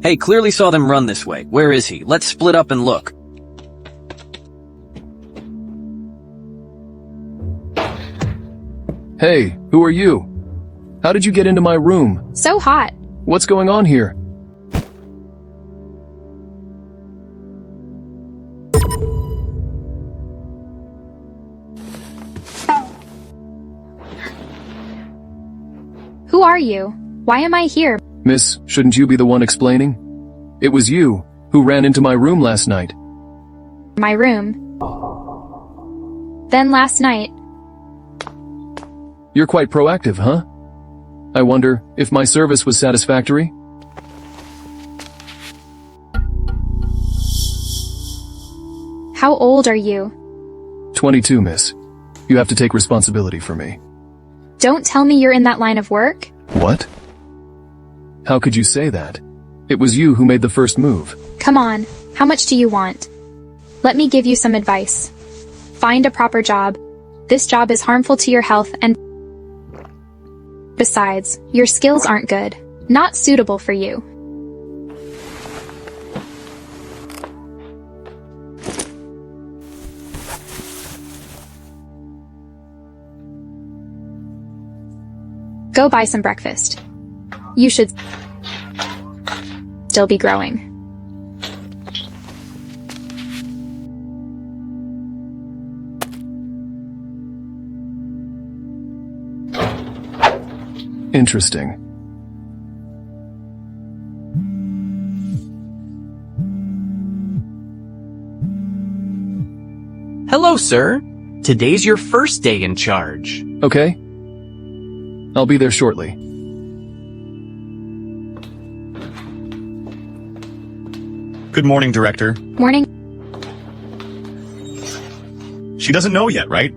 Hey, clearly saw them run this way. Where is he? Let's split up and look. Hey, who are you? How did you get into my room? So hot. What's going on here? Who are you? Why am I here? Miss, shouldn't you be the one explaining? It was you who ran into my room last night. My room. Then last night. You're quite proactive, huh? I wonder if my service was satisfactory? How old are you? 22, miss. You have to take responsibility for me. Don't tell me you're in that line of work. What? How could you say that? It was you who made the first move. Come on, how much do you want? Let me give you some advice. Find a proper job. This job is harmful to your health and besides, your skills aren't good. Not suitable for you. Go buy some breakfast. You should still be growing. Interesting. Hello, sir. Today's your first day in charge. Okay. I'll be there shortly. Good morning, Director. Morning. She doesn't know yet, right?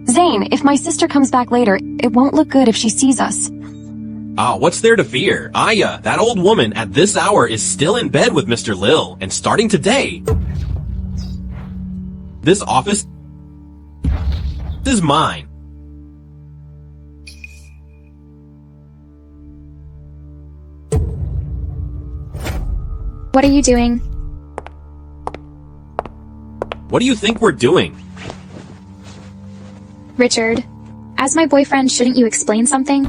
Zane, if my sister comes back later, it won't look good if she sees us. What's there to fear? Aya, that old woman at this hour is still in bed with Mr. Lil, and starting today, this office is mine. What are you doing? What do you think we're doing? Richard, as my boyfriend, shouldn't you explain something?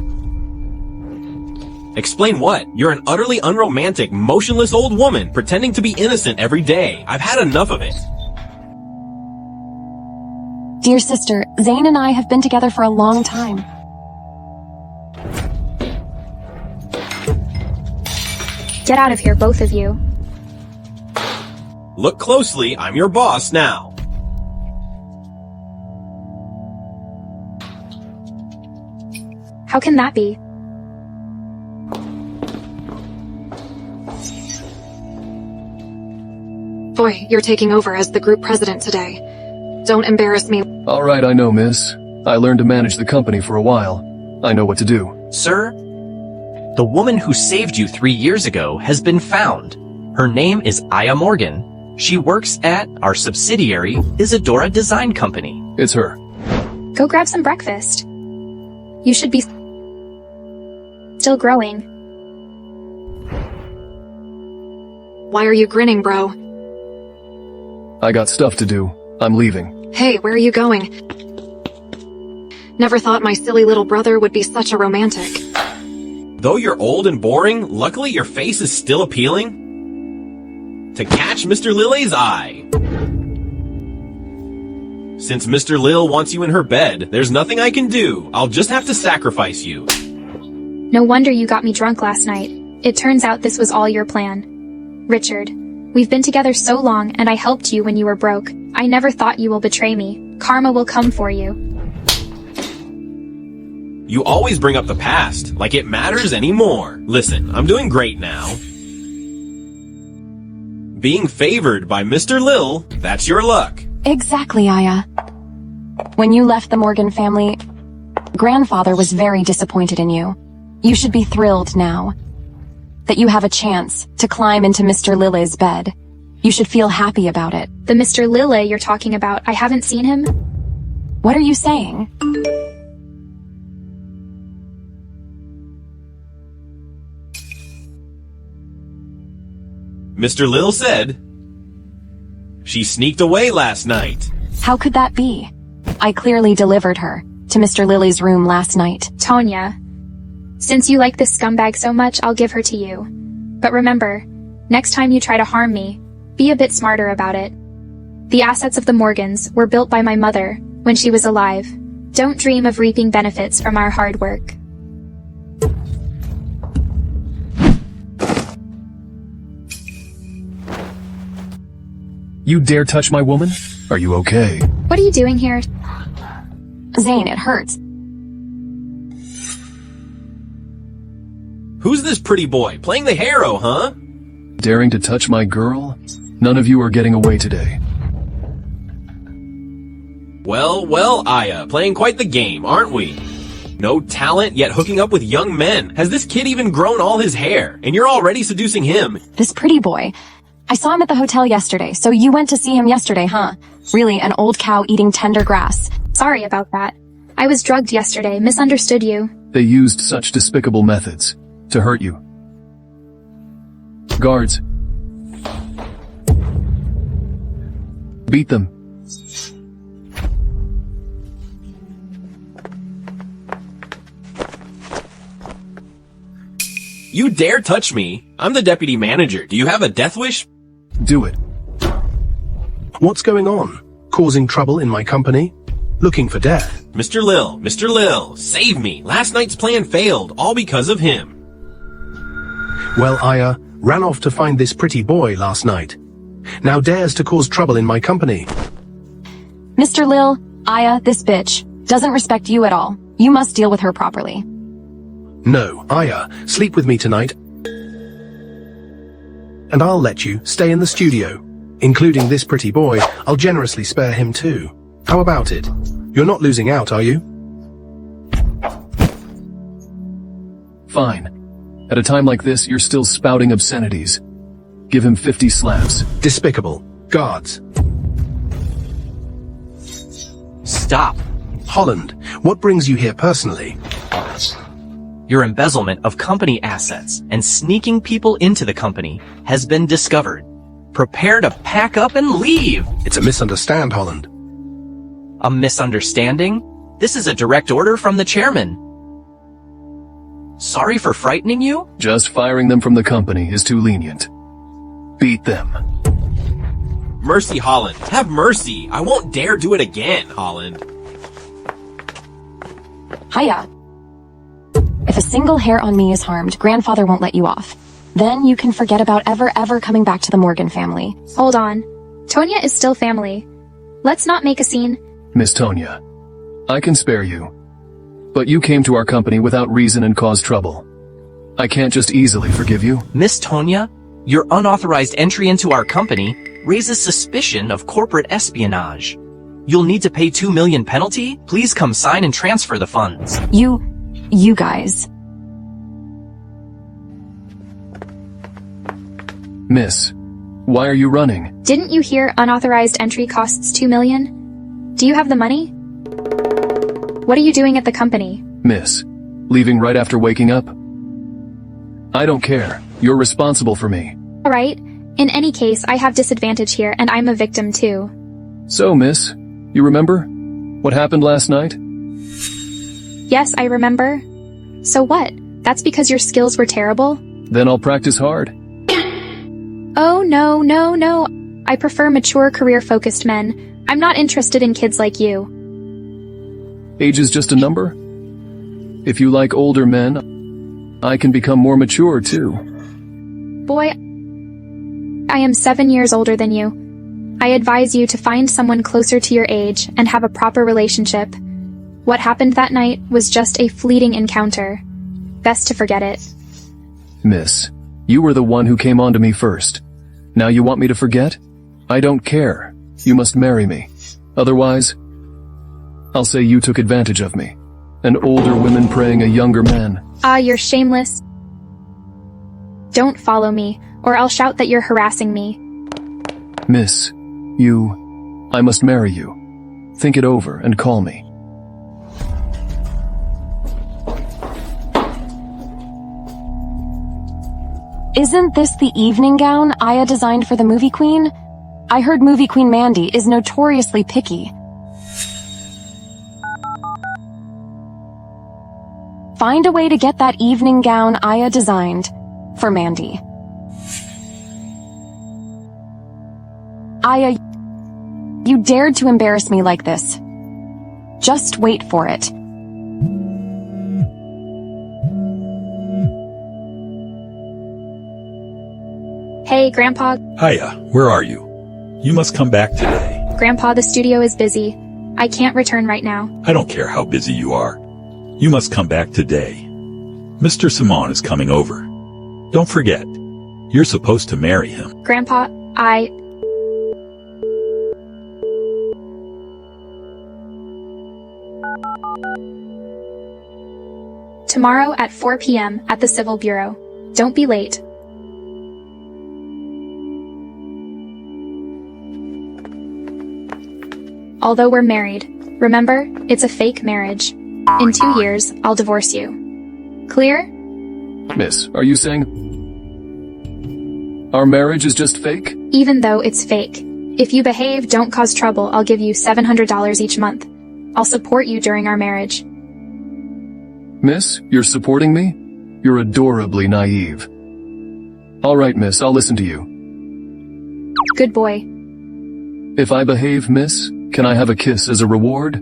Explain what? You're an utterly unromantic, motionless old woman pretending to be innocent every day. I've had enough of it. Dear sister, Zane and I have been together for a long time. Get out of here, both of you. Look closely, I'm your boss now. How can that be? Boy, you're taking over as the group president today. Don't embarrass me. All right, I know, miss. I learned to manage the company for a while. I know what to do. Sir, the woman who saved you 3 years ago has been found. Her name is Aya Morgan. She works at our subsidiary, Isadora Design Company. It's her. Go grab some breakfast. You should be still growing. Why are you grinning, bro? I got stuff to do. I'm leaving. Hey, where are you going? Never thought my silly little brother would be such a romantic. Though you're old and boring, luckily your face is still appealing to catch Mr. Lily's eye. Since Mr. Lil wants you in her bed, there's nothing I can do. I'll just have to sacrifice you. No wonder you got me drunk last night. It turns out this was all your plan. Richard, we've been together so long and I helped you when you were broke. I never thought you will betray me. Karma will come for you. You always bring up the past, like it matters anymore. Listen, I'm doing great now. Being favored by Mr. Lil, that's your luck. Exactly, Aya. When you left the Morgan family, grandfather was very disappointed in you. You should be thrilled now that you have a chance to climb into Mr. Lily's bed. You should feel happy about it. The Mr. Lille you're talking about, I haven't seen him. What are you saying? Mr. Lil said she sneaked away last night. How could that be? I clearly delivered her to Mr. Lily's room last night. Tonia, since you like this scumbag so much, I'll give her to you. But remember, next time you try to harm me, be a bit smarter about it. The assets of the Morgans were built by my mother when she was alive. Don't dream of reaping benefits from our hard work. You dare touch my woman? Are you okay? What are you doing here? Zane, it hurts. Who's this pretty boy? Playing the hero, huh? Daring to touch my girl? None of you are getting away today. Well, Aya, playing quite the game, aren't we? No talent, yet hooking up with young men. Has this kid even grown all his hair? And you're already seducing him. This pretty boy. I saw him at the hotel yesterday, so you went to see him yesterday, huh? Really, an old cow eating tender grass. Sorry about that. I was drugged yesterday, misunderstood you. They used such despicable methods to hurt you. Guards. Beat them. You dare touch me? I'm the deputy manager. Do you have a death wish? Do it. What's going on? Causing trouble in my company? Looking for death? Mr. Lil, save me. Last night's plan failed, all because of him. Well, Aya ran off to find this pretty boy last night. Now dares to cause trouble in my company. Mr. Lil, Aya, this bitch, doesn't respect you at all. You must deal with her properly. No, Aya, sleep with me tonight. And I'll let you stay in the studio. Including this pretty boy, I'll generously spare him too. How about it? You're not losing out, are you? Fine. At a time like this, you're still spouting obscenities. Give him 50 slaps. Despicable. Guards. Stop. Holland, what brings you here personally? Your embezzlement of company assets and sneaking people into the company has been discovered. Prepare to pack up and leave. It's a misunderstanding, Holland. A misunderstanding? This is a direct order from the chairman. Sorry for frightening you? Just firing them from the company is too lenient. Beat them. Mercy, Holland. Have mercy. I won't dare do it again, Holland. Hiya. If a single hair on me is harmed, grandfather won't let you off. Then you can forget about ever coming back to the Morgan family. Hold on. Tonia is still family. Let's not make a scene. Miss Tonia, I can spare you. But you came to our company without reason and caused trouble. I can't just easily forgive you. Miss Tonia, your unauthorized entry into our company raises suspicion of corporate espionage. You'll need to pay $2 million penalty. Please come sign and transfer the funds. You guys. Miss, why are you running? Didn't you hear unauthorized entry costs $2 million? Do you have the money? What are you doing at the company? Miss, leaving right after waking up? I don't care. You're responsible for me. Alright. In any case, I have disadvantage here and I'm a victim too. So, miss, you remember what happened last night? Yes, I remember. So what? That's because your skills were terrible? Then I'll practice hard. Oh no. I prefer mature career-focused men. I'm not interested in kids like you. Age is just a number. If you like older men, I can become more mature too. Boy, I am 7 years older than you. I advise you to find someone closer to your age and have a proper relationship. What happened that night was just a fleeting encounter. Best to forget it. Miss, you were the one who came on to me first. Now you want me to forget? I don't care. You must marry me. Otherwise, I'll say you took advantage of me. An older woman preying a younger man. Ah, you're shameless. Don't follow me, or I'll shout that you're harassing me. Miss, I must marry you. Think it over and call me. Isn't this the evening gown Aya designed for the movie queen? I heard movie queen Mandy is notoriously picky. Find a way to get that evening gown Aya designed for Mandy. Aya, you dared to embarrass me like this. Just wait for it. Hey, Grandpa. Hiya, where are you? You must come back today. Grandpa, the studio is busy. I can't return right now. I don't care how busy you are. You must come back today. Mr. Simon is coming over. Don't forget, you're supposed to marry him. Grandpa, Tomorrow at 4 p.m. at the Civil Bureau. Don't be late. Although we're married, remember, it's a fake marriage. In 2 years, I'll divorce you. Clear? Miss, are you saying our marriage is just fake? Even though it's fake. If you behave, don't cause trouble, I'll give you $700 each month. I'll support you during our marriage. Miss, you're supporting me? You're adorably naive. All right, miss, I'll listen to you. Good boy. If I behave, miss, can I have a kiss as a reward?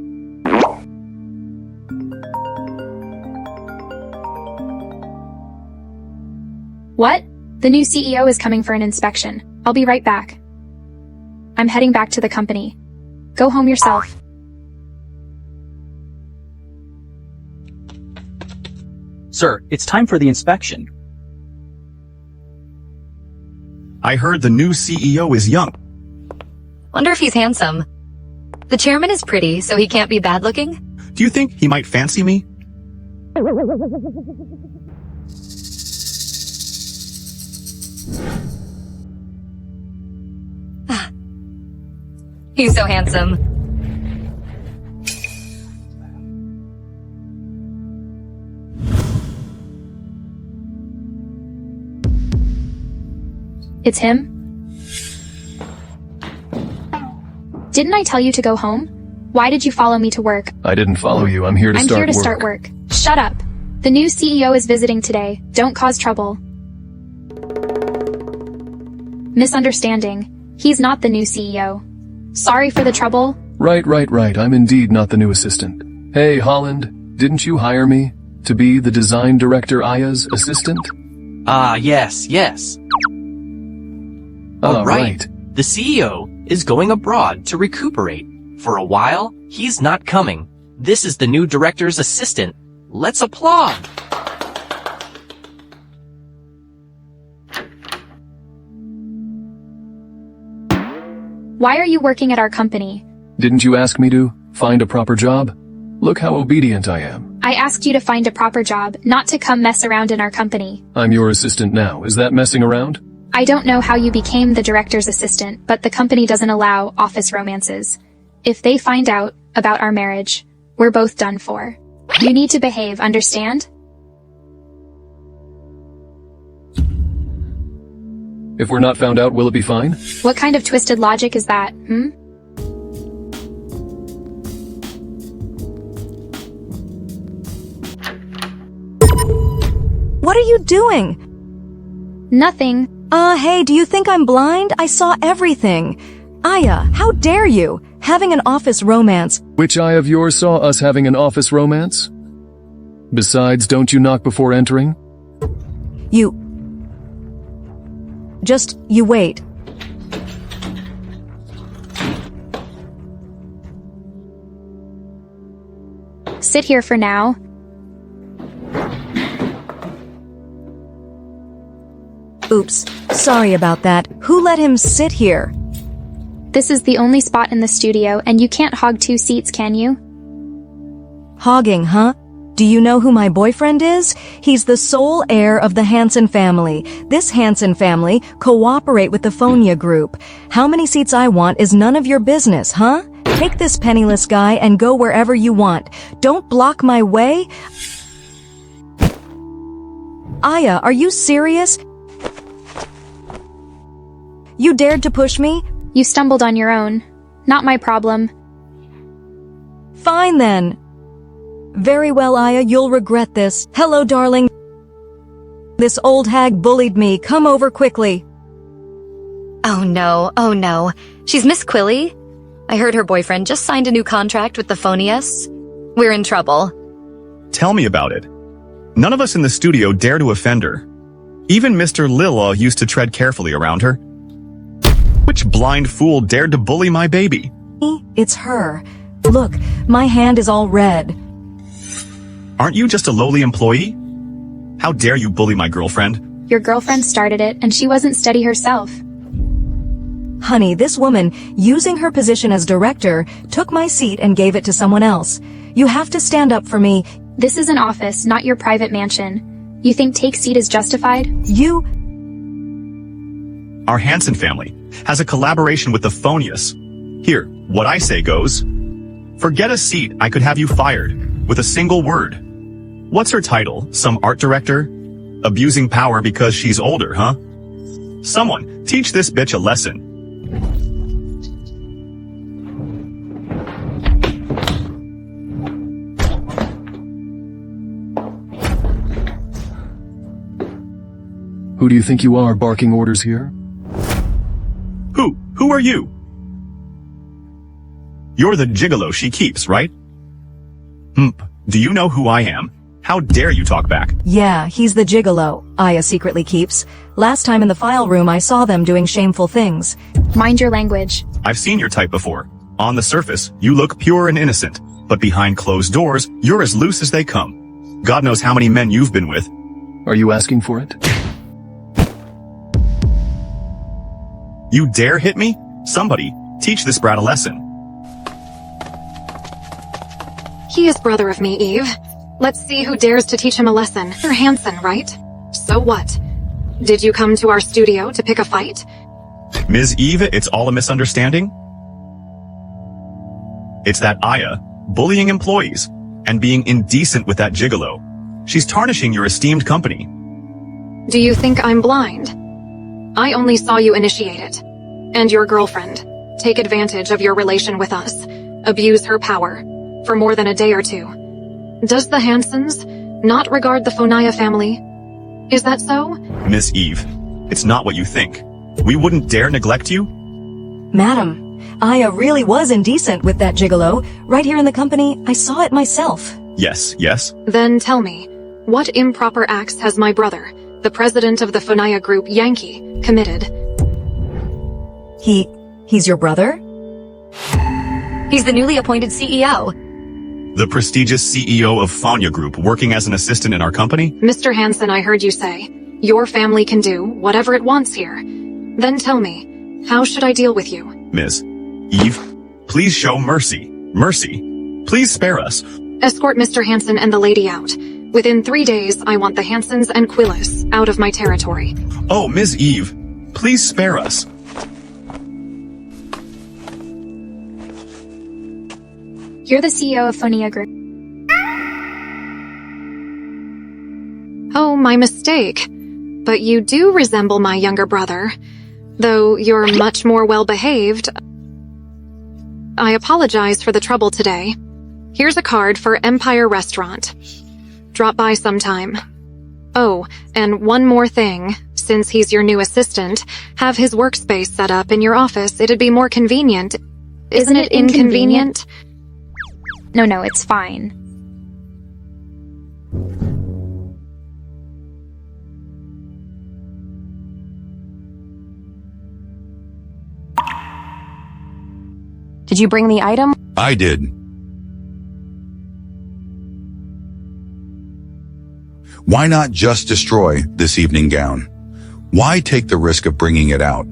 What? The new CEO is coming for an inspection. I'll be right back. I'm heading back to the company. Go home yourself. Sir, it's time for the inspection. I heard the new CEO is young. Wonder if he's handsome. The chairman is pretty, so he can't be bad-looking? Do you think he might fancy me? He's so handsome. It's him? Didn't I tell you to go home? Why did you follow me to work? I didn't follow you. I'm here to start work. Shut up. The new CEO is visiting today. Don't cause trouble. Misunderstanding. He's not the new CEO. Sorry for the trouble. Right. I'm indeed not the new assistant. Hey, Holland, didn't you hire me to be the design director Aya's assistant? Yes. Right. The CEO is going abroad to recuperate. For a while, he's not coming. This is the new director's assistant. Let's applaud. Why are you working at our company? Didn't you ask me to find a proper job? Look how obedient I am. I asked you to find a proper job, not to come mess around in our company. I'm your assistant now. Is that messing around? I don't know how you became the director's assistant, but the company doesn't allow office romances. If they find out about our marriage, we're both done for. You need to behave, understand? If we're not found out, will it be fine? What kind of twisted logic is that, What are you doing? Nothing. Hey, do you think I'm blind? I saw everything. Aya, how dare you? Having an office romance. Which eye of yours saw us having an office romance? Besides, don't you knock before entering? You wait. Sit here for now. Oops, sorry about that. Who let him sit here? This is the only spot in the studio, and you can't hog 2 seats, can you? Hogging, huh? Do you know who my boyfriend is? He's the sole heir of the Hansen family. This Hansen family cooperate with the Tonia group. How many seats I want is none of your business, huh? Take this penniless guy and go wherever you want. Don't block my way. Aya, are you serious? You dared to push me? You stumbled on your own. Not my problem. Fine then. Very well, Aya, you'll regret this. Hello, darling. This old hag bullied me. Come over quickly. Oh no. She's Miss Quilly. I heard her boyfriend just signed a new contract with the Phonius. We're in trouble. Tell me about it. None of us in the studio dare to offend her. Even Mr. Lillaw used to tread carefully around her. Which blind fool dared to bully my baby? It's her. Look, my hand is all red. Aren't you just a lowly employee? How dare you bully my girlfriend? Your girlfriend started it, and she wasn't steady herself. Honey, this woman, using her position as director, took my seat and gave it to someone else. You have to stand up for me. This is an office, not your private mansion. You think take seat is justified? Our Hansen family has a collaboration with the Phonius. Here, what I say goes. Forget a seat, I could have you fired, with a single word. What's her title? Some art director? Abusing power because she's older, huh? Someone, teach this bitch a lesson. Who do you think you are, barking orders here? Who are you? You're the gigolo she keeps, right? Do you know who I am? How dare you talk back? Yeah, he's the gigolo Aya secretly keeps. Last time in the file room I saw them doing shameful things. Mind your language. I've seen your type before. On the surface, you look pure and innocent. But behind closed doors, you're as loose as they come. God knows how many men you've been with. Are you asking for it? You dare hit me? Somebody, teach this brat a lesson. He is brother of me, Eve. Let's see who dares to teach him a lesson. You're Hansen, right? So what? Did you come to our studio to pick a fight? Ms. Eve, it's all a misunderstanding? It's that Aya, bullying employees, and being indecent with that gigolo. She's tarnishing your esteemed company. Do you think I'm blind? I only saw you initiate it. And your girlfriend. Take advantage of your relation with us. Abuse her power. For more than a day or two. Does the Hansens not regard the Fonaya family? Is that so? Miss Eve, it's not what you think. We wouldn't dare neglect you? Madam, Aya really was indecent with that gigolo. Right here in the company, I saw it myself. Yes. Then tell me, what improper acts has my brother, the president of the Fonaya group, Yankee, committed? He's your brother? He's the newly appointed CEO. The prestigious CEO of Fonya Group working as an assistant in our company? Mr. Hansen, I heard you say, your family can do whatever it wants here. Then tell me, how should I deal with you? Miss Eve, please show mercy. Mercy. Please spare us. Escort Mr. Hansen and the lady out. Within 3 days, I want the Hansens and Quillis out of my territory. Oh, Ms. Eve, please spare us. You're the CEO of Fonia Group. Oh, my mistake. But you do resemble my younger brother. Though you're much more well-behaved. I apologize for the trouble today. Here's a card for Empire Restaurant. Drop by sometime. Oh, and one more thing. Since he's your new assistant, have his workspace set up in your office. It'd be more convenient. Isn't it inconvenient? No, it's fine. Did you bring the item? I did. Why not just destroy this evening gown? Why take the risk of bringing it out?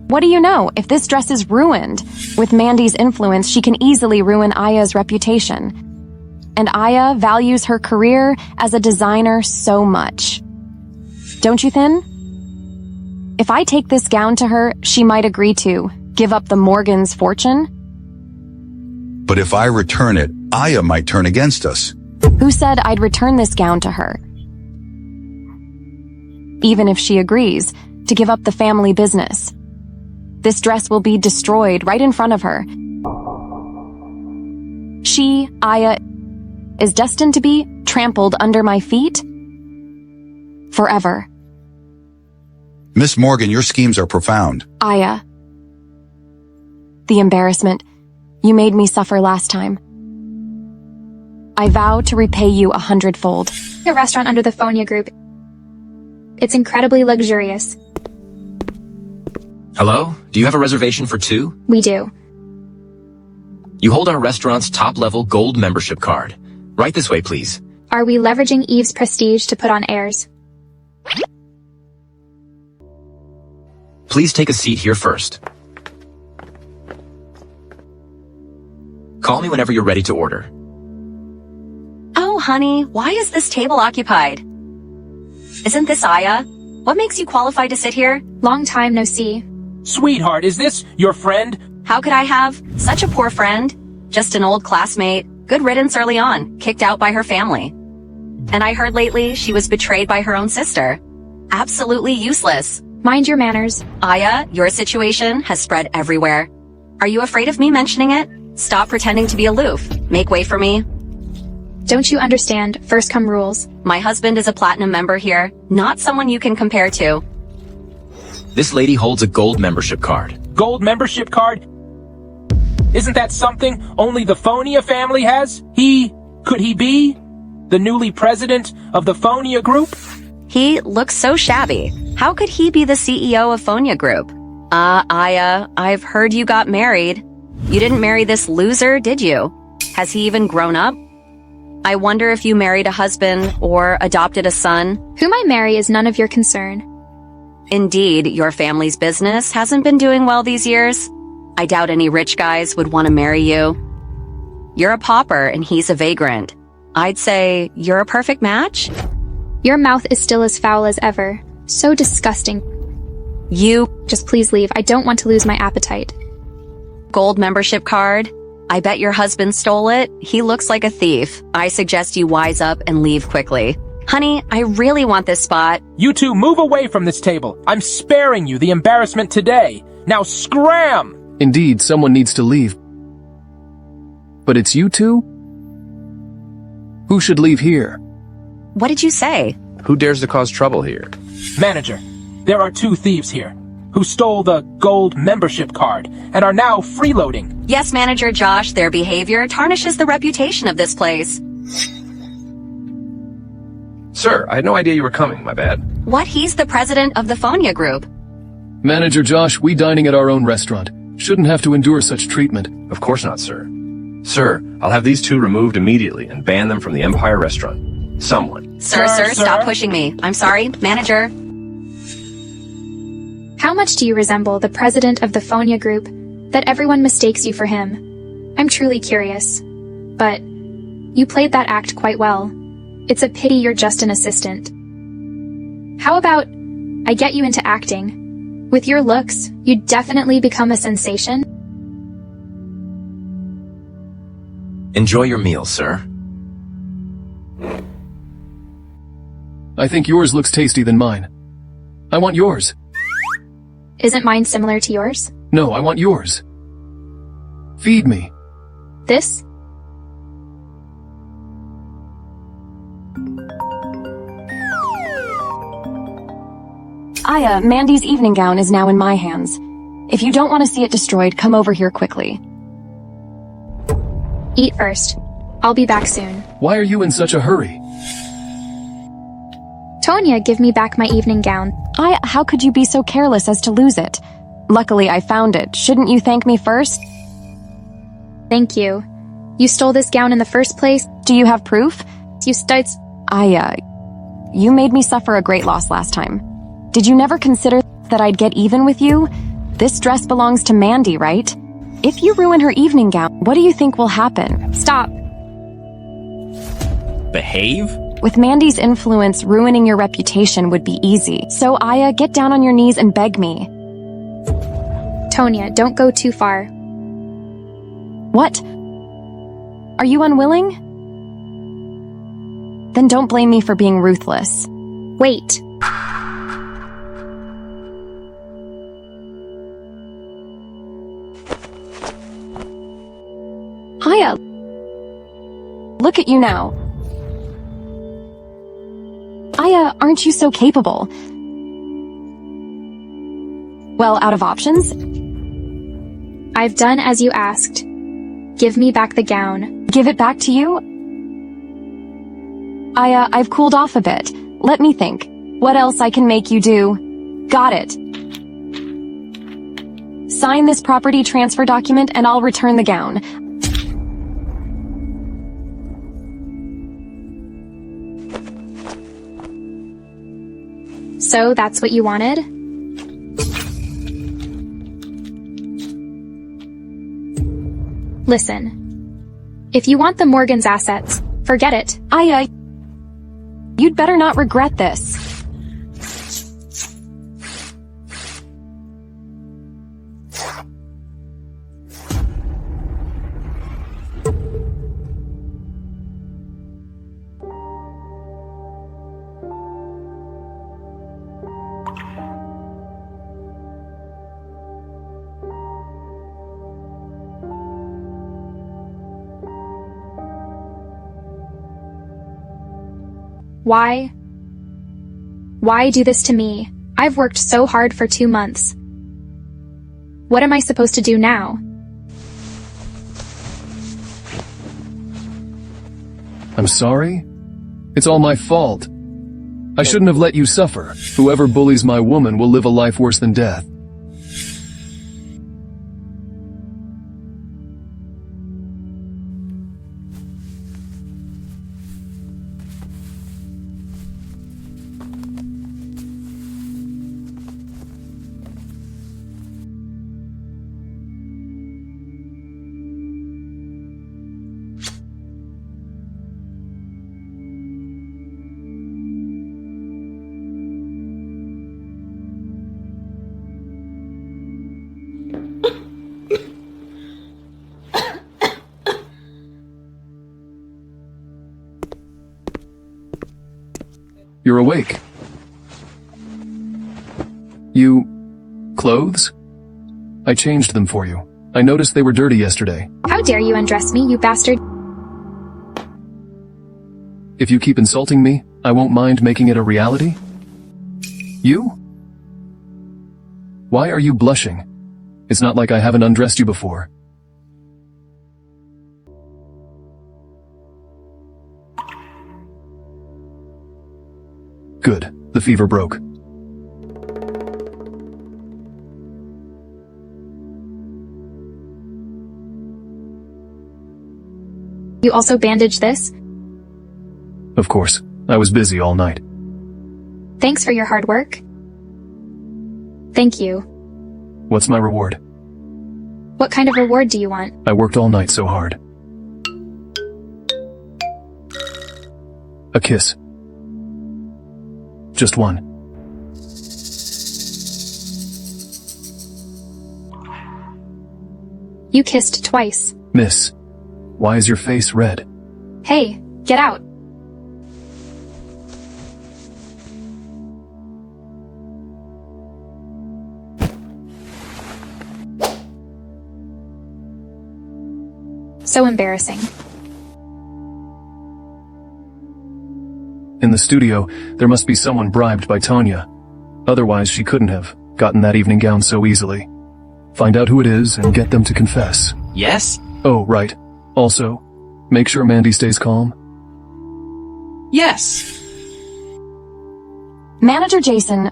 What do you know? If this dress is ruined, with Mandy's influence, she can easily ruin Aya's reputation. And Aya values her career as a designer so much. Don't you, Thin? If I take this gown to her, she might agree to give up the Morgan's fortune. But if I return it, Aya might turn against us. Who said I'd return this gown to her? Even if she agrees to give up the family business. This dress will be destroyed right in front of her. She, Aya, is destined to be trampled under my feet forever. Miss Morgan, your schemes are profound. Aya, the embarrassment you made me suffer last time. I vow to repay you 100-fold. A restaurant under the Fonia group. It's incredibly luxurious. Hello? Do you have a reservation for 2? We do. You hold our restaurant's top-level gold membership card. Right this way, please. Are we leveraging Eve's prestige to put on airs? Please take a seat here first. Call me whenever you're ready to order. Oh, honey, why is this table occupied? Isn't this Aya? What makes you qualified to sit here? Long time no see. Sweetheart, is this your friend? How could I have such a poor friend? Just an old classmate. Good riddance early on, kicked out by her family. And I heard lately she was betrayed by her own sister. Absolutely useless. Mind your manners. Aya, your situation has spread everywhere. Are you afraid of me mentioning it? Stop pretending to be aloof. Make way for me. Don't you understand? First come rules. My husband is a platinum member here, not someone you can compare to. This lady holds a gold membership card. Gold membership card? Isn't that something only the Fonia family has? Could he be the newly president of the Fonia group? He looks so shabby. How could he be the CEO of Fonia Group? Aya, I've heard you got married. You didn't marry this loser, did you? Has he even grown up? I wonder if you married a husband or adopted a son. Whom I marry is none of your concern. Indeed, your family's business hasn't been doing well these years. I doubt any rich guys would want to marry you. You're a pauper and he's a vagrant. I'd say you're a perfect match. Your mouth is still as foul as ever. So disgusting. Just please leave. I don't want to lose my appetite. Gold membership card? I bet your husband stole it. He looks like a thief. I suggest you wise up and leave quickly. Honey, I really want this spot. You two move away from this table. I'm sparing you the embarrassment today. Now scram! Indeed, someone needs to leave. But it's you two? Who should leave here? What did you say? Who dares to cause trouble here? Manager, there are 2 thieves here who stole the gold membership card and are now freeloading. Yes, Manager Josh, their behavior tarnishes the reputation of this place. Sir, I had no idea you were coming, my bad. What? He's the president of the Fonia Group. Manager Josh, we dining at our own restaurant. Shouldn't have to endure such treatment. Of course not, sir. Sir, I'll have these 2 removed immediately and ban them from the Empire restaurant. Someone. Sir, stop pushing me. I'm sorry, Manager. How much do you resemble the president of the Fonia group that everyone mistakes you for him? I'm truly curious. But you played that act quite well. It's a pity you're just an assistant. How about I get you into acting? With your looks, you'd definitely become a sensation. Enjoy your meal, sir. I think yours looks tasty than mine. I want yours. Isn't mine similar to yours? No, I want yours. Feed me. This? Aya, Mandy's evening gown is now in my hands. If you don't want to see it destroyed, come over here quickly. Eat first. I'll be back soon. Why are you in such a hurry? Tonia, give me back my evening gown. Aya, how could you be so careless as to lose it? Luckily, I found it. Shouldn't you thank me first? Thank you. You stole this gown in the first place? Do you have proof? You studs. Aya, you made me suffer a great loss last time. Did you never consider that I'd get even with you? This dress belongs to Mandy, right? If you ruin her evening gown, what do you think will happen? Stop. Behave? With Mandy's influence, ruining your reputation would be easy. So, Aya, get down on your knees and beg me. Tonia, don't go too far. What? Are you unwilling? Then don't blame me for being ruthless. Wait. Look at you now. Aya, aren't you so capable? Well, out of options? I've done as you asked. Give me back the gown. Give it back to you? Aya, I've cooled off a bit. Let me think. What else I can make you do? Got it. Sign this property transfer document and I'll return the gown. So that's what you wanted? Listen. If you want the Morgan's assets, forget it. Aya, you'd better not regret this. Why? Why do this to me? I've worked so hard for 2 months. What am I supposed to do now? I'm sorry? It's all my fault. I shouldn't have let you suffer. Whoever bullies my woman will live a life worse than death. You're awake. Clothes? I changed them for you. I noticed they were dirty yesterday. How dare you undress me, you bastard? If you keep insulting me, I won't mind making it a reality. You? Why are you blushing? It's not like I haven't undressed you before. Good. The fever broke. You also bandaged this? Of course. I was busy all night. Thanks for your hard work. Thank you. What's my reward? What kind of reward do you want? I worked all night so hard. A kiss. Just one. You kissed twice. Miss, why is your face red? Hey, get out. So embarrassing. In the studio, there must be someone bribed by Tonia. Otherwise, she couldn't have gotten that evening gown so easily. Find out who it is and get them to confess. Yes? Oh, right. Also, make sure Mandy stays calm. Yes. Manager Jason,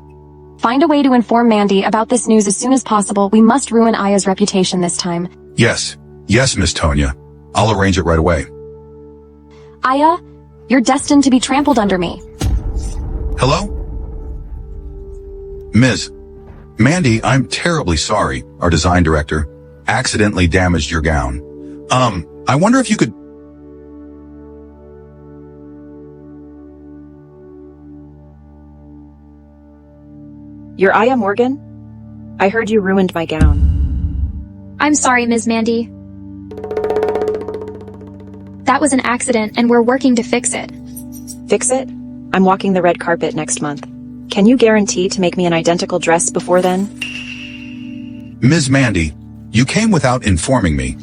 find a way to inform Mandy about this news as soon as possible. We must ruin Aya's reputation this time. Yes. Yes, Miss Tonia. I'll arrange it right away. Aya, you're destined to be trampled under me. Hello? Ms. Mandy, I'm terribly sorry. Our design director accidentally damaged your gown. I wonder if you could... You're Aya Morgan? I heard you ruined my gown. I'm sorry, Ms. Mandy. That was an accident and we're working to fix it. Fix it? I'm walking the red carpet next month. Can you guarantee to make me an identical dress before then? Ms. Mandy, you came without informing me.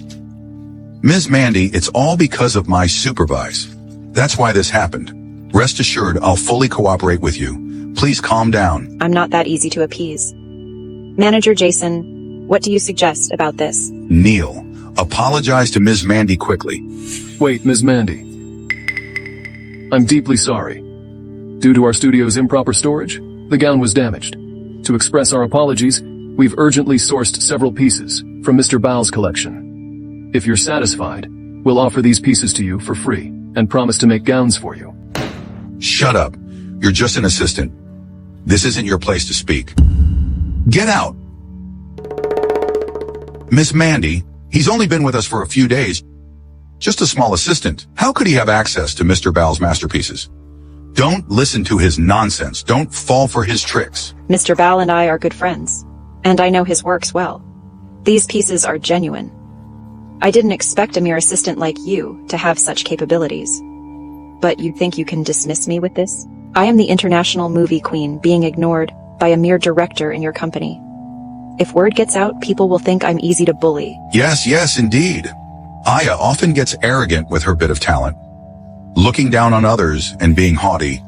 Ms. Mandy, it's all because of my supervise. That's why this happened. Rest assured, I'll fully cooperate with you. Please calm down. I'm not that easy to appease. Manager Jason, what do you suggest about this? Neil, apologize to Ms. Mandy quickly. Wait, Ms. Mandy. I'm deeply sorry. Due to our studio's improper storage, the gown was damaged. To express our apologies, we've urgently sourced several pieces from Mr. Bao's collection. If you're satisfied, we'll offer these pieces to you for free and promise to make gowns for you. Shut up. You're just an assistant. This isn't your place to speak. Get out. Miss Mandy, he's only been with us for a few days. Just a small assistant. How could he have access to Mr. Bao's masterpieces? Don't listen to his nonsense. Don't fall for his tricks. Mr. Bao and I are good friends, and I know his works well. These pieces are genuine. I didn't expect a mere assistant like you to have such capabilities. But you think you can dismiss me with this? I am the international movie queen being ignored by a mere director in your company. If word gets out, people will think I'm easy to bully. Yes, indeed. Aya often gets arrogant with her bit of talent, looking down on others and being haughty.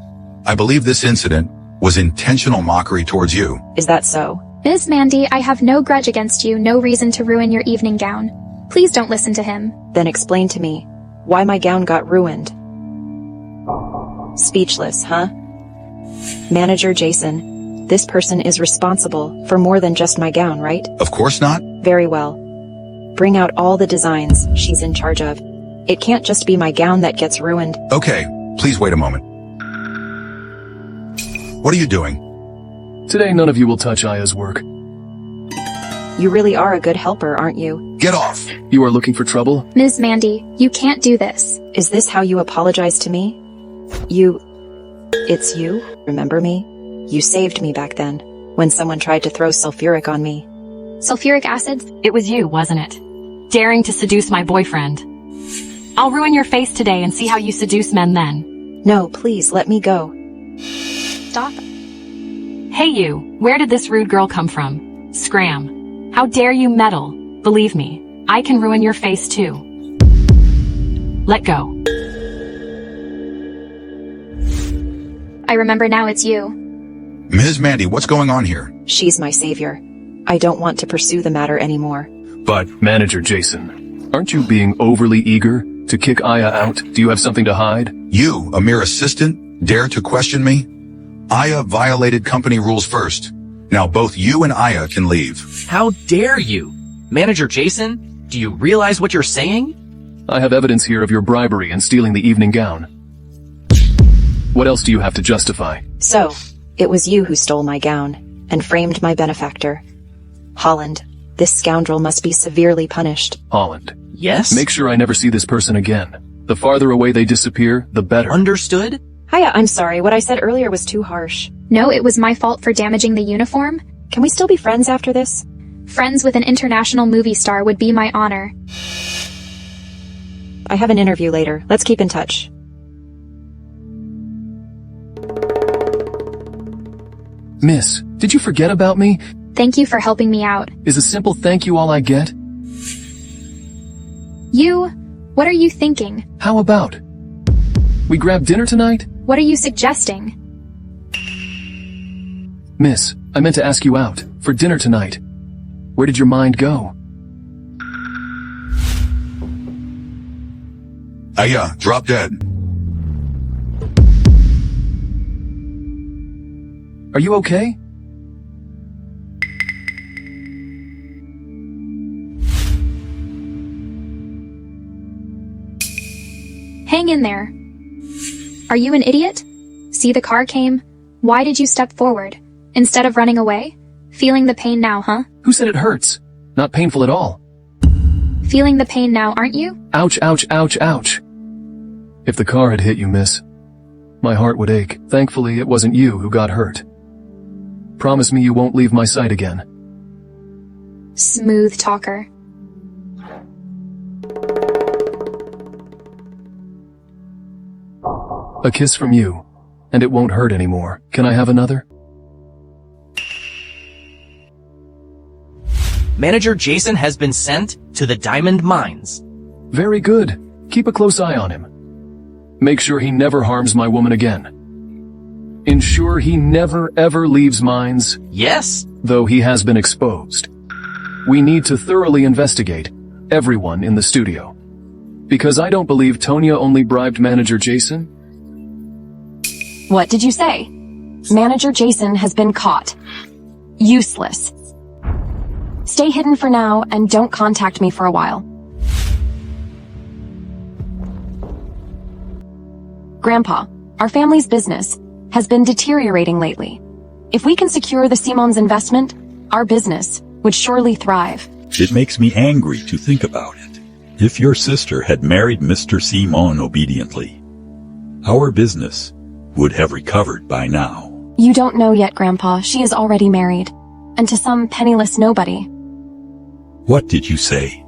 I believe this incident was intentional mockery towards you. Is that so? Ms. Mandy, I have no grudge against you, no reason to ruin your evening gown. Please don't listen to him. Then explain to me why my gown got ruined. Speechless, huh? Manager Jason, this person is responsible for more than just my gown, right? Of course not. Very well. Bring out all the designs she's in charge of. It can't just be my gown that gets ruined. Okay, please wait a moment. What are you doing? Today none of you will touch Aya's work. You really are a good helper, aren't you? Get off! You are looking for trouble? Ms. Mandy, you can't do this. Is this how you apologize to me? It's you? Remember me? You saved me back then, when someone tried to throw sulfuric on me. Sulfuric acid? It was you, wasn't it? Daring to seduce my boyfriend. I'll ruin your face today and see how you seduce men then. No, please, let me go. Stop. Hey you, where did this rude girl come from? Scram. How dare you meddle? Believe me, I can ruin your face too. Let go. I remember now it's you. Ms. Mandy, what's going on here? She's my savior. I don't want to pursue the matter anymore. But, Manager Jason, aren't you being overly eager to kick Aya out? Do you have something to hide? You, a mere assistant, dare to question me? Aya violated company rules first. Now both you and Aya can leave. How dare you? Manager Jason, do you realize what you're saying? I have evidence here of your bribery and stealing the evening gown. What else do you have to justify? So, it was you who stole my gown and framed my benefactor. Holland, this scoundrel must be severely punished. Holland. Yes? Make sure I never see this person again. The farther away they disappear, the better. Understood? Hiya, I'm sorry. What I said earlier was too harsh. No, it was my fault for damaging the uniform. Can we still be friends after this? Friends with an international movie star would be my honor. I have an interview later. Let's keep in touch. Miss, did you forget about me? Thank you for helping me out. Is a simple thank you all I get? What are you thinking? How about? We grab dinner tonight? What are you suggesting? Miss, I meant to ask you out for dinner tonight. Where did your mind go? Aya, drop dead. Are you okay? Hang in there. Are you an idiot? See, the car came. Why did you step forward, instead of running away? Feeling the pain now, huh? Who said it hurts? Not painful at all. Feeling the pain now, aren't you? Ouch, ouch, ouch, ouch. If the car had hit you, miss, my heart would ache. Thankfully, it wasn't you who got hurt. Promise me you won't leave my sight again. Smooth talker. A kiss from you, and it won't hurt anymore. Can I have another? Manager Jason has been sent to the diamond mines. Very good. Keep a close eye on him. Make sure he never harms my woman again. Ensure he never ever leaves mines. Yes. Though he has been exposed. We need to thoroughly investigate everyone in the studio. Because I don't believe Tonia only bribed manager Jason. What did you say? Manager Jason has been caught. Useless. Stay hidden for now and don't contact me for a while. Grandpa, our family's business has been deteriorating lately. If we can secure the Simon's investment, our business would surely thrive. It makes me angry to think about it. If your sister had married Mr. Simon obediently, our business would have recovered by now. You don't know yet, Grandpa. She is already married. And to some penniless nobody. What did you say?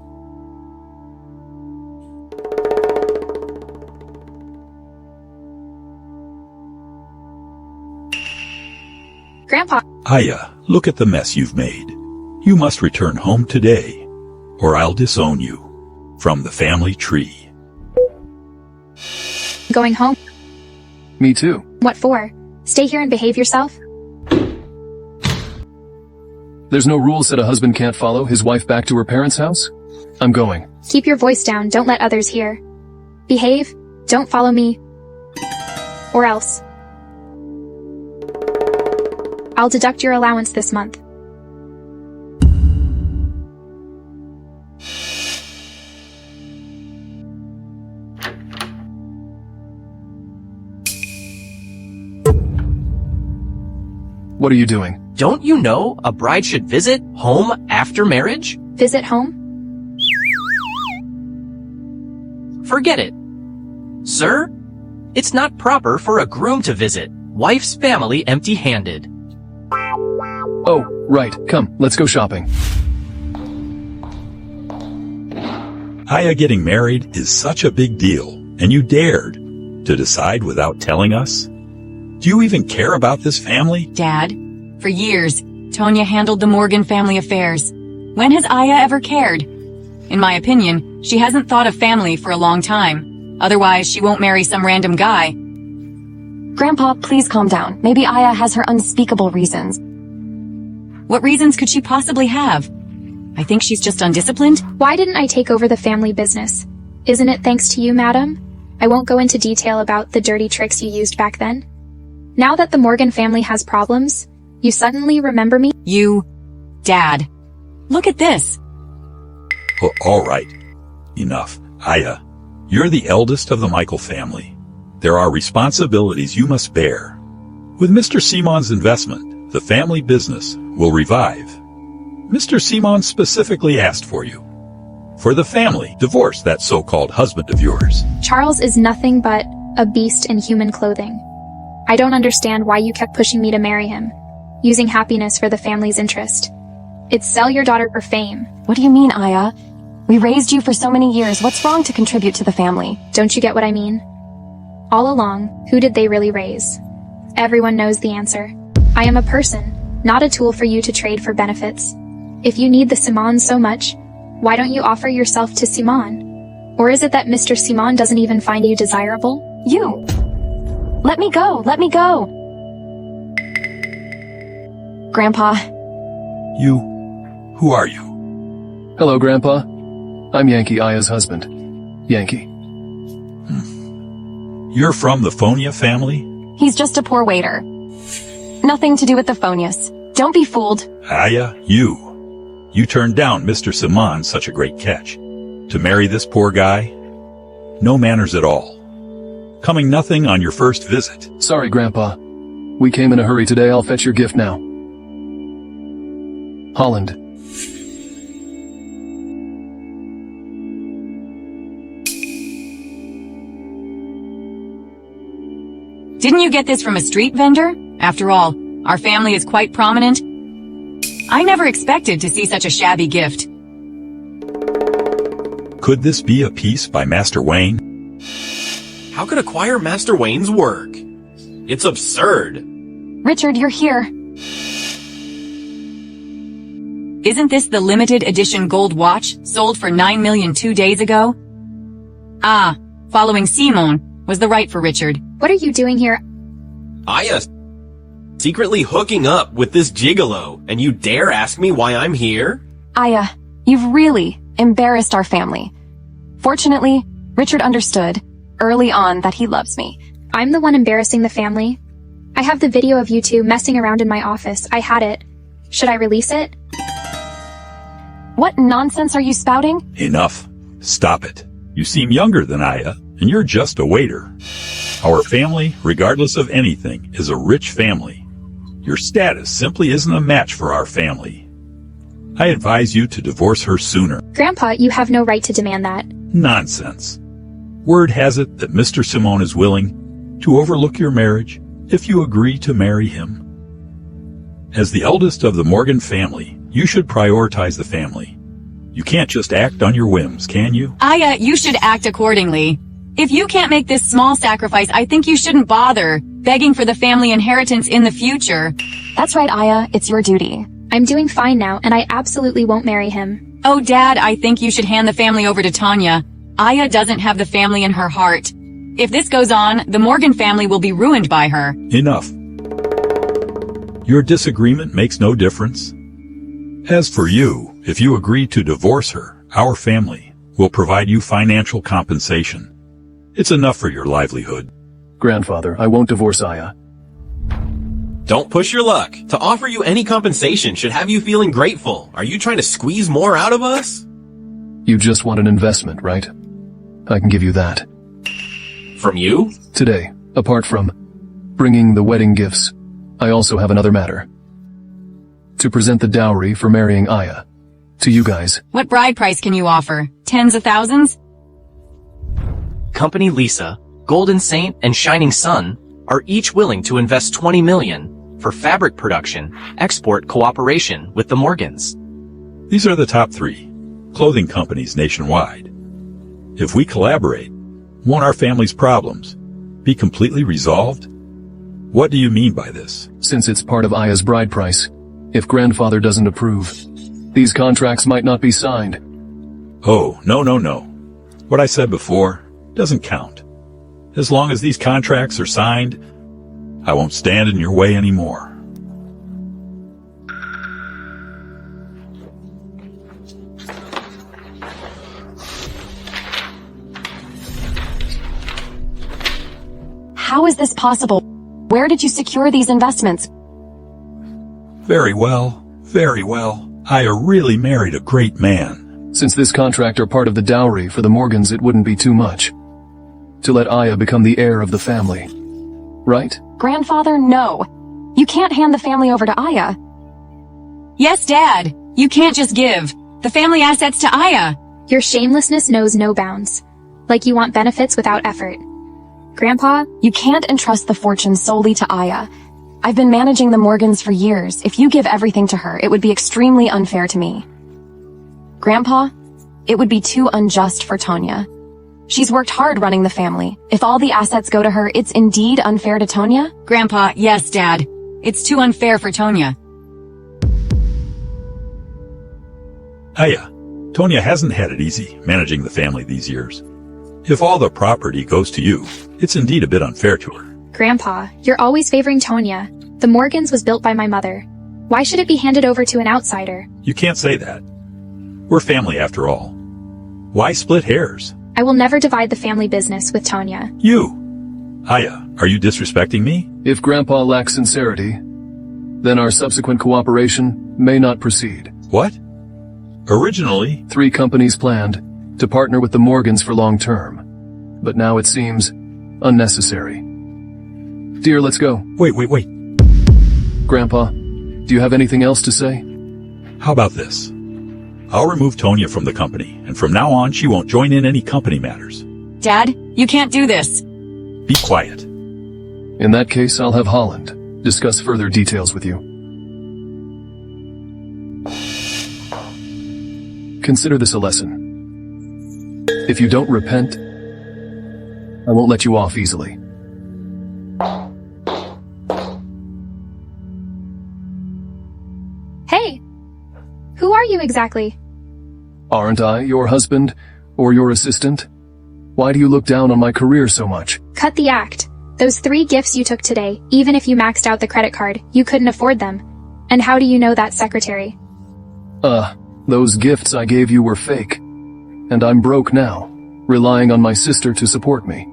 Grandpa. Aya, look at the mess you've made. You must return home today, or I'll disown you from the family tree. Going home? Me too. What for? Stay here and behave yourself? There's no rules that a husband can't follow his wife back to her parents' house? I'm going. Keep your voice down, don't let others hear. Behave, don't follow me. Or else. I'll deduct your allowance this month. What are you doing? Don't you know a bride should visit home after marriage? Visit home? Forget it. Sir, it's not proper for a groom to visit wife's family empty-handed. Oh, right. Come, let's go shopping. Aya getting married is such a big deal, and you dared to decide without telling us? Do you even care about this family? Dad, for years, Tonia handled the Morgan family affairs. When has Aya ever cared? In my opinion, she hasn't thought of family for a long time. Otherwise, she won't marry some random guy. Grandpa, please calm down. Maybe Aya has her unspeakable reasons. What reasons could she possibly have? I think she's just undisciplined. Why didn't I take over the family business? Isn't it thanks to you, madam? I won't go into detail about the dirty tricks you used back then. Now that the Morgan family has problems, you suddenly remember me? You, Dad. Look at this. Oh, all right. Enough. Aya, you're the eldest of the Michael family. There are responsibilities you must bear. With Mr. Simon's investment, the family business will revive. Mr. Simon specifically asked for you. For the family, divorce that so-called husband of yours. Charles is nothing but a beast in human clothing. I don't understand why you kept pushing me to marry him, using happiness for the family's interest. It's sell your daughter for fame. What do you mean, Aya? We raised you for so many years. What's wrong to contribute to the family? Don't you get what I mean? All along, who did they really raise? Everyone knows the answer. I am a person, not a tool for you to trade for benefits. If you need the Simon so much, why don't you offer yourself to Simon? Or is it that Mr. Simon doesn't even find you desirable? You! Let me go! Let me go! Grandpa. You? Who are you? Hello, Grandpa. I'm Yankee, Aya's husband. Yankee. You're from the Fonia family? He's just a poor waiter. Nothing to do with the Phonius. Don't be fooled. Aya, you turned down Mr. Simon, such a great catch. To marry this poor guy? No manners at all. Coming nothing on your first visit. Sorry, Grandpa. We came in a hurry today. I'll fetch your gift now. Holland. Didn't you get this from a street vendor? After all, our family is quite prominent. I never expected to see such a shabby gift. Could this be a piece by Master Wayne? How could acquire Master Wayne's work? It's absurd. Richard, you're here. Isn't this the limited edition gold watch sold for $9 million 2 days ago? Following Simon was the right for Richard. What are you doing here? Aya secretly hooking up with this gigolo, and you dare ask me why I'm here? Aya, you've really embarrassed our family. Fortunately, Richard understood early on that he loves me. I'm the one embarrassing the family. I have the video of you two messing around in my office. I had it. Should I release it? What nonsense are you spouting? Enough. Stop it. You seem younger than Aya, and you're just a waiter. Our family, regardless of anything, is a rich family. Your status simply isn't a match for our family. I advise you to divorce her sooner. Grandpa, you have no right to demand that. Nonsense. Word has it that Mr. Simon is willing to overlook your marriage if you agree to marry him. As the eldest of the Morgan family, you should prioritize the family. You can't just act on your whims, can you? Aya, you should act accordingly. If you can't make this small sacrifice, I think you shouldn't bother begging for the family inheritance in the future. That's right, Aya. It's your duty. I'm doing fine now, and I absolutely won't marry him. Oh, Dad, I think you should hand the family over to Tonia. Aya doesn't have the family in her heart. If this goes on, the Morgan family will be ruined by her. Enough. Your disagreement makes no difference. As for you, if you agree to divorce her, our family will provide you financial compensation. It's enough for your livelihood. Grandfather, I won't divorce Aya. Don't push your luck. To offer you any compensation should have you feeling grateful. Are you trying to squeeze more out of us? You just want an investment, right? I can give you that. From you? Today, apart from bringing the wedding gifts, I also have another matter. To present the dowry for marrying Aya. To you guys. What bride price can you offer? Tens of thousands? Company Lisa, Golden Saint, and Shining Sun are each willing to invest $20 million for fabric production, export cooperation with the Morgans. These are the top 3 clothing companies nationwide. If we collaborate, won't our family's problems be completely resolved? What do you mean by this? Since it's part of Aya's bride price, if grandfather doesn't approve, these contracts might not be signed. Oh, no. What I said before doesn't count. As long as these contracts are signed, I won't stand in your way anymore. How is this possible? Where did you secure these investments? Very well. Aya really married a great man. Since this contract are part of the dowry for the Morgans, it wouldn't be too much to let Aya become the heir of the family. Right? Grandfather, no. You can't hand the family over to Aya. Yes, Dad. You can't just give the family assets to Aya. Your shamelessness knows no bounds. Like you want benefits without effort. Grandpa? You can't entrust the fortune solely to Aya. I've been managing the Morgans for years. If you give everything to her, it would be extremely unfair to me. Grandpa, it would be too unjust for Tonia. She's worked hard running the family. If all the assets go to her, it's indeed unfair to Tonia? Grandpa, yes, Dad. It's too unfair for Tonia. Aya, Tonia hasn't had it easy managing the family these years. If all the property goes to you, it's indeed a bit unfair to her. Grandpa, you're always favoring Tonia. The Morgans was built by my mother. Why should it be handed over to an outsider? You can't say that. We're family after all. Why split hairs? I will never divide the family business with Tonia. You! Aya, are you disrespecting me? If Grandpa lacks sincerity, then our subsequent cooperation may not proceed. What? Originally, 3 companies planned to partner with the Morgans for long term. But now it seems unnecessary. Dear, let's go. Wait. Grandpa, do you have anything else to say? How about this? I'll remove Tonia from the company, and from now on she won't join in any company matters. Dad, you can't do this. Be quiet. In that case, I'll have Holland discuss further details with you. Consider this a lesson. If you don't repent, I won't let you off easily. Hey! Who are you exactly? Aren't I your husband or your assistant? Why do you look down on my career so much? Cut the act. Those 3 gifts you took today, even if you maxed out the credit card, you couldn't afford them. And how do you know that secretary? Those gifts I gave you were fake. And I'm broke now, relying on my sister to support me.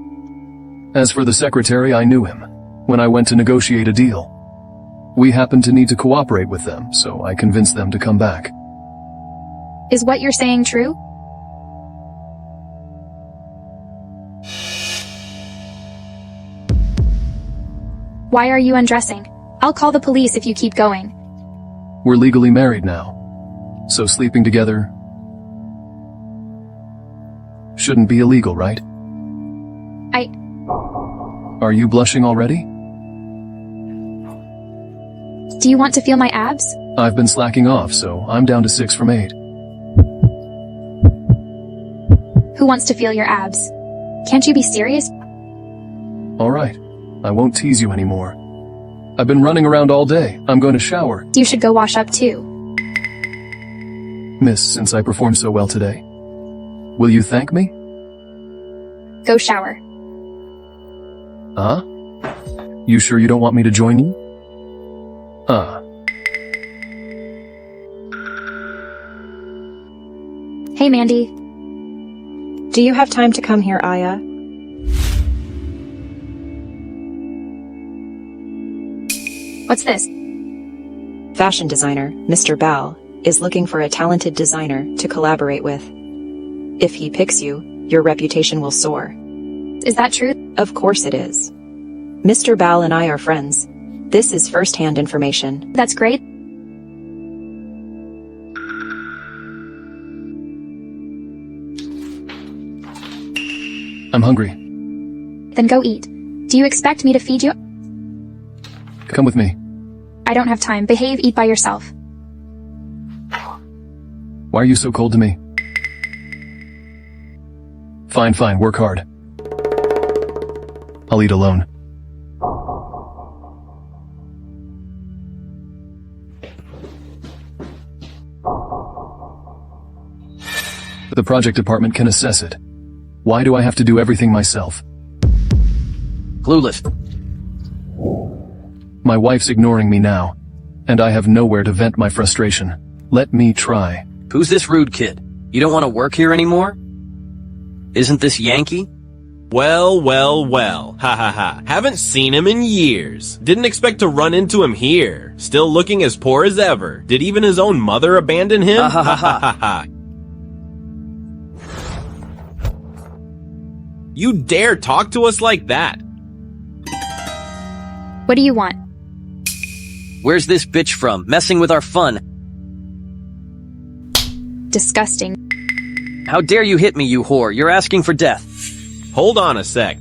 As for the secretary, I knew him when I went to negotiate a deal. We happened to need to cooperate with them, so I convinced them to come back. Is what you're saying true? Why are you undressing? I'll call the police if you keep going. We're legally married now, so sleeping together shouldn't be illegal, right? Are you blushing already? Do you want to feel my abs? I've been slacking off, so I'm down to 6 from 8. Who wants to feel your abs? Can't you be serious? Alright, I won't tease you anymore. I've been running around all day. I'm going to shower. You should go wash up too. Miss, since I performed so well today, will you thank me? Go shower. Huh? You sure you don't want me to join you? Hey, Mandy. Do you have time to come here, Aya? What's this? Fashion designer, Mr. Bao, is looking for a talented designer to collaborate with. If he picks you, your reputation will soar. Is that true? Of course it is. Mr. Bao and I are friends. This is first-hand information. That's great. I'm hungry. Then go eat. Do you expect me to feed you? Come with me. I don't have time. Behave, eat by yourself. Why are you so cold to me? Fine, work hard. I'll eat alone. The project department can assess it. Why do I have to do everything myself? Clueless. My wife's ignoring me now, and I have nowhere to vent my frustration. Let me try. Who's this rude kid? You don't want to work here anymore? Isn't this Yankee? Well. Ha ha ha. Haven't seen him in years. Didn't expect to run into him here. Still looking as poor as ever. Did even his own mother abandon him? Ha ha ha ha ha. You dare talk to us like that? What do you want? Where's this bitch from? Messing with our fun. Disgusting. How dare you hit me, you whore? You're asking for death. Hold on a sec.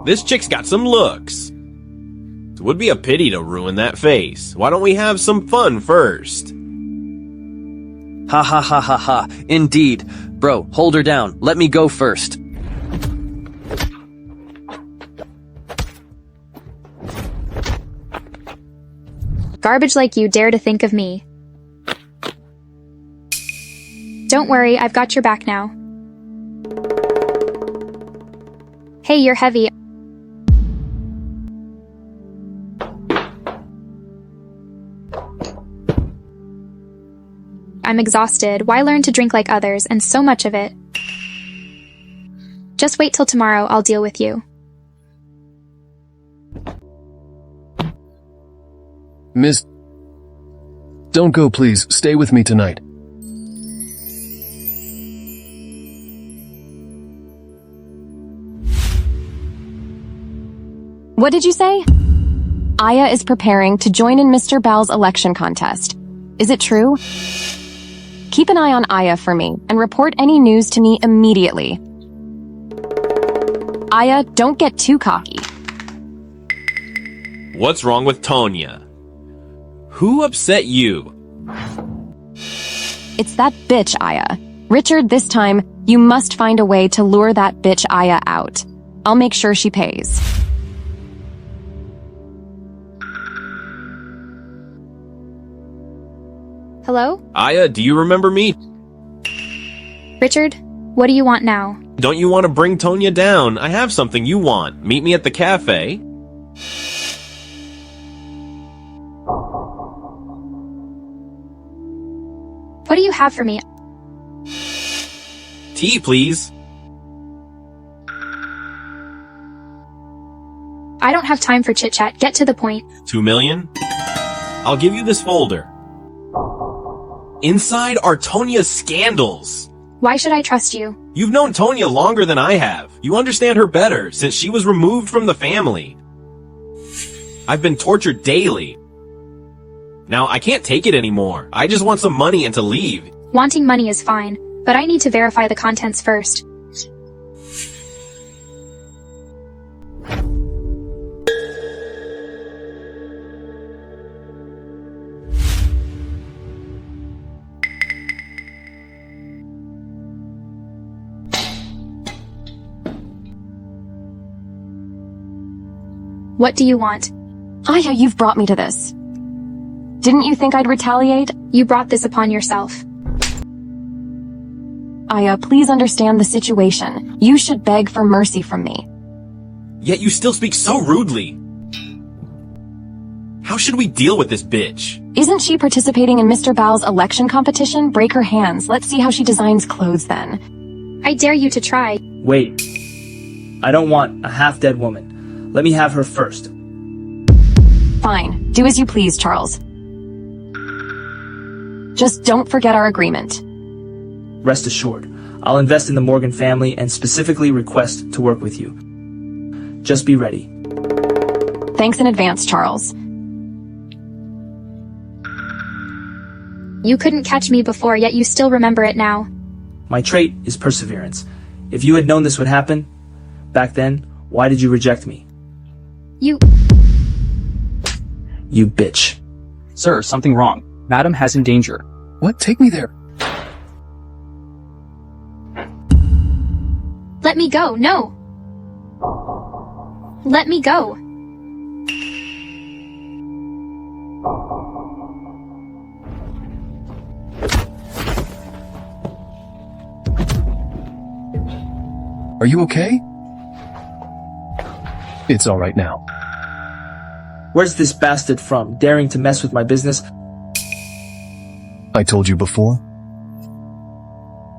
This chick's got some looks. It would be a pity to ruin that face. Why don't we have some fun first? Ha ha ha ha ha. Indeed. Bro, hold her down. Let me go first. Garbage like you dare to think of me. Don't worry, I've got your back now. Hey, you're heavy. I'm exhausted. Why learn to drink like others, and so much of it? Just wait till tomorrow, I'll deal with you. Miss, don't go, please. Stay with me tonight. What did you say? Aya is preparing to join in Mr. Bao's election contest. Is it true? Keep an eye on Aya for me and report any news to me immediately. Aya, don't get too cocky. What's wrong with Tonia? Who upset you? It's that bitch, Aya. Richard, this time, you must find a way to lure that bitch Aya out. I'll make sure she pays. Hello? Aya, do you remember me? Richard? What do you want now? Don't you want to bring Tonia down? I have something you want. Meet me at the cafe. What do you have for me? Tea, please. I don't have time for chit-chat. Get to the point. 2 million? I'll give you this folder. Inside are Tonia's scandals. Why should I trust you? You've known Tonia longer than I have. You understand her better since she was removed from the family. I've been tortured daily. Now, I can't take it anymore. I just want some money and to leave. Wanting money is fine, but I need to verify the contents first. What do you want? Aya, you've brought me to this. Didn't you think I'd retaliate? You brought this upon yourself. Aya, please understand the situation. You should beg for mercy from me. Yet you still speak so rudely. How should we deal with this bitch? Isn't she participating in Mr. Bao's election competition? Break her hands. Let's see how she designs clothes then. I dare you to try. Wait. I don't want a half-dead woman. Let me have her first. Fine. Do as you please, Charles. Just don't forget our agreement. Rest assured, I'll invest in the Morgan family and specifically request to work with you. Just be ready. Thanks in advance, Charles. You couldn't catch me before, yet you still remember it now. My trait is perseverance. If you had known this would happen, back then, why did you reject me? You bitch. Sir, something wrong. Madam has in danger. What? Take me there. Let me go. No. Let me go. Are you okay? It's all right now. Where's this bastard from, daring to mess with my business? I told you before.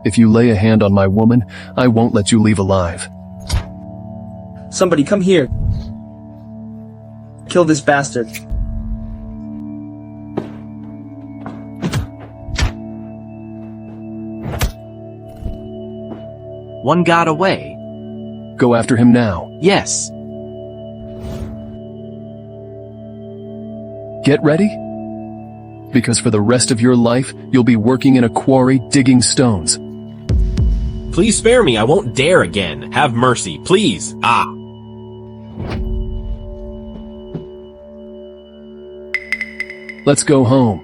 If you lay a hand on my woman, I won't let you leave alive. Somebody come here. Kill this bastard. One got away. Go after him now. Yes. Get ready? Because for the rest of your life, you'll be working in a quarry digging stones. Please spare me. I won't dare again. Have mercy, please. Ah. Let's go home.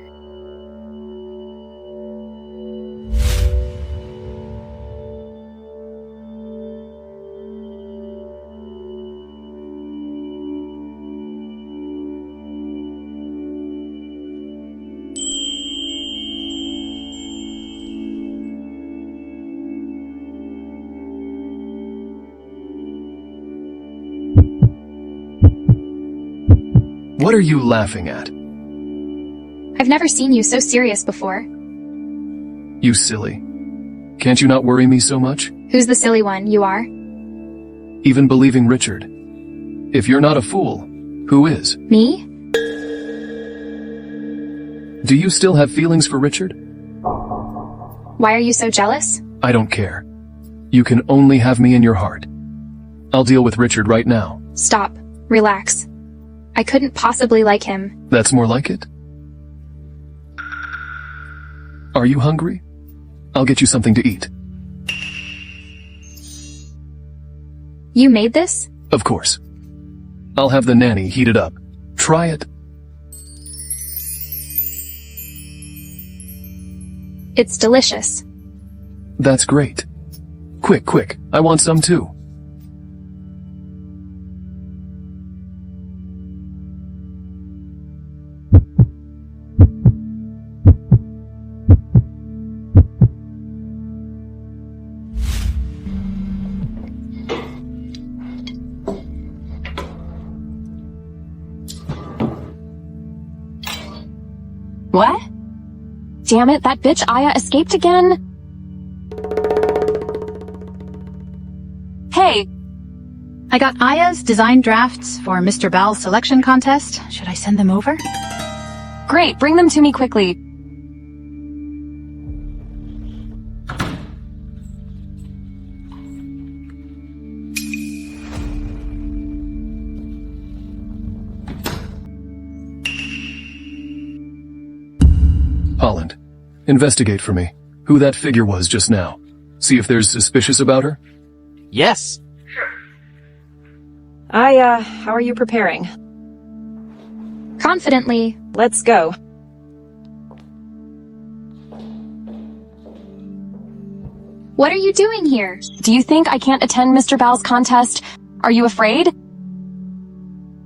What are you laughing at? I've never seen you so serious before. You silly. Can't you not worry me so much? Who's the silly one? You are? Even believing Richard. If you're not a fool, who is? Me? Do you still have feelings for Richard? Why are you so jealous? I don't care. You can only have me in your heart. I'll deal with Richard right now. Stop. Relax. I couldn't possibly like him. That's more like it. Are you hungry? I'll get you something to eat. You made this? Of course. I'll have the nanny heat it up. Try it. It's delicious. That's great. Quick, quick. I want some too. What? Damn it, that bitch Aya escaped again? Hey! I got Aya's design drafts for Mr. Bal's selection contest. Should I send them over? Great, bring them to me quickly. Holland, investigate for me who that figure was just now. See if there's suspicious about her. Yes. How are you preparing? Confidently. Let's go. What are you doing here? Do you think I can't attend Mr. Bal's contest? Are you afraid?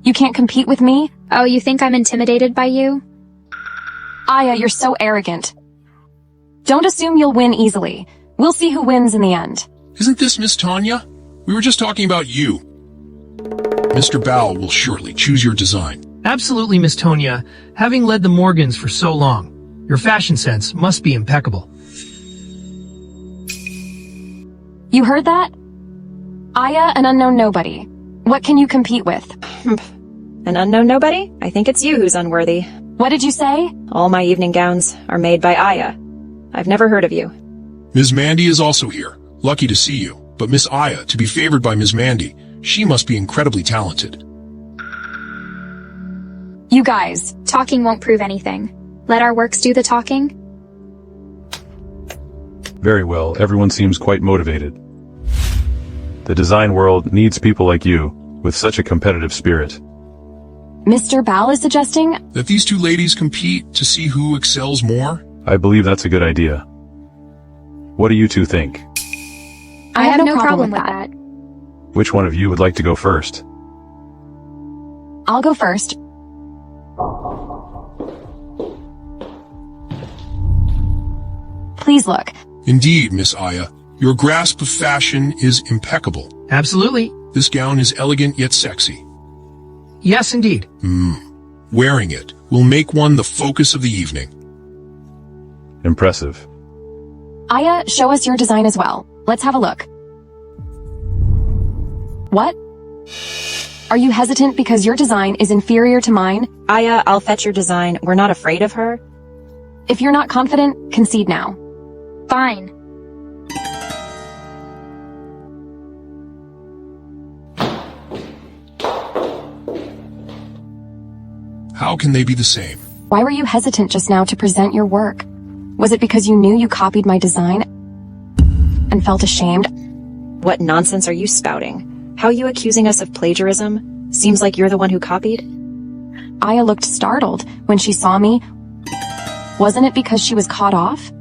You can't compete with me? Oh, you think I'm intimidated by you? Aya, you're so arrogant. Don't assume you'll win easily. We'll see who wins in the end. Isn't this Miss Tonia? We were just talking about you. Mr. Bal will surely choose your design. Absolutely, Miss Tonia. Having led the Morgans for so long, your fashion sense must be impeccable. You heard that? Aya, an unknown nobody. What can you compete with? An unknown nobody? I think it's you who's unworthy. What did you say? All my evening gowns are made by Aya. I've never heard of you. Ms. Mandy is also here. Lucky to see you. But Miss Aya, to be favored by Ms. Mandy, she must be incredibly talented. You guys. Talking won't prove anything. Let our works do the talking. Very well, everyone seems quite motivated. The design world needs people like you, with such a competitive spirit. Mr. Bal is suggesting that these two ladies compete to see who excels more? I believe that's a good idea. What do you two think? I have no problem with that. Which one of you would like to go first? I'll go first. Please look. Indeed, Miss Aya. Your grasp of fashion is impeccable. Absolutely. This gown is elegant yet sexy. Yes, indeed. Wearing it will make one the focus of the evening. Impressive. Aya, show us your design as well. Let's have a look. What? Are you hesitant because your design is inferior to mine? Aya, I'll fetch your design. We're not afraid of her. If you're not confident, concede now. Fine. How can they be the same? Why were you hesitant just now to present your work? Was it because you knew you copied my design and felt ashamed? What nonsense are you spouting? How are you accusing us of plagiarism? Seems like you're the one who copied. Aya looked startled when she saw me. Wasn't it because she was caught off?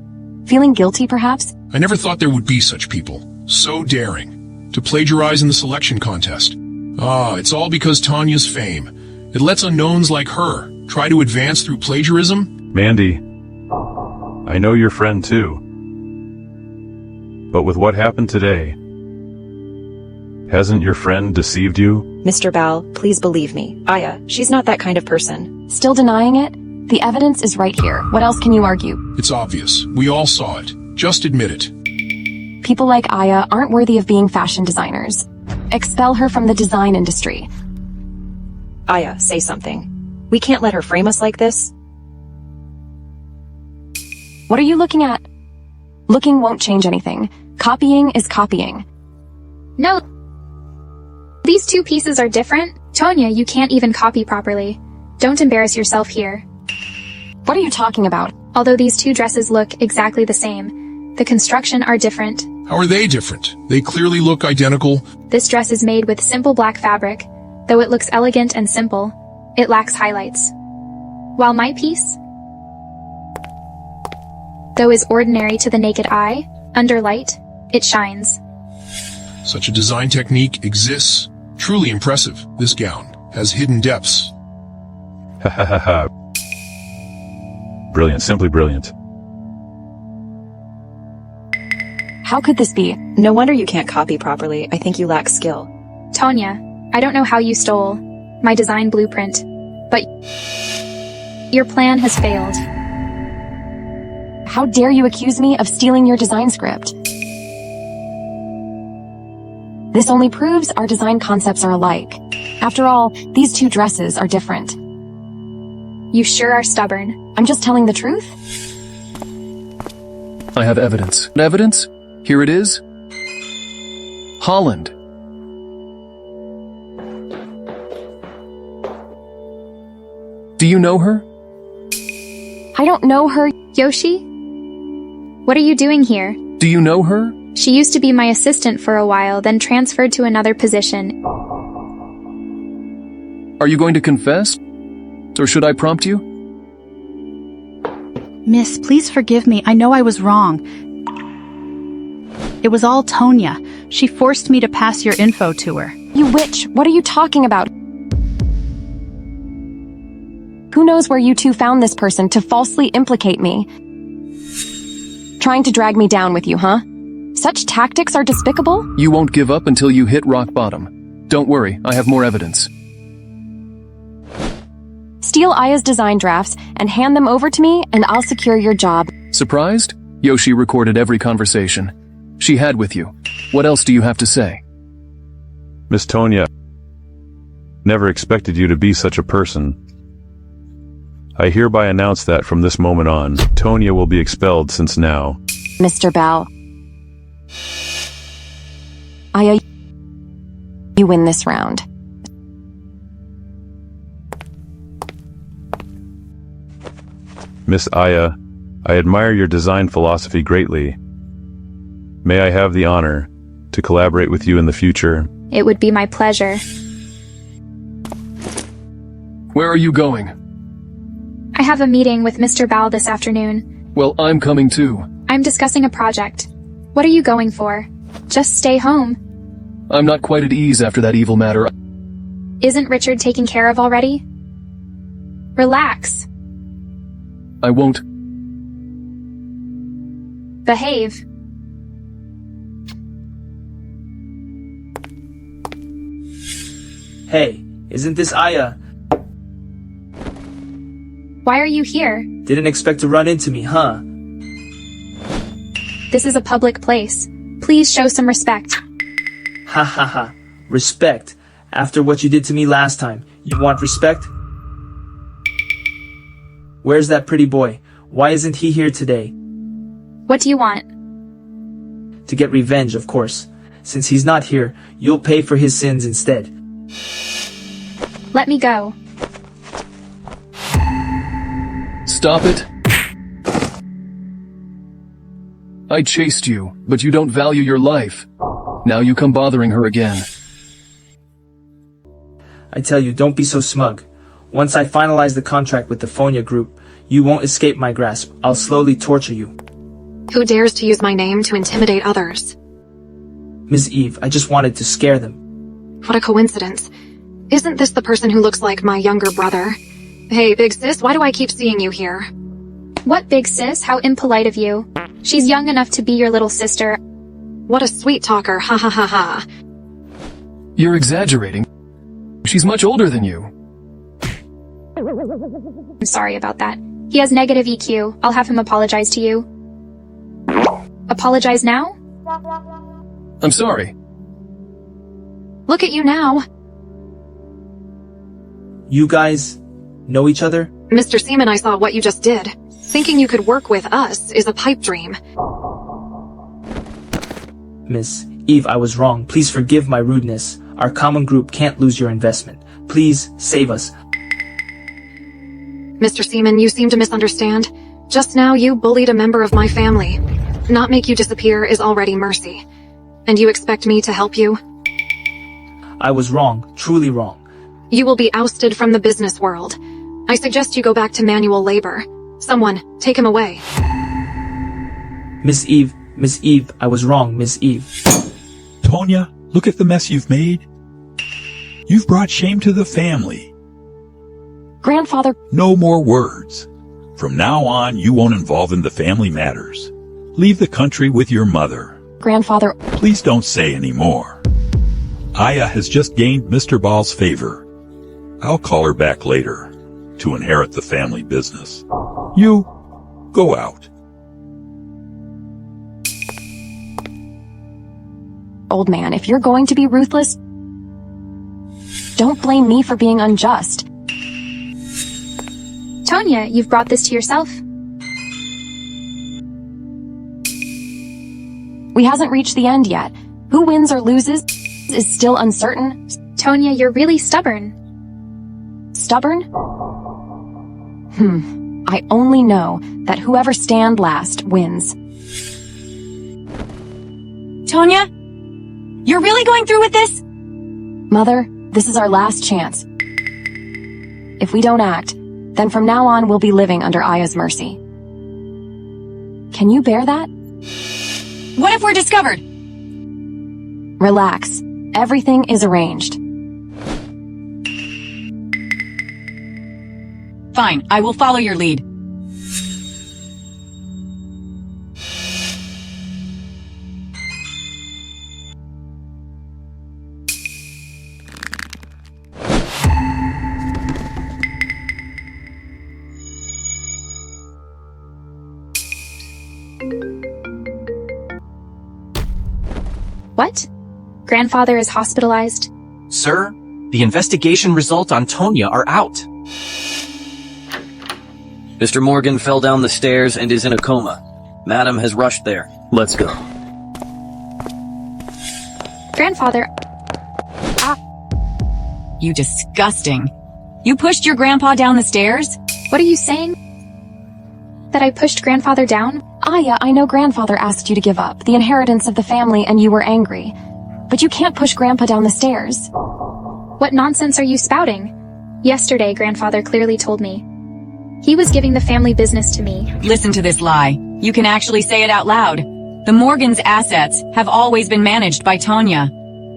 Feeling guilty, perhaps? I never thought there would be such people. So daring. To plagiarize in the selection contest. It's all because Tonia's fame. It lets unknowns like her try to advance through plagiarism. Mandy, I know your friend too. But with what happened today, hasn't your friend deceived you? Mr. Bal, please believe me. Aya, she's not that kind of person. Still denying it? The evidence is right here. What else can you argue? It's obvious. We all saw it. Just admit it. People like Aya aren't worthy of being fashion designers. Expel her from the design industry. Aya, say something. We can't let her frame us like this. What are you looking at? Looking won't change anything. Copying is copying. No. These two pieces are different. Tonia, you can't even copy properly. Don't embarrass yourself here. What are you talking about? Although these two dresses look exactly the same, the construction are different. How are they different? They clearly look identical. This dress is made with simple black fabric. Though it looks elegant and simple, it lacks highlights. While my piece, though is ordinary to the naked eye, under light, it shines. Such a design technique exists. Truly impressive. This gown has hidden depths. Ha ha ha ha. Brilliant, simply brilliant. How could this be? No wonder you can't copy properly. I think you lack skill. Tonia, I don't know how you stole my design blueprint, but your plan has failed. How dare you accuse me of stealing your design script? This only proves our design concepts are alike. After all, these two dresses are different. You sure are stubborn. I'm just telling the truth. I have evidence. Evidence? Here it is. Holland. Do you know her? I don't know her. Yoshi? What are you doing here? Do you know her? She used to be my assistant for a while, then transferred to another position. Are you going to confess? Or should I prompt you? Miss, please forgive me. I know I was wrong. It was all Tonia. She forced me to pass your info to her. You witch, what are you talking about? Who knows where you two found this person to falsely implicate me? Trying to drag me down with you, huh? Such tactics are despicable? You won't give up until you hit rock bottom. Don't worry, I have more evidence. Steal Aya's design drafts and hand them over to me, and I'll secure your job. Surprised? Yoshi recorded every conversation she had with you. What else do you have to say? Miss Tonia, never expected you to be such a person. I hereby announce that from this moment on, Tonia will be expelled since now. Mr. Bell. Aya, you win this round. Miss Aya, I admire your design philosophy greatly. May I have the honor to collaborate with you in the future? It would be my pleasure. Where are you going? I have a meeting with Mr. Bal this afternoon. Well, I'm coming too. I'm discussing a project. What are you going for? Just stay home. I'm not quite at ease after that evil matter. Isn't Richard taken care of already? Relax. I won't. Behave. Hey, isn't this Aya? Why are you here? Didn't expect to run into me, huh? This is a public place. Please show some respect. Ha ha ha. Respect. After what you did to me last time, you want respect? Where's that pretty boy? Why isn't he here today? What do you want? To get revenge, of course. Since he's not here, you'll pay for his sins instead. Let me go. Stop it. I chased you, but you don't value your life. Now you come bothering her again. I tell you, don't be so smug. Once I finalize the contract with the Fonia group, you won't escape my grasp. I'll slowly torture you. Who dares to use my name to intimidate others? Miss Eve, I just wanted to scare them. What a coincidence. Isn't this the person who looks like my younger brother? Hey, big sis, why do I keep seeing you here? What, big sis? How impolite of you. She's young enough to be your little sister. What a sweet talker, ha ha ha ha. You're exaggerating. She's much older than you. I'm sorry about that. He has negative EQ. I'll have him apologize to you. Apologize now? I'm sorry. Look at you now. You guys know each other? Mr. Seaman, I saw what you just did. Thinking you could work with us is a pipe dream. Miss Eve, I was wrong. Please forgive my rudeness. Our common group can't lose your investment. Please save us. Mr. Seaman, you seem to misunderstand. Just now you bullied a member of my family. Not make you disappear is already mercy. And you expect me to help you? I was wrong, truly wrong. You will be ousted from the business world. I suggest you go back to manual labor. Someone, take him away. Miss Eve, I was wrong, Miss Eve. Tonia, look at the mess you've made. You've brought shame to the family. Grandfather. No more words. From now on, you won't involve in the family matters. Leave the country with your mother. Grandfather. Please don't say any more. Aya has just gained Mr. Baal's favor. I'll call her back later to inherit the family business. You, go out. old man. If you're going to be ruthless, don't blame me for being unjust. Tonia, you've brought this to yourself. We hasn't reached the end yet. Who wins or loses is still uncertain. Tonia, you're really stubborn. Stubborn? I only know that whoever stand last wins. Tonia? You're really going through with this? Mother, this is our last chance. If we don't act, then from now on we'll be living under Aya's mercy. Can you bear that? What if we're discovered? Relax. Everything is arranged. Fine, I will follow your lead. What? Grandfather is hospitalized? Sir, the investigation results on Tonia are out. Mr. Morgan fell down the stairs and is in a coma. Madam has rushed there. Let's go. Grandfather... You disgusting. You pushed your grandpa down the stairs? What are you saying? That I pushed grandfather down? Aya, I know grandfather asked you to give up the inheritance of the family and you were angry. But you can't push grandpa down the stairs. What nonsense are you spouting? Yesterday, grandfather clearly told me. He was giving the family business to me. Listen to this lie. You can actually say it out loud. The Morgans' assets have always been managed by Tonia.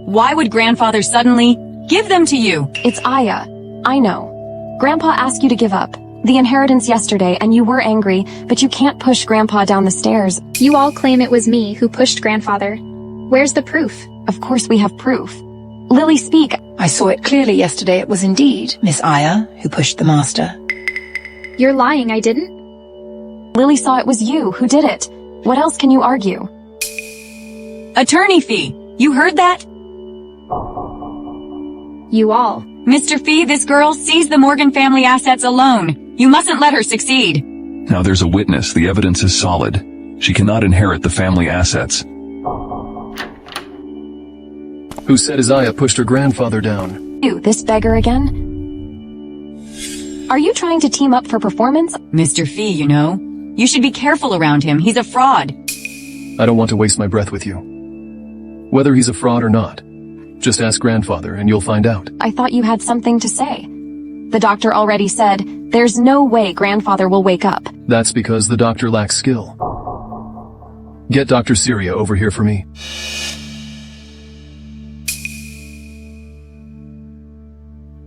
Why would grandfather suddenly give them to you? It's Aya. I know. Grandpa asked you to give up the inheritance yesterday and you were angry, but you can't push grandpa down the stairs. You all claim it was me who pushed grandfather. Where's the proof? Of course we have proof. Lily, speak. I saw it clearly yesterday. It was indeed Miss Aya who pushed the master. You're lying, I didn't? Lily saw it was you who did it. What else can you argue? Attorney Fee, you heard that? You all. Mr. Fee, this girl sees the Morgan family assets alone. You mustn't let her succeed. Now there's a witness. The evidence is solid. She cannot inherit the family assets. Who said Isaiah pushed her grandfather down? You, this beggar again? Are you trying to team up for performance? Mr. Fee, you know. You should be careful around him. He's a fraud. I don't want to waste my breath with you. Whether he's a fraud or not, just ask grandfather and you'll find out. I thought you had something to say. The doctor already said, there's no way grandfather will wake up. That's because the doctor lacks skill. Get Dr. Syria over here for me.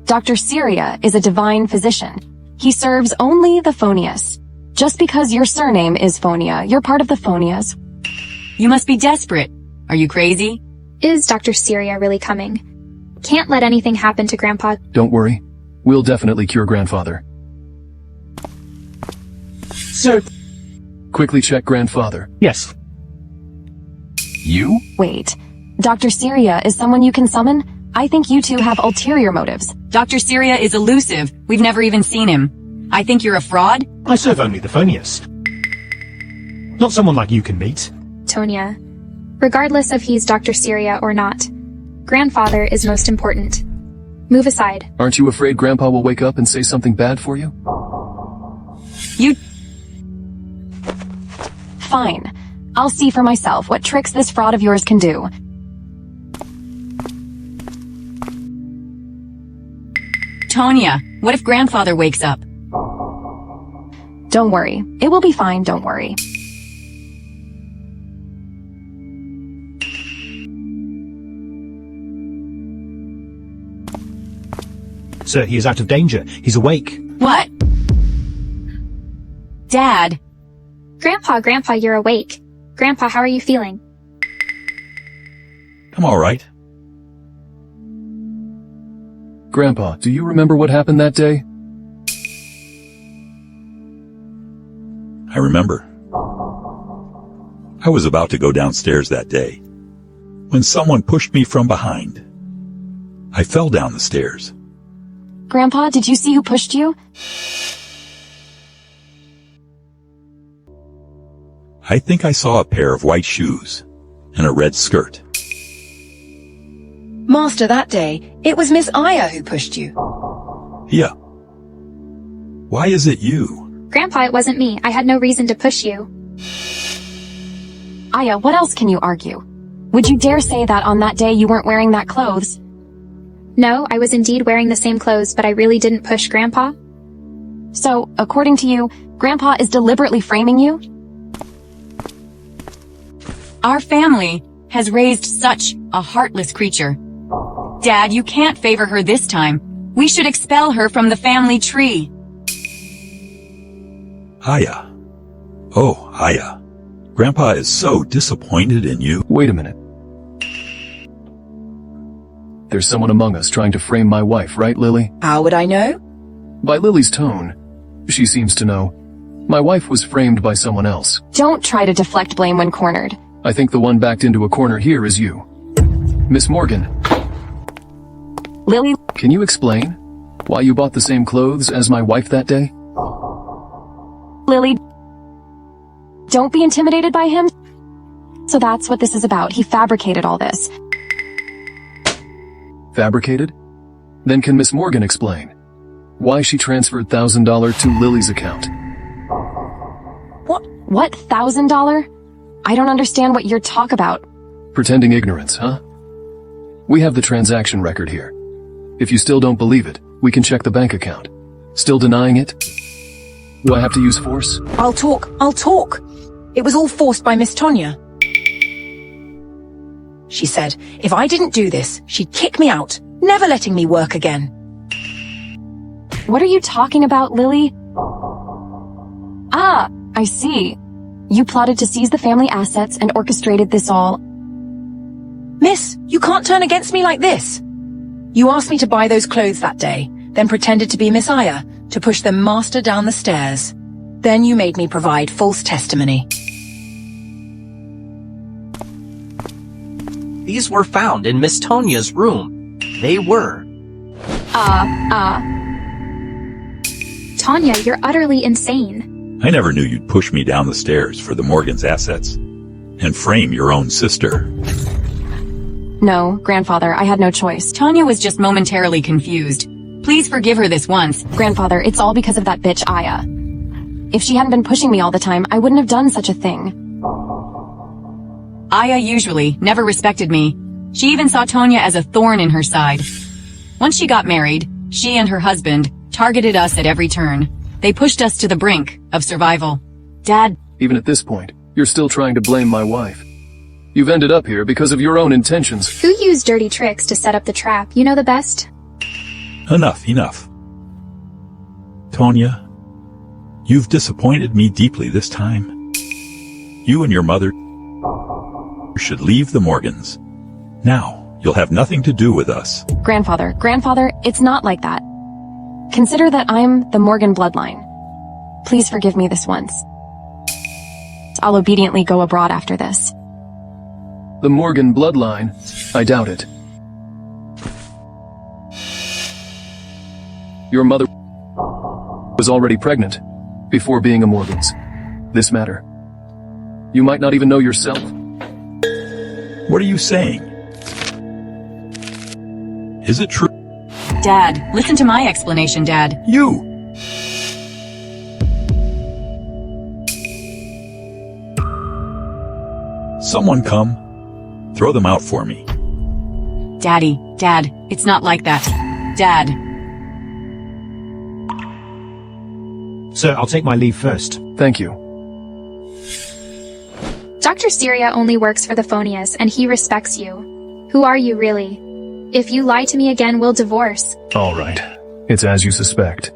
Dr. Syria is a divine physician. He serves only the Phonius. Just because your surname is Phonia, you're part of the Phonias. You must be desperate. Are you crazy? Is Dr. Syria really coming? Can't let anything happen to Grandpa. Don't worry. We'll definitely cure grandfather. Sir. Quickly check grandfather. Yes. You? Wait. Dr. Syria is someone you can summon? I think you two have ulterior motives. Dr. Syria is elusive. We've never even seen him. I think you're a fraud? I serve only the Phonius. Not someone like you can meet. Tonia. Regardless of he's Dr. Syria or not, grandfather is most important. Move aside. Aren't you afraid grandpa will wake up and say something bad for you? You... Fine. I'll see for myself what tricks this fraud of yours can do. Tonia, what if grandfather wakes up? Don't worry. It will be fine, don't worry. Sir, he is out of danger. He's awake. What? Dad. Grandpa, you're awake. Grandpa, how are you feeling? I'm all right. Grandpa, do you remember what happened that day? I remember. I was about to go downstairs that day. when someone pushed me from behind. I fell down the stairs. Grandpa, did you see who pushed you? I think I saw a pair of white shoes and a red skirt. Master, that day, it was Miss Aya who pushed you. Yeah. Why is it you? Grandpa, it wasn't me. I had no reason to push you. Aya, what else can you argue? Would you dare say that on that day you weren't wearing that clothes? No, I was indeed wearing the same clothes, but I really didn't push Grandpa. So, according to you, Grandpa is deliberately framing you? Our family has raised such a heartless creature. Dad, you can't favor her this time. We should expel her from the family tree. Aya. Oh, Aya. Grandpa is so disappointed in you. Wait a minute. There's someone among us trying to frame my wife, right, Lily? How would I know? By Lily's tone, she seems to know. My wife was framed by someone else. Don't try to deflect blame when cornered. I think the one backed into a corner here is you. Miss Morgan. Lily? Can you explain why you bought the same clothes as my wife that day? Lily, don't be intimidated by him. So that's what this is about. He fabricated all this. Fabricated? Then can Miss Morgan explain why she transferred $1,000 to Lily's account? What, $1,000? I don't understand what you're talking about. Pretending ignorance, huh? We have the transaction record here. If you still don't believe it, we can check the bank account. Still denying it? Do I have to use force? I'll talk. It was all forced by Miss Tonia. She said, if I didn't do this, she'd kick me out, never letting me work again. What are you talking about, Lily? Ah, I see. You plotted to seize the family assets and orchestrated this all. Miss, you can't turn against me like this. You asked me to buy those clothes that day, then pretended to be Miss Aya to push the master down the stairs. Then you made me provide false testimony. These were found in Miss Tonia's room. They were. Tonia, you're utterly insane. I never knew you'd push me down the stairs for the Morgan's assets and frame your own sister. No, Grandfather, I had no choice. Tonia was just momentarily confused. Please forgive her this once. Grandfather, it's all because of that bitch Aya. If she hadn't been pushing me all the time, I wouldn't have done such a thing. Aya usually never respected me. She even saw Tonia as a thorn in her side. Once she got married, she and her husband targeted us at every turn. They pushed us to the brink of survival. Dad... Even at this point, you're still trying to blame my wife. You've ended up here because of your own intentions. Who used dirty tricks to set up the trap? You know the best? Enough. Tonia, you've disappointed me deeply this time. You and your mother should leave the Morgans. Now, you'll have nothing to do with us. Grandfather, it's not like that. Consider that I'm the Morgan bloodline. Please forgive me this once. I'll obediently go abroad after this. The Morgan bloodline? I doubt it. Your mother was already pregnant before being a Morgan's. This matter. You might not even know yourself. What are you saying? Is it true? Dad, listen to my explanation, Dad. You! Someone come. Throw them out for me. Dad, it's not like that. Dad. Sir, I'll take my leave first. Thank you. Dr. Syria only works for the Phonias, and he respects you. Who are you really? If you lie to me again, we'll divorce. All right. It's as you suspect.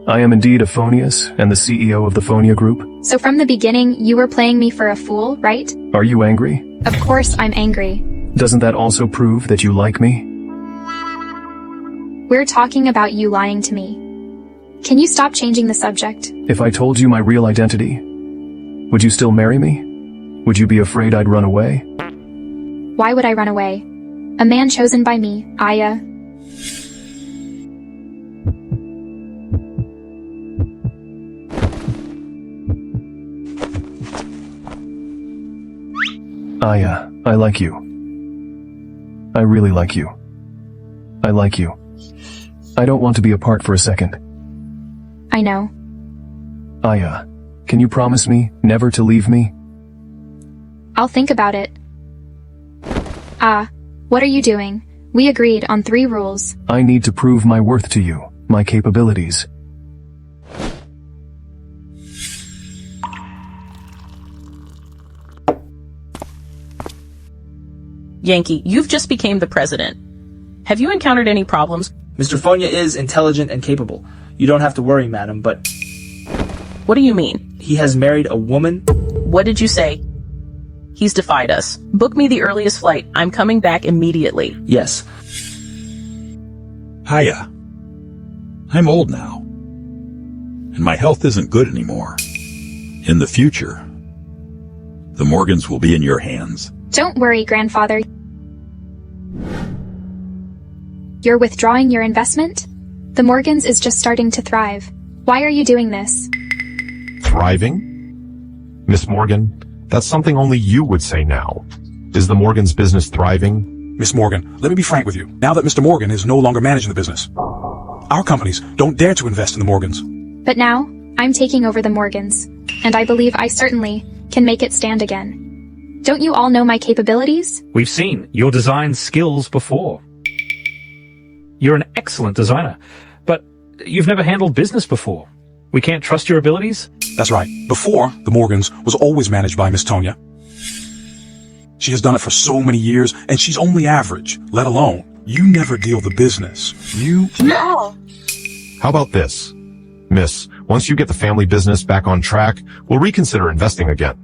I am indeed a Phonias and the CEO of the Phonia Group. So from the beginning, you were playing me for a fool, right? Are you angry? Of course I'm angry. Doesn't that also prove that you like me? We're talking about you lying to me. Can you stop changing the subject? If I told you my real identity, would you still marry me? Would you be afraid I'd run away? Why would I run away? A man chosen by me, Aya. Aya, I like you. I really like you. I like you. I don't want to be apart for a second. I know. Aya, can you promise me never to leave me? I'll think about it. Ah, what are you doing? We agreed on 3 rules. I need to prove my worth to you, my capabilities. Yankee, you've just became the president. Have you encountered any problems? Mr. Fonia is intelligent and capable. You don't have to worry, madam, but... What do you mean? He has married a woman. What did you say? He's defied us. Book me the earliest flight. I'm coming back immediately. Yes. Aya. I'm old now. And my health isn't good anymore. In the future, the Morgans will be in your hands. Don't worry, grandfather. You're withdrawing your investment? The Morgans is just starting to thrive. Why are you doing this? Thriving? Miss Morgan, that's something only you would say now. Is the Morgan's business thriving? Miss Morgan, let me be frank with you. Now that Mr. Morgan is no longer managing the business, our companies don't dare to invest in the Morgans. But now, I'm taking over the Morgans, and I believe I certainly can make it stand again. Don't you all know my capabilities? We've seen your design skills before. You're an excellent designer, but you've never handled business before. We can't trust your abilities? That's right. Before, the Morgans was always managed by Miss Tonia. She has done it for so many years, and she's only average, let alone, you never deal the business. No! How about this? Miss, once you get the family business back on track, we'll reconsider investing again.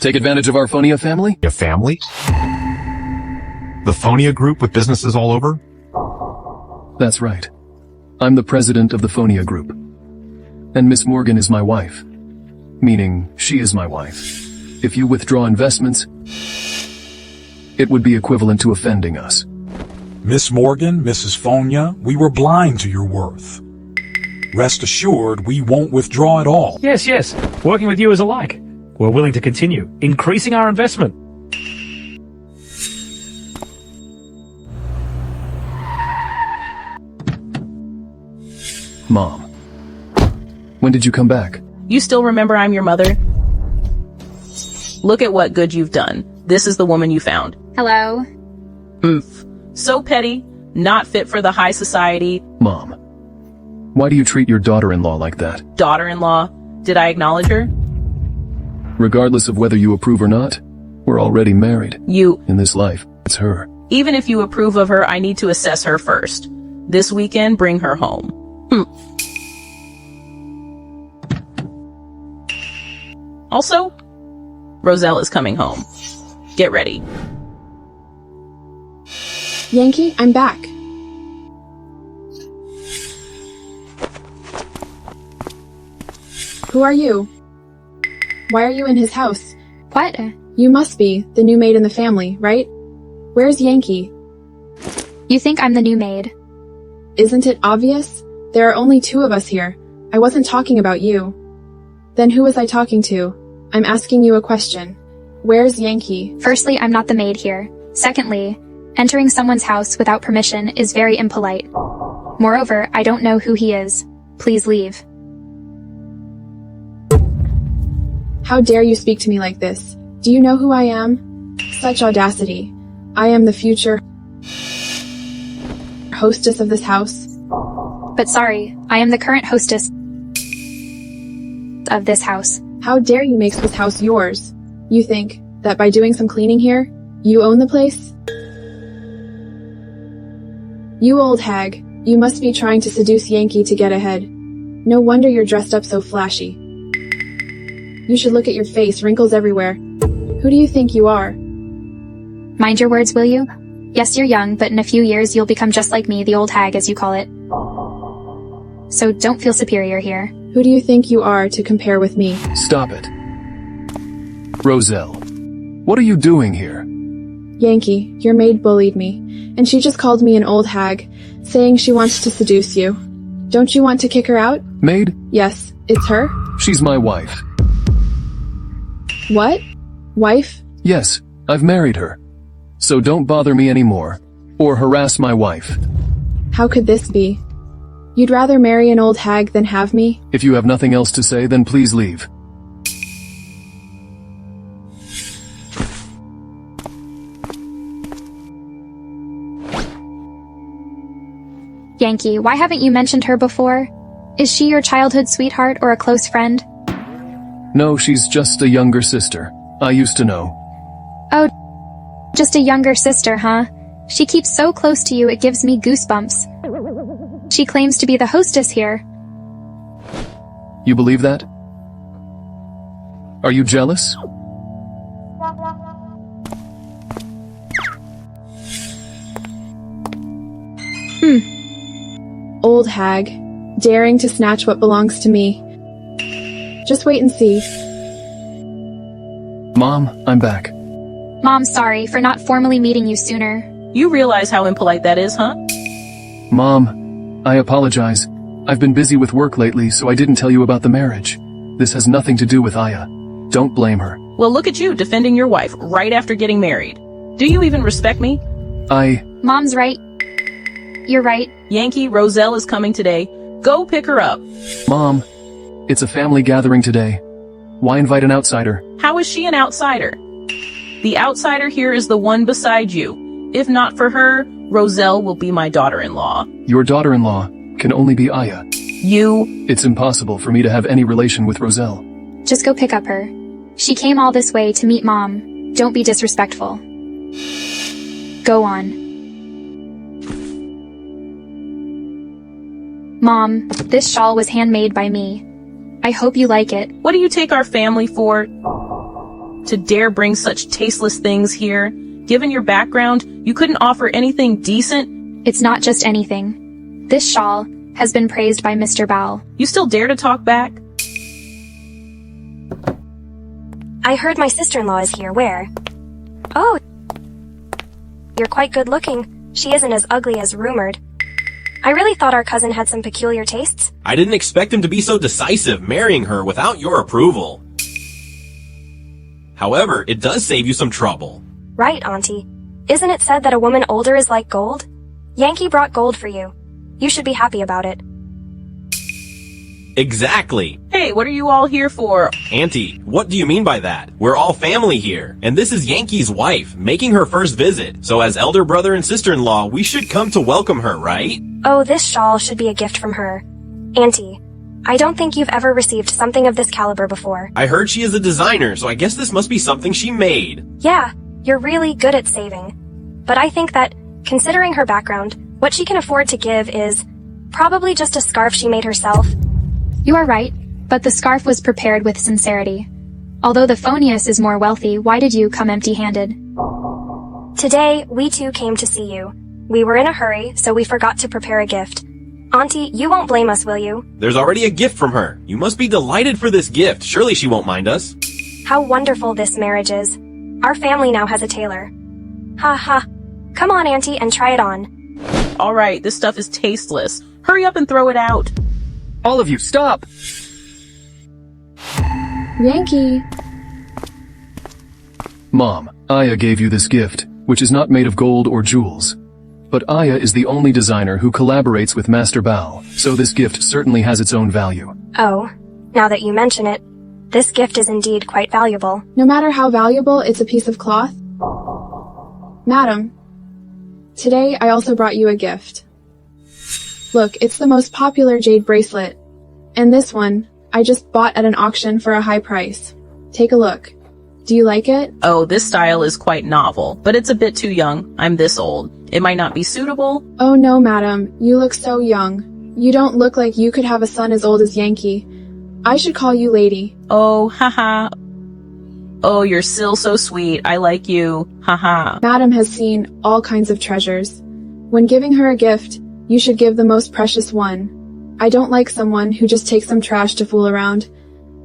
Take advantage of our Fonia family? A family? The Fonia group with businesses all over? That's right. I'm the president of the Fonia group. And Miss Morgan is my wife. Meaning, she is my wife. If you withdraw investments, it would be equivalent to offending us. Miss Morgan, Mrs. Fonia, we were blind to your worth. Rest assured, we won't withdraw at all. Yes. Working with you is alike. We're willing to continue, increasing our investment. Mom, when did you come back? You still remember I'm your mother? Look at what good you've done. This is the woman you found. Hello. So petty, not fit for the high society. Mom, why do you treat your daughter-in-law like that? Daughter-in-law? Did I acknowledge her? Regardless of whether you approve or not, we're already married. In this life, it's her. Even if you approve of her, I need to assess her first. This weekend, bring her home. Also, Roselle is coming home. Get ready. Yankee, I'm back. Who are you? Why are you in his house? What? You must be the new maid in the family, right? Where's Yankee? You think I'm the new maid? Isn't it obvious? There are only 2 of us here. I wasn't talking about you. Then who was I talking to? I'm asking you a question. Where's Yankee? Firstly, I'm not the maid here. Secondly, entering someone's house without permission is very impolite. Moreover, I don't know who he is. Please leave. How dare you speak to me like this? Do you know who I am? Such audacity. I am the future hostess of this house. But sorry, I am the current hostess of this house. How dare you make this house yours? You think that by doing some cleaning here, you own the place? You old hag, you must be trying to seduce Yankee to get ahead. No wonder you're dressed up so flashy. You should look at your face, wrinkles everywhere. Who do you think you are? Mind your words, will you? Yes, you're young, but in a few years you'll become just like me, the old hag as you call it. So don't feel superior here. Who do you think you are to compare with me? Stop it. Roselle, What are you doing here? Yankee, your maid bullied me, and she just called me an old hag, saying she wants to seduce you. Don't you want to kick her out? Maid? Yes, it's her? She's my wife. What? Wife? Yes, I've married her. So don't bother me anymore, or harass my wife. How could this be? You'd rather marry an old hag than have me? If you have nothing else to say, then please leave. Yankee, why haven't you mentioned her before? Is she your childhood sweetheart or a close friend? No, she's just a younger sister. I used to know. Oh, just a younger sister, huh? She keeps so close to you it gives me goosebumps. She claims to be the hostess here. You believe that? Are you jealous? Old hag, daring to snatch what belongs to me. Just wait and see. Mom, I'm back. Mom, sorry for not formally meeting you sooner. You realize how impolite that is, huh? Mom, I apologize. I've been busy with work lately, so I didn't tell you about the marriage. This has nothing to do with Aya. Don't blame her. Well, look at you defending your wife right after getting married. Do you even respect me? Mom's right. You're right. Yankee, Roselle is coming today. Go pick her up. Mom, it's a family gathering today. Why invite an outsider? How is she an outsider? The outsider here is the one beside you. If not for her, Roselle will be my daughter-in-law. Your daughter-in-law can only be Aya. It's impossible for me to have any relation with Roselle. Just go pick up her. She came all this way to meet Mom. Don't be disrespectful. Go on. Mom, this shawl was handmade by me. I hope you like it. What do you take our family for? To dare bring such tasteless things here? Given your background, you couldn't offer anything decent? It's not just anything. This shawl has been praised by Mr. Bao. You still dare to talk back? I heard my sister-in-law is here. Where? Oh, you're quite good looking. She isn't as ugly as rumored. I really thought our cousin had some peculiar tastes. I didn't expect him to be so decisive, marrying her without your approval. However, it does save you some trouble. Right, Auntie. Isn't it said that a woman older is like gold? Yankee brought gold for you. You should be happy about it. Exactly. Hey, what are you all here for? Auntie, what do you mean by that? We're all family here, and this is Yankee's wife, making her first visit. So as elder brother and sister-in-law, we should come to welcome her, right? Oh, this shawl should be a gift from her. Auntie, I don't think you've ever received something of this caliber before. I heard she is a designer, so I guess this must be something she made. Yeah, you're really good at saving. But I think that, considering her background, what she can afford to give is probably just a scarf she made herself. You are right, but the scarf was prepared with sincerity. Although the Phonius is more wealthy, why did you come empty-handed? Today, we too came to see you. We were in a hurry, so we forgot to prepare a gift. Auntie, you won't blame us, will you? There's already a gift from her. You must be delighted for this gift. Surely she won't mind us. How wonderful this marriage is. Our family now has a tailor. Ha ha. Come on, Auntie, and try it on. All right, this stuff is tasteless. Hurry up and throw it out. All of you, stop! Yankee! Mom, Aya gave you this gift, which is not made of gold or jewels. But Aya is the only designer who collaborates with Master Bao, so this gift certainly has its own value. Oh, now that you mention it, this gift is indeed quite valuable. No matter how valuable, it's a piece of cloth. Madam, today I also brought you a gift. Look, it's the most popular jade bracelet. And this one, I just bought at an auction for a high price. Take a look. Do you like it? Oh, this style is quite novel, but it's a bit too young. I'm this old. It might not be suitable. Oh no, madam. You look so young. You don't look like you could have a son as old as Yankee. I should call you lady. Oh, haha. Oh, you're still so sweet. I like you. Haha. Madam has seen all kinds of treasures. When giving her a gift, you should give the most precious one. I don't like someone who just takes some trash to fool around.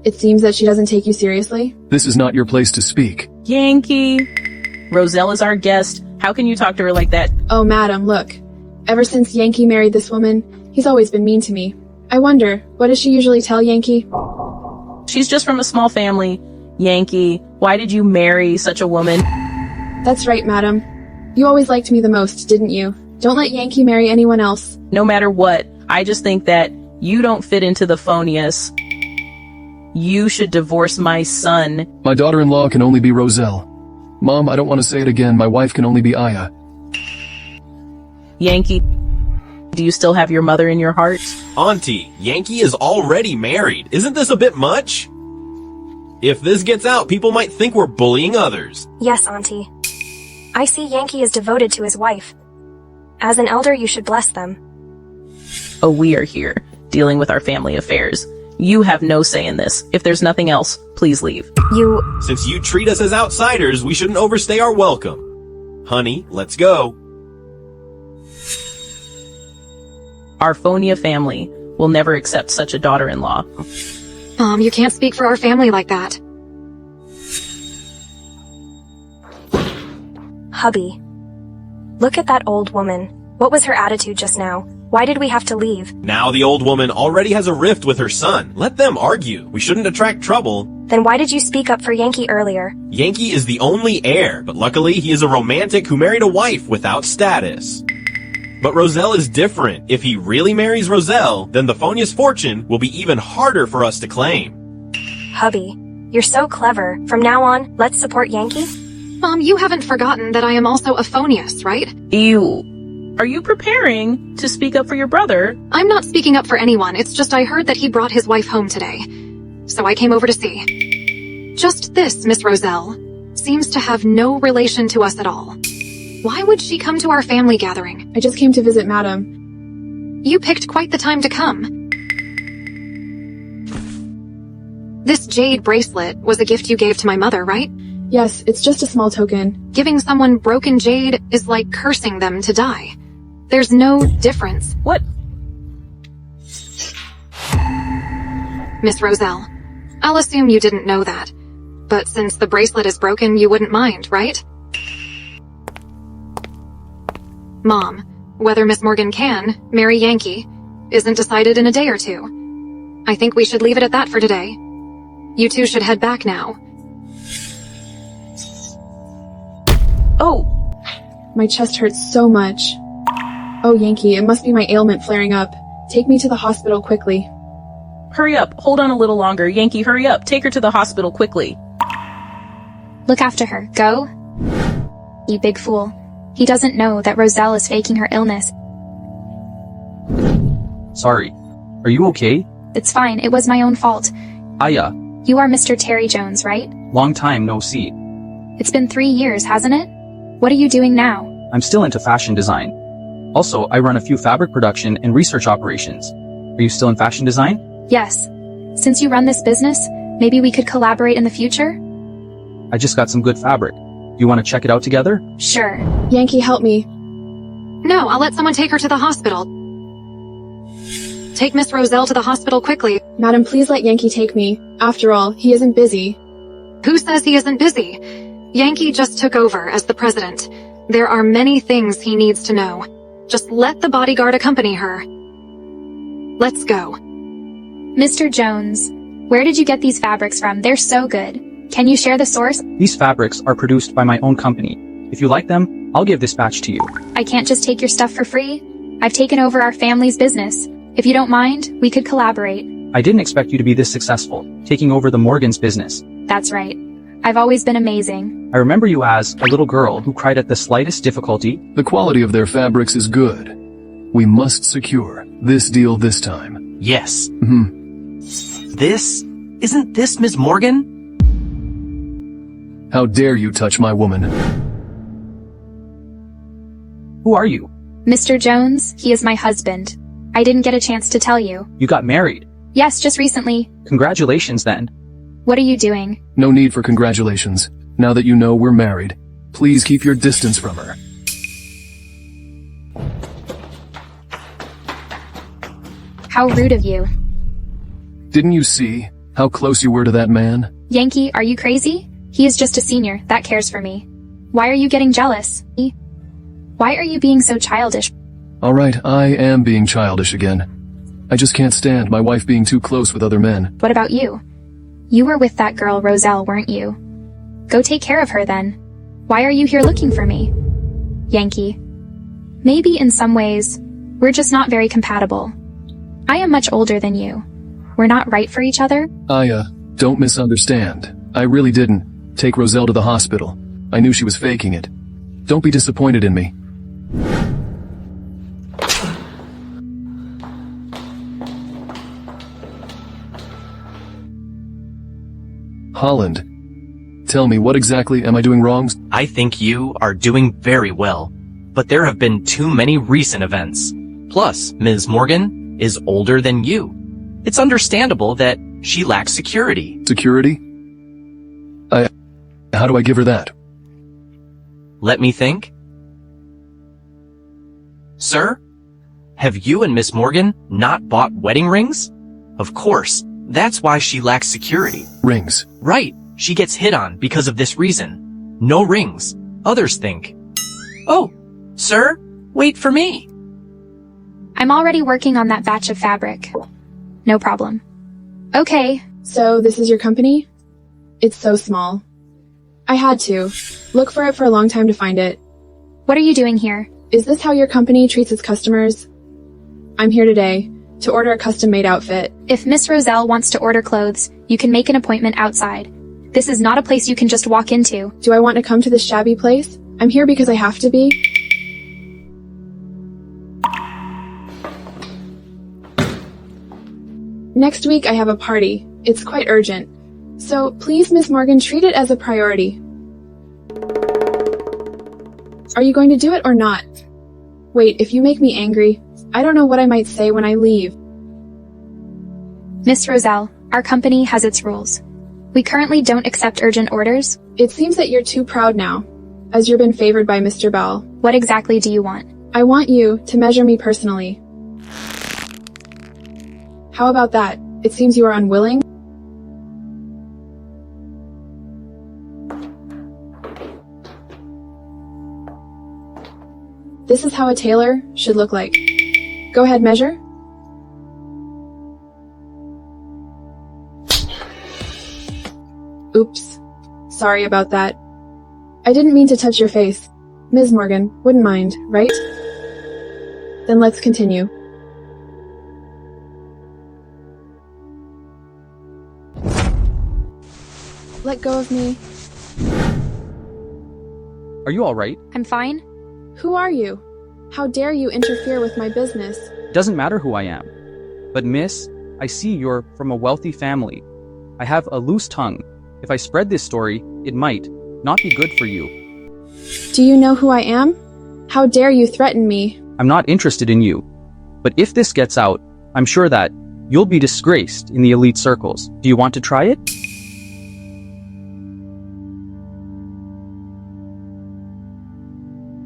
It seems that she doesn't take you seriously. This is not your place to speak. Yankee! Roselle is our guest. How can you talk to her like that? Oh, madam, look. Ever since Yankee married this woman, he's always been mean to me. I wonder, what does she usually tell Yankee? She's just from a small family. Yankee, why did you marry such a woman? That's right, madam. You always liked me the most, didn't you? Don't let Yankee marry anyone else. No matter what, I just think that you don't fit into the phonius. You should divorce my son. My daughter-in-law can only be Roselle. Mom, I don't want to say it again. My wife can only be Aya. Yankee, do you still have your mother in your heart? Auntie, Yankee is already married. Isn't this a bit much? If this gets out, people might think we're bullying others. Yes, Auntie. I see Yankee is devoted to his wife. As an elder, you should bless them. Oh, we are here, dealing with our family affairs. You have no say in this. If there's nothing else, please leave. Since you treat us as outsiders, we shouldn't overstay our welcome. Honey, let's go. Our Phonia family will never accept such a daughter-in-law. Mom, you can't speak for our family like that. Hubby. Look at that old woman. What was her attitude just now? Why did we have to leave? Now the old woman already has a rift with her son. Let them argue. We shouldn't attract trouble. Then why did you speak up for Yankee earlier? Yankee is the only heir, but luckily he is a romantic who married a wife without status. But Roselle is different. If he really marries Roselle, then the Phonia's fortune will be even harder for us to claim. Hubby, you're so clever. From now on, let's support Yankee? Mom, you haven't forgotten that I am also a Phonius, right? Ew. Are you preparing to speak up for your brother? I'm not speaking up for anyone. It's just I heard that he brought his wife home today. So I came over to see. Just this, Miss Roselle, seems to have no relation to us at all. Why would she come to our family gathering? I just came to visit madam. You picked quite the time to come. This jade bracelet was a gift you gave to my mother, right? Yes, it's just a small token. Giving someone broken jade is like cursing them to die. There's no difference. What? Miss Roselle, I'll assume you didn't know that. But since the bracelet is broken, you wouldn't mind, right? Mom, whether Miss Morgan can marry Yankee isn't decided in a day or two. I think we should leave it at that for today. You two should head back now. Oh! My chest hurts so much. Oh, Yankee, it must be my ailment flaring up. Take me to the hospital quickly. Hurry up. Hold on a little longer. Yankee, hurry up. Take her to the hospital quickly. Look after her. Go. You big fool. He doesn't know that Roselle is faking her illness. Sorry. Are you okay? It's fine. It was my own fault. Aya, You are Mr. Terry Jones, right? long time no see. It's been 3 years, hasn't it? What are you doing now? I'm still into fashion design. Also, I run a few fabric production and research operations. Are you still in fashion design? Yes. Since you run this business, maybe we could collaborate in the future? I just got some good fabric. You want to check it out together? Sure. Yankee, help me. No, I'll let someone take her to the hospital. Take Miss Roselle to the hospital quickly. Madam, please let Yankee take me. After all, he isn't busy. Who says he isn't busy? Yankee just took over as the president. There are many things he needs to know. Just let the bodyguard accompany her. Let's go. Mr. Jones, where did you get these fabrics from? They're so good. Can you share the source? These fabrics are produced by my own company. If you like them, I'll give this batch to you. I can't just take your stuff for free. I've taken over our family's business. If you don't mind, we could collaborate. I didn't expect you to be this successful, taking over the Morgans' business. That's right. I've always been amazing. I remember you as a little girl who cried at the slightest difficulty. The quality of their fabrics is good. We must secure this deal this time. Yes. Mm-hmm. Isn't this Miss Morgan? How dare you touch my woman? Who are you? Mr. Jones, he is my husband. I didn't get a chance to tell you. You got married. Yes, just recently. Congratulations then. What are you doing? No need for congratulations. Now that you know we're married, please keep your distance from her. How rude of you. Didn't you see how close you were to that man? Yankee, are you crazy? He is just a senior that cares for me. Why are you getting jealous? Why are you being so childish? Alright, I am being childish again. I just can't stand my wife being too close with other men. What about you? You were with that girl Roselle, weren't you? Go take care of her then. Why are you here looking for me? Yankee. Maybe in some ways, we're just not very compatible. I am much older than you. We're not right for each other. Aya, don't misunderstand. I really didn't take Roselle to the hospital. I knew she was faking it. Don't be disappointed in me. Holland, tell me, what exactly am I doing wrong? I think you are doing very well, but there have been too many recent events. Plus, Ms. Morgan is older than you. It's understandable that she lacks security. Security? How do I give her that? Let me think. Sir, have you and Miss Morgan not bought wedding rings? Of course, that's why she lacks security. Rings. Right, she gets hit on because of this reason. No rings, others think. Oh, sir, wait for me. I'm already working on that batch of fabric. No problem. Okay. So, this is your company? It's so small. I had to. Look for it for a long time to find it. What are you doing here? Is this how your company treats its customers? I'm here today to order a custom-made outfit. If Miss Roselle wants to order clothes, you can make an appointment outside. This is not a place you can just walk into. Do I want to come to this shabby place? I'm here because I have to be. Next week I have a party. It's quite urgent. So please, Miss Morgan, treat it as a priority. Are you going to do it or not? Wait, if you make me angry, I don't know what I might say when I leave. Miss Roselle, our company has its rules. We currently don't accept urgent orders. It seems that you're too proud now, as you've been favored by Mr. Bell. What exactly do you want? I want you to measure me personally. How about that? It seems you are unwilling. This is how a tailor should look like. Go ahead, measure. Oops. Sorry about that. I didn't mean to touch your face. Ms. Morgan, wouldn't mind, right? Then let's continue. Let go of me. Are you alright? I'm fine. Who are you? How dare you interfere with my business? Doesn't matter who I am. But miss, I see you're from a wealthy family. I have a loose tongue. If I spread this story, it might not be good for you. Do you know who I am? How dare you threaten me? I'm not interested in you. But if this gets out, I'm sure that you'll be disgraced in the elite circles. Do you want to try it?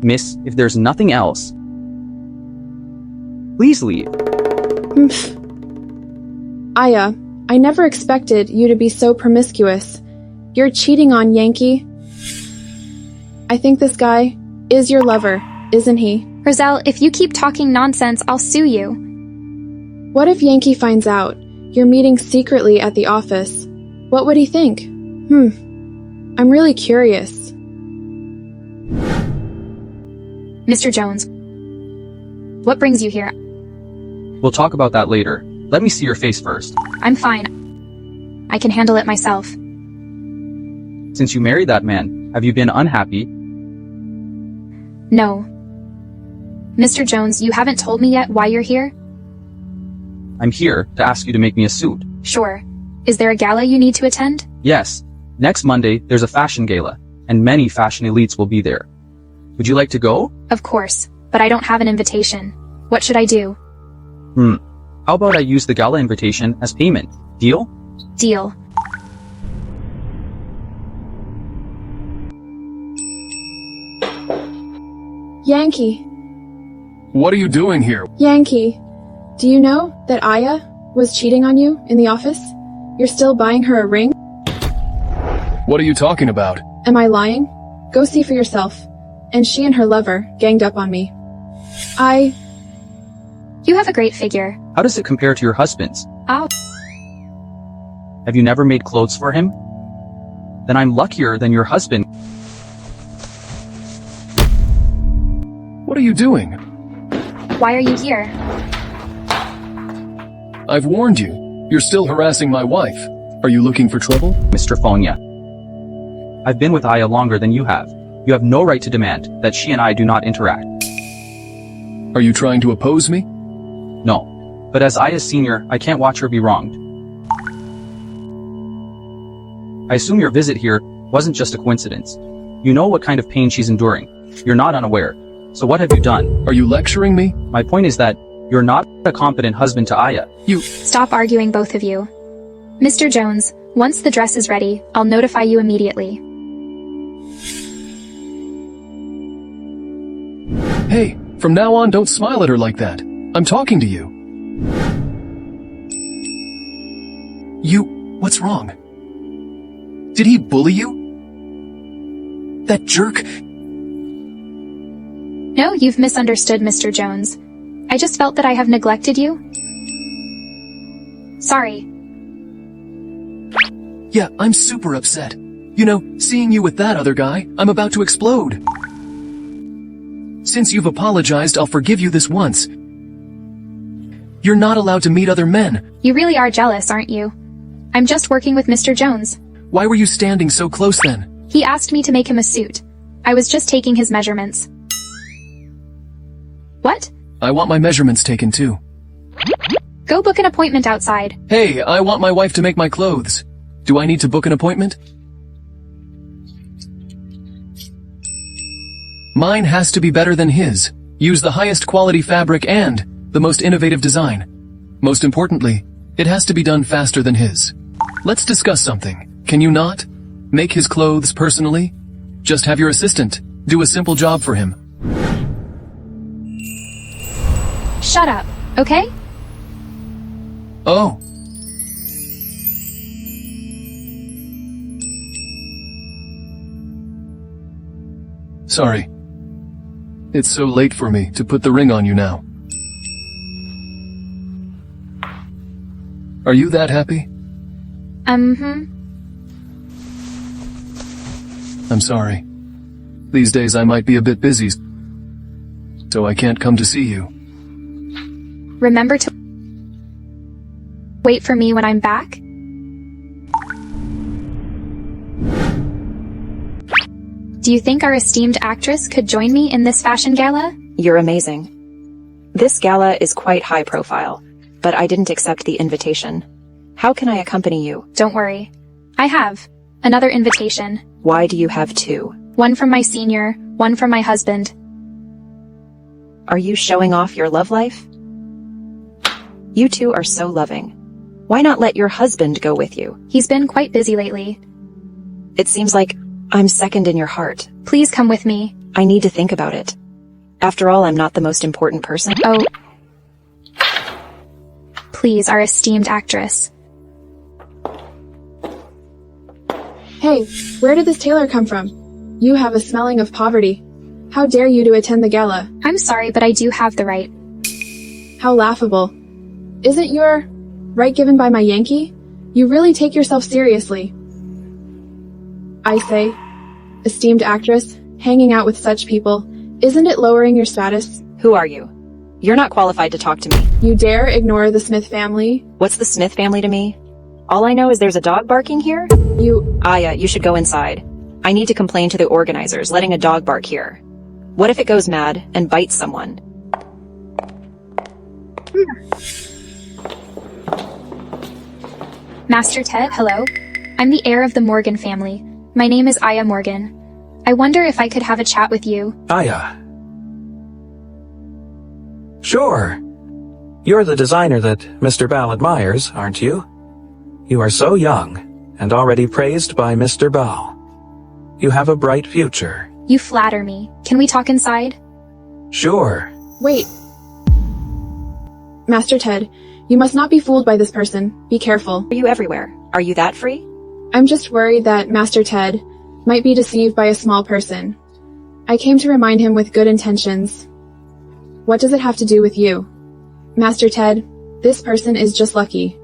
Miss, if there's nothing else, please leave. Aya, I never expected you to be so promiscuous. You're cheating on Yankee. I think this guy is your lover, isn't he? Roselle, if you keep talking nonsense, I'll sue you. What if Yankee finds out you're meeting secretly at the office? What would he think? I'm really curious. Mr. Jones, what brings you here? We'll talk about that later. Let me see your face first. I'm fine. I can handle it myself. Since you married that man, have you been unhappy? No. Mr. Jones, you haven't told me yet why you're here? I'm here to ask you to make me a suit. Sure. Is there a gala you need to attend? Yes. Next Monday, there's a fashion gala, and many fashion elites will be there. Would you like to go? Of course, but I don't have an invitation. What should I do? How about I use the gala invitation as payment? Deal? Deal. Yankee. What are you doing here? Yankee, do you know that Aya was cheating on you in the office? You're still buying her a ring? What are you talking about? Am I lying? Go see for yourself. And she and her lover ganged up on me. You have a great figure. How does it compare to your husband's? Ow. Have you never made clothes for him? Then I'm luckier than your husband. What are you doing? Why are you here? I've warned you. You're still harassing my wife. Are you looking for trouble? Mr. Tonia. I've been with Aya longer than you have. You have no right to demand that she and I do not interact. Are you trying to oppose me? No. But as Aya's senior, I can't watch her be wronged. I assume your visit here wasn't just a coincidence. You know what kind of pain she's enduring. You're not unaware. So what have you done? Are you lecturing me? My point is that you're not a competent husband to Aya. Stop arguing, both of you. Mr. Jones, once the dress is ready, I'll notify you immediately. Hey, from now on don't smile at her like that. I'm talking to you. What's wrong? Did he bully you? That jerk? No, you've misunderstood, Mr. Jones. I just felt that I have neglected you. Sorry. Yeah, I'm super upset. You know, seeing you with that other guy, I'm about to explode. Since you've apologized, I'll forgive you this once. You're not allowed to meet other men. You really are jealous, aren't you? I'm just working with Mr. Jones. Why were you standing so close then? He asked me to make him a suit. I was just taking his measurements. What? I want my measurements taken too. Go book an appointment outside. Hey, I want my wife to make my clothes. Do I need to book an appointment? Mine has to be better than his. Use the highest quality fabric and the most innovative design. Most importantly, it has to be done faster than his. Let's discuss something. Can you not make his clothes personally? Just have your assistant do a simple job for him. Shut up, okay? Oh. Sorry. It's so late for me to put the ring on you now. Are you that happy? I'm sorry. These days I might be a bit busy, so I can't come to see you. Remember to wait for me when I'm back? Do you think our esteemed actress could join me in this fashion gala? You're amazing. This gala is quite high profile, but I didn't accept the invitation. How can I accompany you? Don't worry. I have another invitation. Why do you have two? One from my senior, one from my husband. Are you showing off your love life? You two are so loving. Why not let your husband go with you? He's been quite busy lately. It seems like I'm second in your heart. Please come with me. I need to think about it. After all, I'm not the most important person. Oh. Please, our esteemed actress. Hey, where did this tailor come from? You have a smelling of poverty. How dare you to attend the gala? I'm sorry, but I do have the right. How laughable. Isn't your right given by my Yankee? You really take yourself seriously. I say, esteemed actress, hanging out with such people, isn't it lowering your status? Who are you? You're not qualified to talk to me. You dare ignore the Smith family? What's the Smith family to me? All I know is there's a dog barking here? Aya, you should go inside. I need to complain to the organizers, letting a dog bark here. What if it goes mad and bites someone? Master Ted, hello. I'm the heir of the Morgan family. My name is Aya Morgan. I wonder if I could have a chat with you. Aya. Sure. You're the designer that Mr. Bell admires, aren't you? You are so young, and already praised by Mr. Bell. You have a bright future. You flatter me. Can we talk inside? Sure. Wait. Master Ted, you must not be fooled by this person. Be careful. Are you everywhere? Are you that free? I'm just worried that Master Ted might be deceived by a small person. I came to remind him with good intentions. What does it have to do with you? Master Ted, this person is just lucky.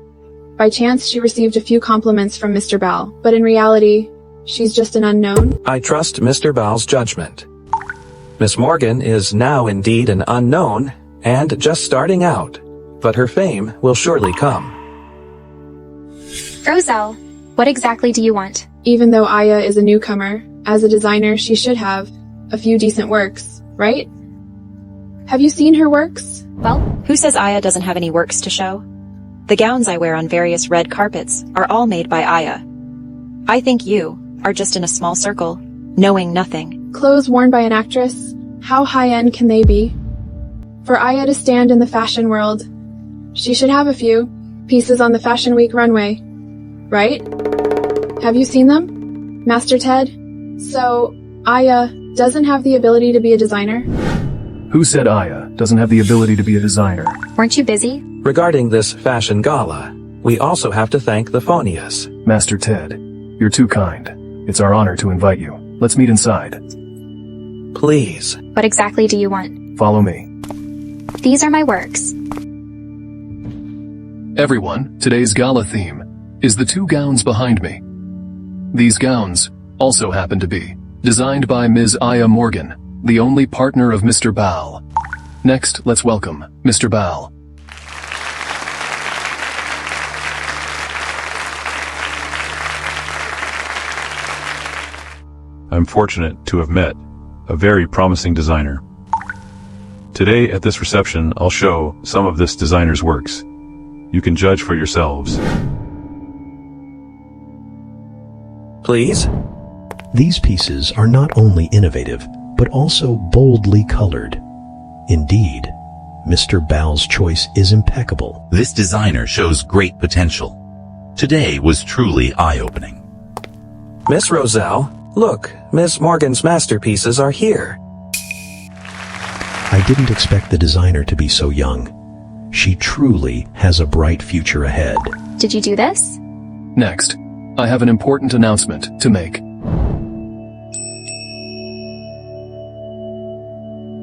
By chance, she received a few compliments from Mr. Bal, but in reality, she's just an unknown. I trust Mr. Bal's judgment. Miss Morgan is now indeed an unknown and just starting out, but her fame will surely come. Roselle, what exactly do you want? Even though Aya is a newcomer, as a designer, she should have a few decent works, right? Have you seen her works? Well, who says Aya doesn't have any works to show? The gowns I wear on various red carpets are all made by Aya. I think you are just in a small circle, knowing nothing. Clothes worn by an actress? How high-end can they be? For Aya to stand in the fashion world, she should have a few pieces on the Fashion Week runway, right? Have you seen them, Master Ted? So, Aya doesn't have the ability to be a designer? Who said Aya doesn't have the ability to be a designer? Weren't you busy? Regarding this fashion gala, we also have to thank the Phonias. Master Ted, you're too kind. It's our honor to invite you. Let's meet inside. Please. What exactly do you want? Follow me. These are my works. Everyone, today's gala theme is the two gowns behind me. These gowns also happen to be designed by Ms. Aya Morgan, the only partner of Mr. Bal. Next, let's welcome Mr. Bal. I'm fortunate to have met a very promising designer. Today at this reception, I'll show some of this designer's works. You can judge for yourselves. Please? These pieces are not only innovative, but also boldly colored. Indeed, Mr. Bal's choice is impeccable. This designer shows great potential. Today was truly eye-opening. Miss Roselle, look, Miss Morgan's masterpieces are here. I didn't expect the designer to be so young. She truly has a bright future ahead. Did you do this? Next, I have an important announcement to make.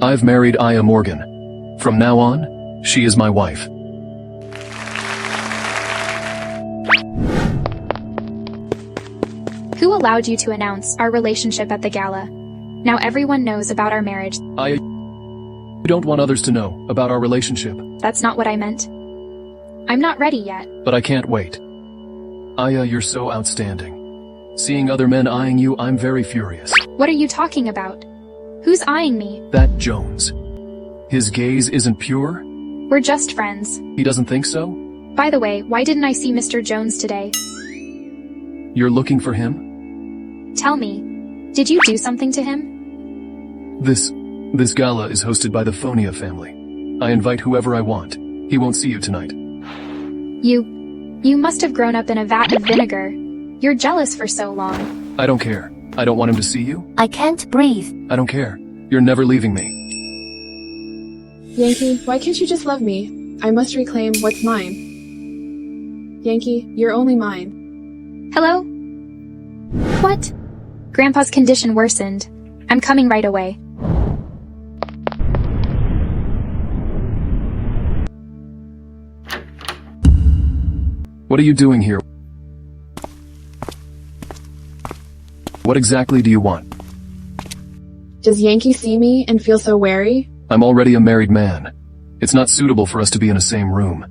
I've married Aya Morgan. From now on, she is my wife. Who allowed you to announce our relationship at the gala? Now everyone knows about our marriage. Aya, you don't want others to know about our relationship. That's not what I meant. I'm not ready yet. But I can't wait. Aya, you're so outstanding. Seeing other men eyeing you, I'm very furious. What are you talking about? Who's eyeing me? That Jones. His gaze isn't pure? We're just friends. He doesn't think so? By the way, why didn't I see Mr. Jones today? You're looking for him? Tell me, did you do something to him? This gala is hosted by the Tonia family. I invite whoever I want. He won't see you tonight. You must have grown up in a vat of vinegar. You're jealous for so long. I don't care. I don't want him to see you. I can't breathe. I don't care. You're never leaving me. Yankee, why can't you just love me? I must reclaim what's mine. Yankee, you're only mine. Hello? What? Grandpa's condition worsened. I'm coming right away. What are you doing here? What exactly do you want? Does Yankee see me and feel so wary? I'm already a married man. It's not suitable for us to be in the same room.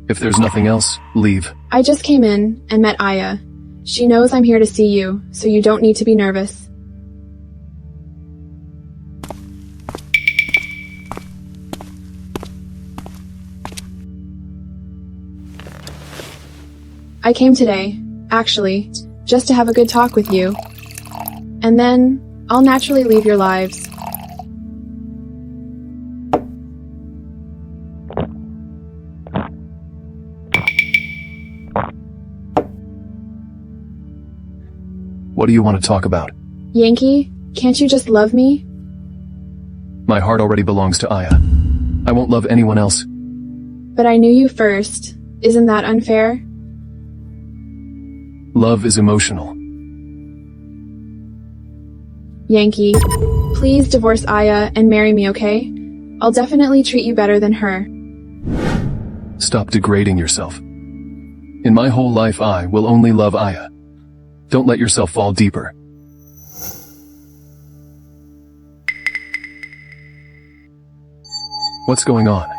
If there's nothing else, leave. I just came in and met Aya. She knows I'm here to see you, so you don't need to be nervous. I came today, actually, just to have a good talk with you. And then, I'll naturally leave your lives. What do you want to talk about? Yankee, can't you just love me? My heart already belongs to Aya. I won't love anyone else. But I knew you first. Isn't that unfair? Love is emotional. Yankee, please divorce Aya and marry me, okay? I'll definitely treat you better than her. Stop degrading yourself. In my whole life I will only love Aya. Don't let yourself fall deeper. What's going on?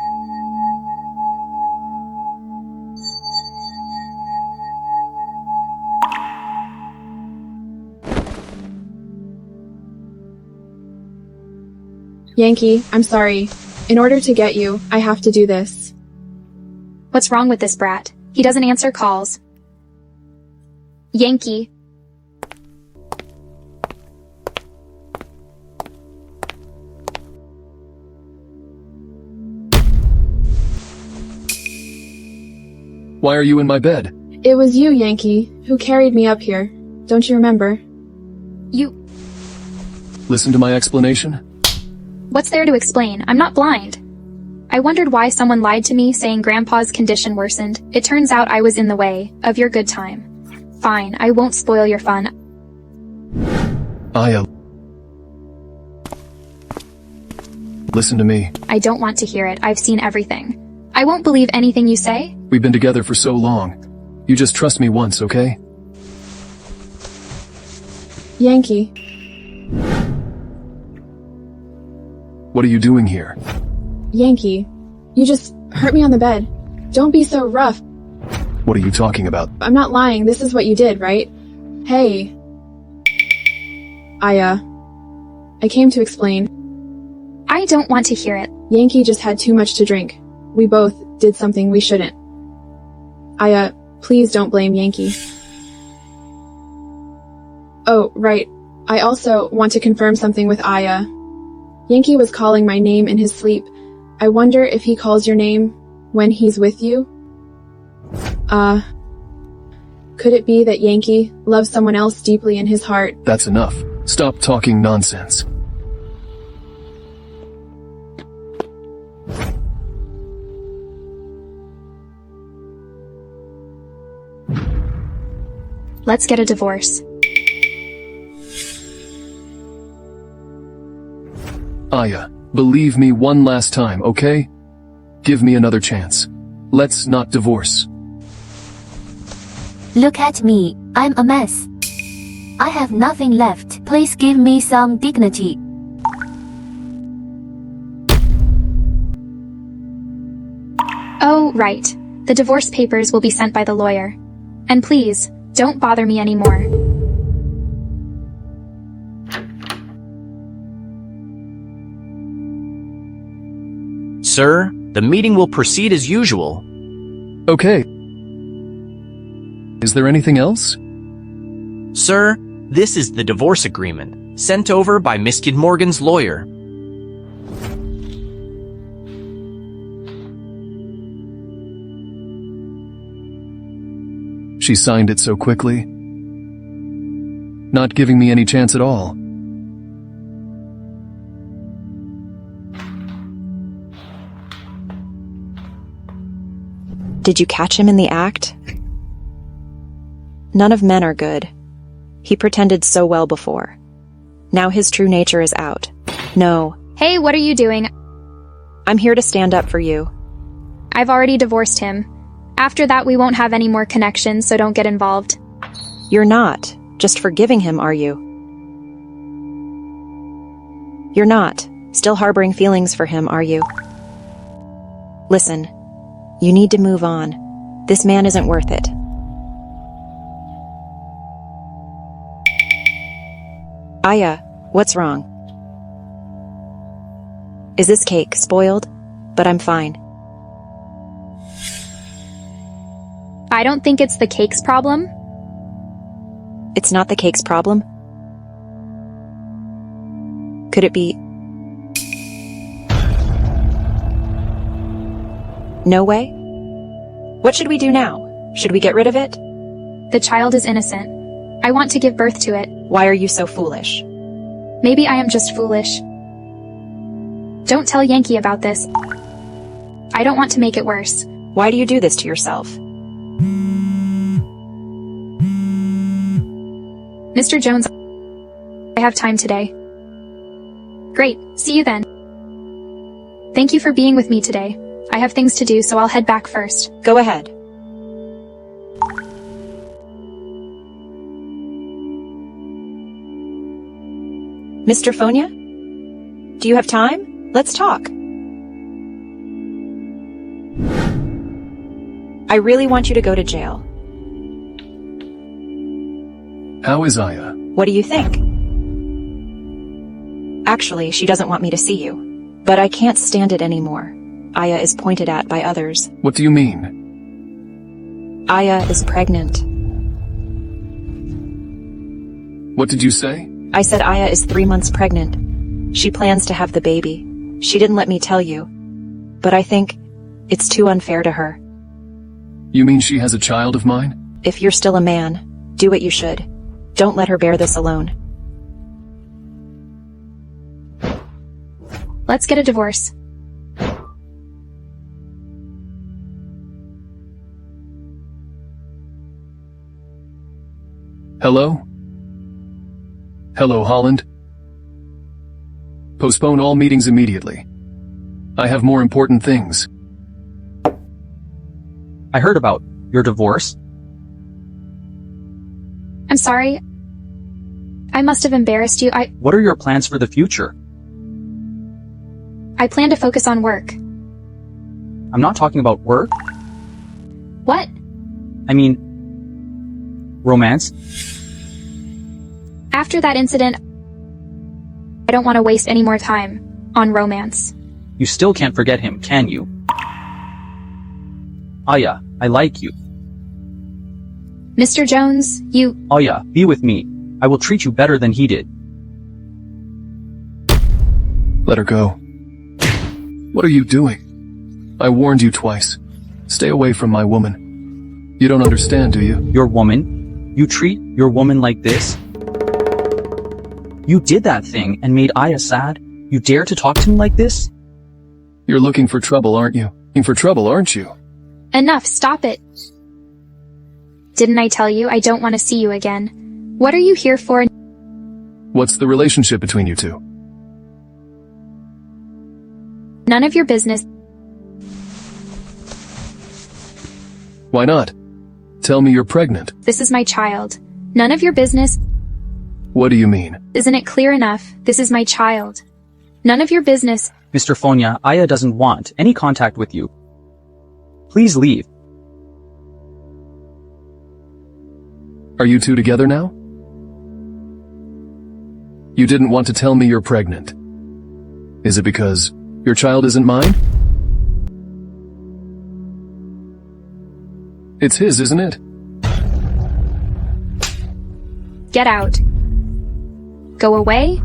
Yankee, I'm sorry. In order to get you, I have to do this. What's wrong with this brat? He doesn't answer calls. Yankee. Why are you in my bed? It was you, Yankee, who carried me up here. Don't you remember? Listen to my explanation. What's there to explain? I'm not blind. I wondered why someone lied to me saying Grandpa's condition worsened. It turns out I was in the way of your good time. Fine, I won't spoil your fun. Aya. Listen to me. I don't want to hear it. I've seen everything. I won't believe anything you say. We've been together for so long. You just trust me once, okay? Yankee. What are you doing here? Yankee, you just hurt me on the bed. Don't be so rough. What are you talking about? I'm not lying. This is what you did, right? Hey. Aya. I came to explain. I don't want to hear it. Yankee just had too much to drink. We both did something we shouldn't. Aya, please don't blame Yankee. Oh, right. I also want to confirm something with Aya. Yankee was calling my name in his sleep. I wonder if he calls your name when he's with you? Could it be that Yankee loves someone else deeply in his heart? That's enough. Stop talking nonsense. Let's get a divorce. Aya, believe me one last time, okay? Give me another chance. Let's not divorce. Look at me, I'm a mess. I have nothing left. Please give me some dignity. Oh, right. The divorce papers will be sent by the lawyer. And please, don't bother me anymore. Sir, the meeting will proceed as usual. Okay. Is there anything else? Sir, this is the divorce agreement, sent over by Miss Morgan's lawyer. She signed it so quickly. Not giving me any chance at all. Did you catch him in the act? None of men are good. He pretended so well before. Now his true nature is out. No. Hey, what are you doing? I'm here to stand up for you. I've already divorced him. After that, we won't have any more connections, so don't get involved. You're not just forgiving him, are you? You're not still harboring feelings for him, are you? Listen, you need to move on. This man isn't worth it. Aya, what's wrong? Is this cake spoiled? But I'm fine. I don't think it's the cake's problem. It's not the cake's problem? Could it be? No way? What should we do now? Should we get rid of it? The child is innocent. I want to give birth to it. Why are you so foolish? Maybe I am just foolish. Don't tell Yankee about this. I don't want to make it worse. Why do you do this to yourself? Mr. Jones, I have time today. Great, see you then. Thank you for being with me today. I have things to do, so I'll head back first. Go ahead. Mr. Fonia? Do you have time? Let's talk. I really want you to go to jail. How is Aya? What do you think? Actually, she doesn't want me to see you. But I can't stand it anymore. Aya is pointed at by others. What do you mean? Aya is pregnant. What did you say? I said Aya is 3 months pregnant. She plans to have the baby. She didn't let me tell you. But I think it's too unfair to her. You mean she has a child of mine? If you're still a man, do what you should. Don't let her bear this alone. Let's get a divorce. Hello? Hello, Holland? Postpone all meetings immediately. I have more important things. I heard about your divorce. I'm sorry. I must have embarrassed you. What are your plans for the future? I plan to focus on work. I'm not talking about work. What? I mean, romance. After that incident, I don't want to waste any more time on romance. You still can't forget him, can you? Aya, I like you. Mr. Jones, you... Aya, be with me. I will treat you better than he did. Let her go. What are you doing? I warned you twice. Stay away from my woman. You don't understand, do you? Your woman? You treat your woman like this? You did that thing and made Aya sad? You dare to talk to me like this? You're looking for trouble, aren't you? Looking for trouble, aren't you? Enough, stop it. Didn't I tell you I don't want to see you again? What are you here for? What's the relationship between you two? None of your business. Why not? Tell me you're pregnant. This is my child. None of your business. What do you mean? Isn't it clear enough? This is my child. None of your business. Mr. Fonia, Aya doesn't want any contact with you. Please leave. Are you two together now? You didn't want to tell me you're pregnant. Is it because your child isn't mine? It's his, isn't it? Get out. Go away.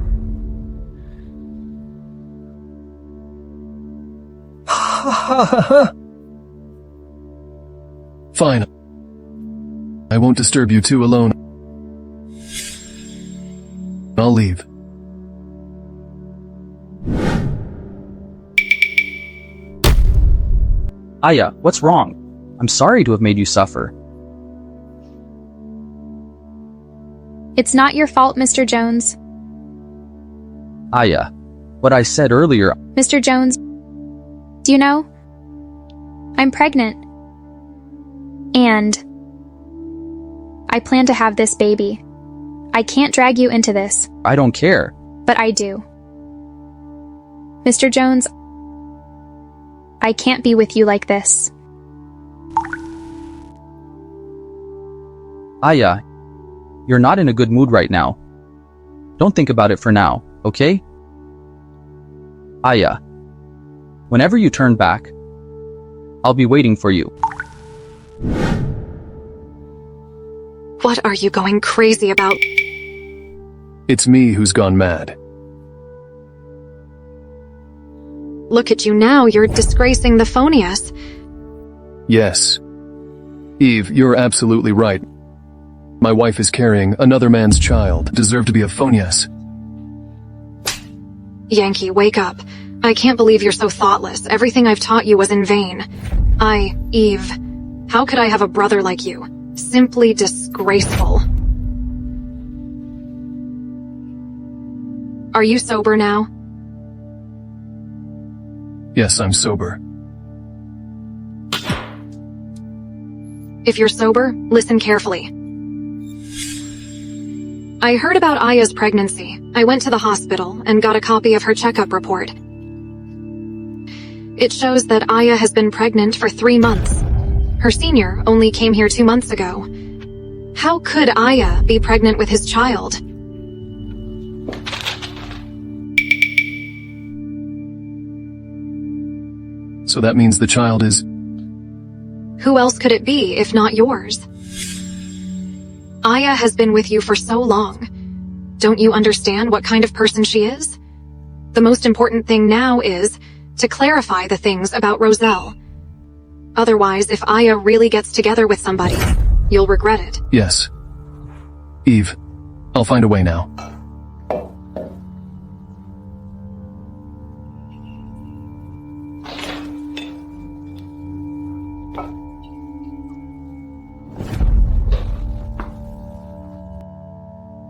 Fine. I won't disturb you two alone. I'll leave. Aya, what's wrong? I'm sorry to have made you suffer. It's not your fault, Mr. Jones. Aya, what I said earlier... Mr. Jones, do you know? I'm pregnant. And I plan to have this baby. I can't drag you into this. I don't care. But I do. Mr. Jones, I can't be with you like this. Aya, you're not in a good mood right now. Don't think about it for now, okay? Aya, whenever you turn back, I'll be waiting for you. What are you going crazy about? It's me who's gone mad. Look at you now, you're disgracing the Phonius. Yes. Eve, you're absolutely right. My wife is carrying another man's child. Deserve to be a Phonius. Yankee, wake up. I can't believe you're so thoughtless. Everything I've taught you was in vain. Eve, how could I have a brother like you? Simply disgraceful. Are you sober now? Yes, I'm sober. If you're sober, listen carefully. I heard about Aya's pregnancy. I went to the hospital and got a copy of her checkup report. It shows that Aya has been pregnant for 3 months. Her senior only came here 2 months ago. How could Aya be pregnant with his child? So that means the child is... Who else could it be if not yours? Aya has been with you for so long. Don't you understand what kind of person she is? The most important thing now is to clarify the things about Roselle. Otherwise, if Aya really gets together with somebody, you'll regret it. Yes. Eve, I'll find a way now.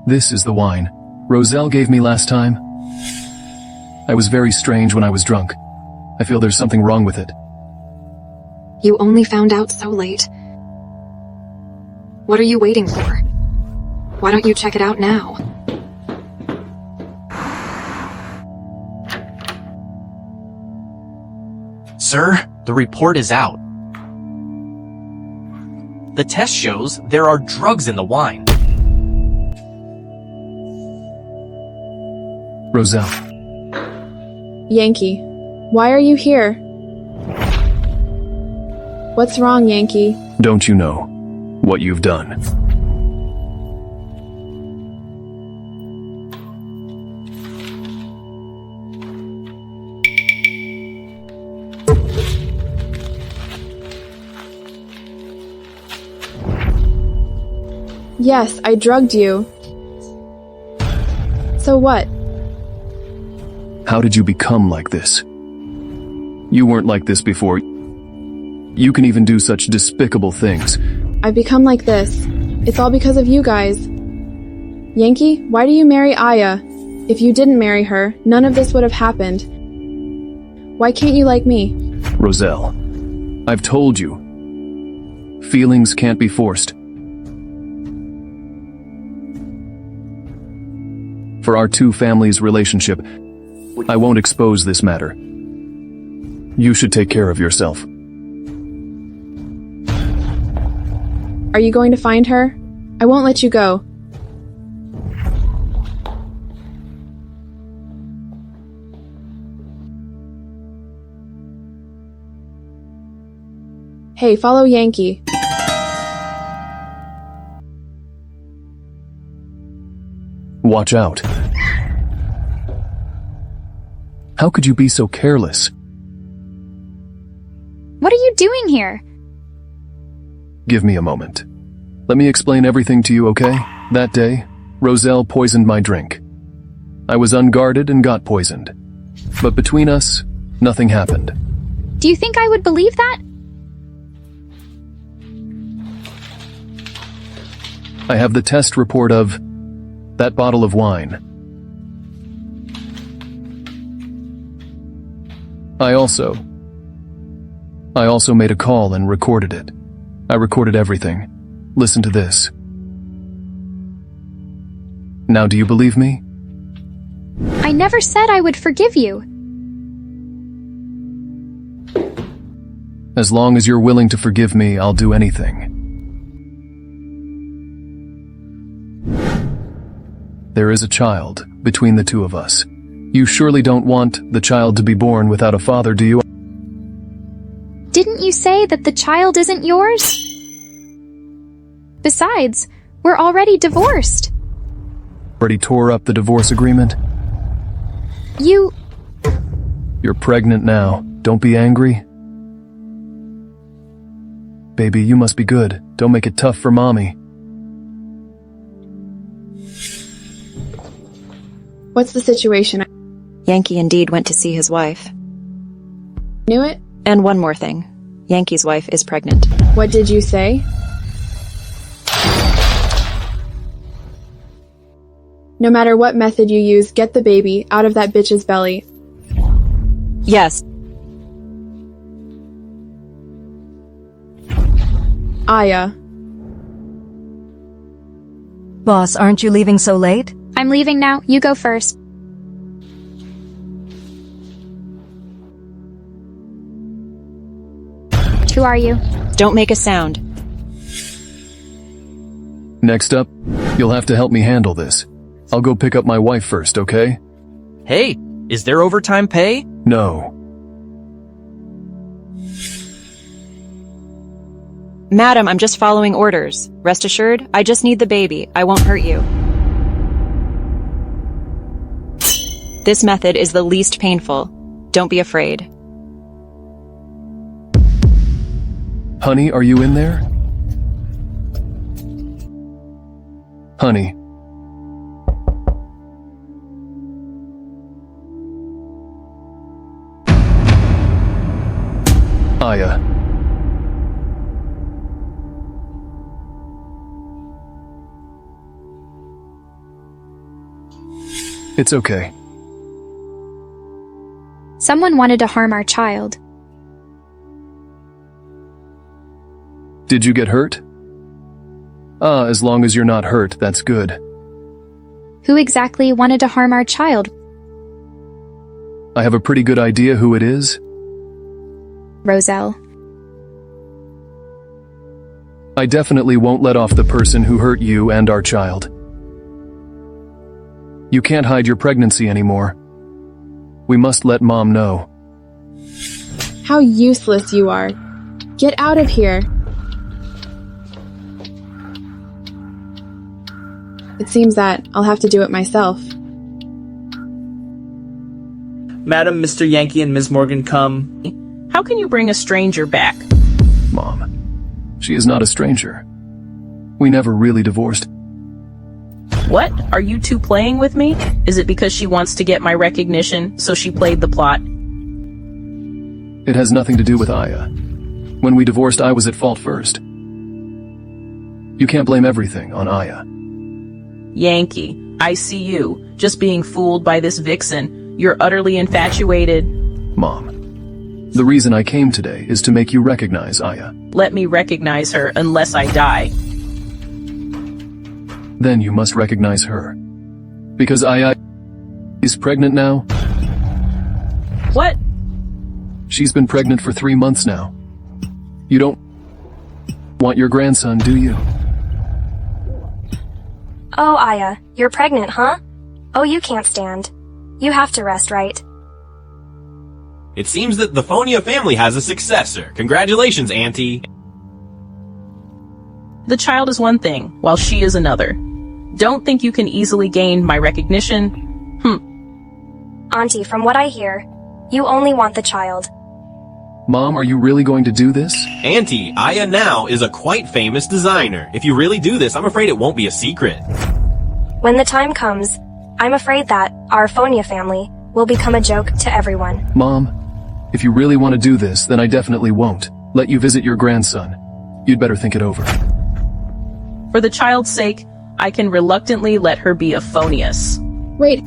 This is the wine Roselle gave me last time. I was very strange when I was drunk. I feel there's something wrong with it. You only found out so late. What are you waiting for? Why don't you check it out now? Sir, the report is out. The test shows there are drugs in the wine. Roselle. Yankee, why are you here? What's wrong, Yankee? Don't you know what you've done? Yes, I drugged you. So what? How did you become like this? You weren't like this before. You can even do such despicable things. I've become like this. It's all because of you guys. Yankee, why do you marry Aya? If you didn't marry her, none of this would have happened. Why can't you like me? Roselle, I've told you. Feelings can't be forced. For our two families' relationship, I won't expose this matter. You should take care of yourself. Are you going to find her? I won't let you go. Hey, follow Yankee. Watch out. How could you be so careless? What are you doing here? Give me a moment. Let me explain everything to you, okay? That day, Roselle poisoned my drink. I was unguarded and got poisoned. But between us, nothing happened. Do you think I would believe that? I have the test report of that bottle of wine. I also made a call and recorded it. I recorded everything. Listen to this. Now, do you believe me? I never said I would forgive you. As long as you're willing to forgive me, I'll do anything. There is a child between the two of us. You surely don't want the child to be born without a father, do you? Didn't you say that the child isn't yours? Besides, we're already divorced. Already tore up the divorce agreement? You're pregnant now. Don't be angry. Baby, you must be good. Don't make it tough for mommy. What's the situation? Yankee indeed went to see his wife. Knew it? And one more thing. Yankee's wife is pregnant. What did you say? No matter what method you use, get the baby out of that bitch's belly. Yes. Aya. Boss, aren't you leaving so late? I'm leaving now. You go first. Who are you? Don't make a sound. Next up, you'll have to help me handle this. I'll go pick up my wife first, okay? Hey, is there overtime pay? No. Madam, I'm just following orders. Rest assured, I just need the baby. I won't hurt you. This method is the least painful. Don't be afraid. Honey, are you in there? Honey. Aya. It's okay. Someone wanted to harm our child. Did you get hurt? As long as you're not hurt, that's good. Who exactly wanted to harm our child? I have a pretty good idea who it is. Roselle. I definitely won't let off the person who hurt you and our child. You can't hide your pregnancy anymore. We must let Mom know. How useless you are. Get out of here. It seems that I'll have to do it myself. Madam, Mr. Yankee, and Ms. Morgan come. How can you bring a stranger back? Mom, she is not a stranger. We never really divorced. What? Are you two playing with me? Is it because she wants to get my recognition, so she played the plot? It has nothing to do with Aya. When we divorced, I was at fault first. You can't blame everything on Aya. Yankee, I see you, just being fooled by this vixen. You're utterly infatuated. Mom, the reason I came today is to make you recognize Aya. Let me recognize her unless I die. Then you must recognize her. Because Aya is pregnant now. What? She's been pregnant for 3 months now. You don't want your grandson, do you? Oh, Aya, you're pregnant, huh? Oh, you can't stand. You have to rest, right? It seems that the Fonia family has a successor. Congratulations, Auntie. The child is one thing, while she is another. Don't think you can easily gain my recognition. Auntie, from what I hear, you only want the child. Mom, are you really going to do this? Auntie, Aya now is a quite famous designer. If you really do this, I'm afraid it won't be a secret. When the time comes, I'm afraid that our Fonia family will become a joke to everyone. Mom, if you really want to do this, then I definitely won't let you visit your grandson. You'd better think it over. For the child's sake, I can reluctantly let her be a Phonius. Wait.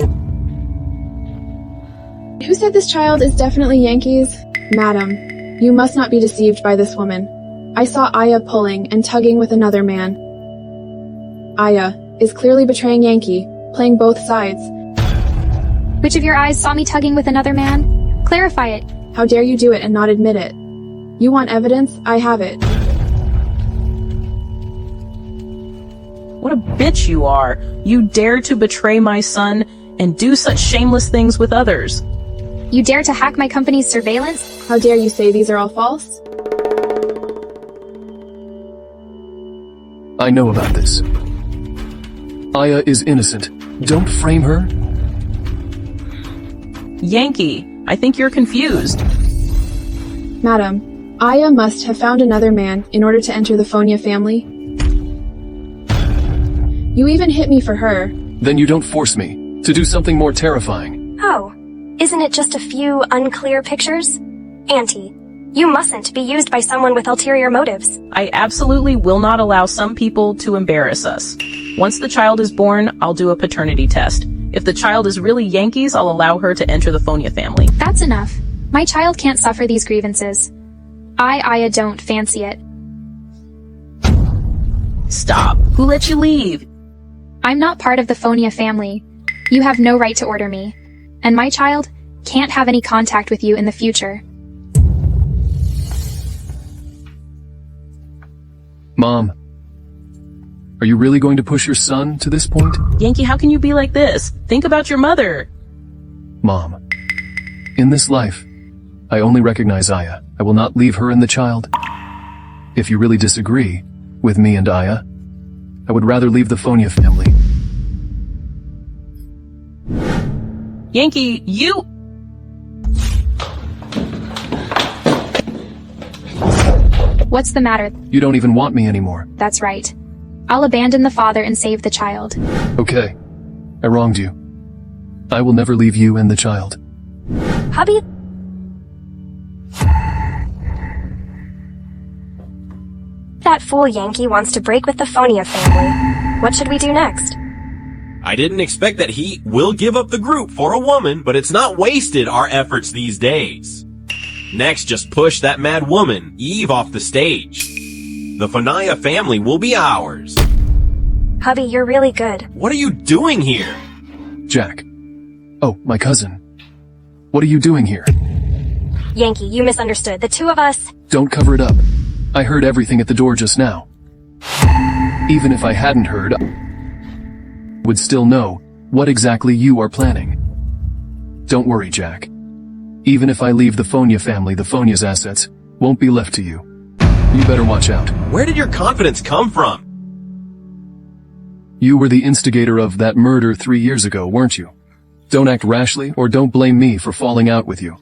Who said this child is definitely Yankee's? Madam, you must not be deceived by this woman. I saw Aya pulling and tugging with another man. Aya is clearly betraying Yankee, playing both sides. Which of your eyes saw me tugging with another man? Clarify it. How dare you do it and not admit it? You want evidence? I have it. What a bitch you are. You dare to betray my son and do such shameless things with others. You dare to hack my company's surveillance? How dare you say these are all false? I know about this. Aya is innocent. Don't frame her. Yankee, I think you're confused. Madam, Aya must have found another man in order to enter the Fonia family. You even hit me for her. Then you don't force me to do something more terrifying. Oh, isn't it just a few unclear pictures? Auntie, You mustn't be used by someone with ulterior motives. I absolutely will not allow some people to embarrass us. Once the child is born, I'll do a paternity test. If the child is really Yankees, I'll allow her to enter the Fonia family. That's enough. My child can't suffer these grievances. I don't fancy it. Stop. Who let you leave? I'm not part of the Fonia family. You have no right to order me. And my child can't have any contact with you in the future. Mom, are you really going to push your son to this point? Yankee, how can you be like this? Think about your mother. Mom, in this life, I only recognize Aya. I will not leave her and the child. If you really disagree with me and Aya, I would rather leave the Fonia family. Yankee, you... What's the matter? You don't even want me anymore. That's right. I'll abandon the father and save the child. Okay, I wronged you. I will never leave you and the child. Hubby? That fool Yankee wants to break with the Fonia family. What should we do next? I didn't expect that he will give up the group for a woman, but it's not wasted our efforts these days. Next, just push that mad woman, Eve, off the stage. The Fonia family will be ours. Hubby, you're really good. What are you doing here? Jack. Oh, my cousin. What are you doing here? Yankee, you misunderstood. The two of us... Don't cover it up. I heard everything at the door just now. Even if I hadn't heard, I would still know what exactly you are planning. Don't worry, Jack. Even if I leave the Fonia family, the Fonia's assets won't be left to you. You better watch out. Where did your confidence come from? You were the instigator of that murder 3 years ago, weren't you? Don't act rashly or don't blame me for falling out with you.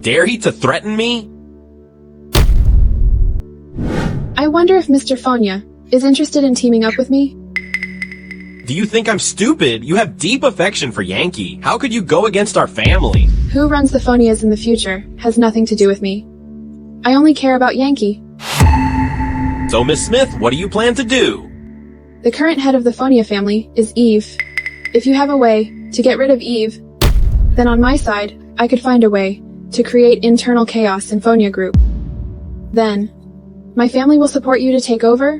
Dare he to threaten me? I wonder if Mr. Fonia is interested in teaming up with me? Do you think I'm stupid? You have deep affection for Yankee. How could you go against our family? Who runs the Fonias in the future has nothing to do with me. I only care about Yankee. So, Miss Smith, what do you plan to do? The current head of the Fonia family is Eve. If you have a way to get rid of Eve, then on my side, I could find a way to create internal chaos in Fonia Group. Then, my family will support you to take over?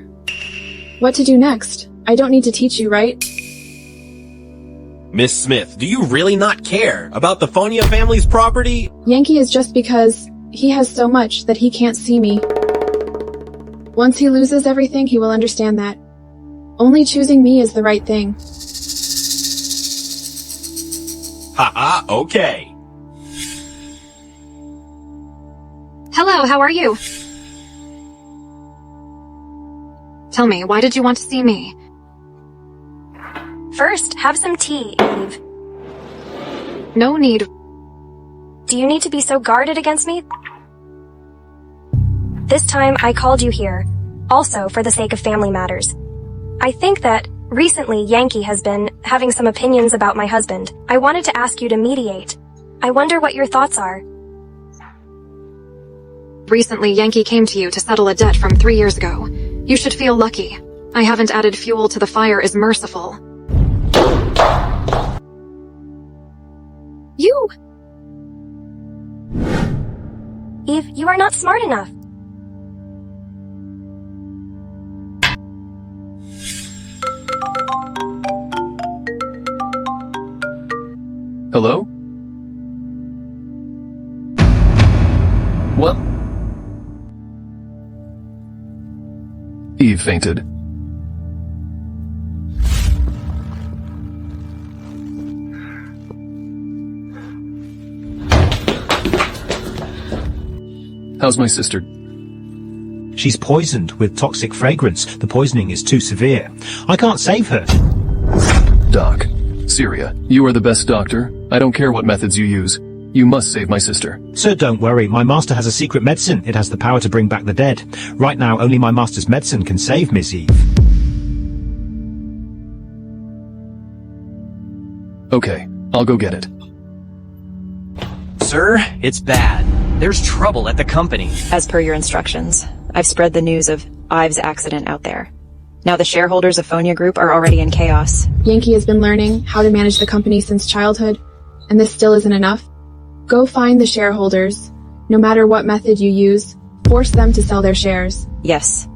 What to do next? I don't need to teach you, right? Miss Smith, do you really not care about the Fonia family's property? Yankee is just because he has so much that he can't see me. Once he loses everything, he will understand that. Only choosing me is the right thing. Haha, okay. Hello, how are you? Tell me, why did you want to see me? First, have some tea, Eve. No need. Do you need to be so guarded against me? This time, I called you here, also for the sake of family matters. I think that recently Yankee has been having some opinions about my husband. I wanted to ask you to mediate. I wonder what your thoughts are. Recently, Yankee came to you to settle a debt from 3 years ago. You should feel lucky. I haven't added fuel to the fire is merciful. You! Eve, you are not smart enough. Hello? What? Eve fainted. How's my sister? She's poisoned with toxic fragrance. The poisoning is too severe. I can't save her. Doc, Syria, you are the best doctor. I don't care what methods you use. You must save my sister. Sir, don't worry. My master has a secret medicine. It has the power to bring back the dead. Right now, only my master's medicine can save Miss Eve. Okay, I'll go get it. Sir, it's bad. There's trouble at the company. As per your instructions, I've spread the news of Ives' accident out there. Now the shareholders of Fonia Group are already in chaos. Yankee has been learning how to manage the company since childhood, and this still isn't enough. Go find the shareholders. No matter what method you use, force them to sell their shares. Yes.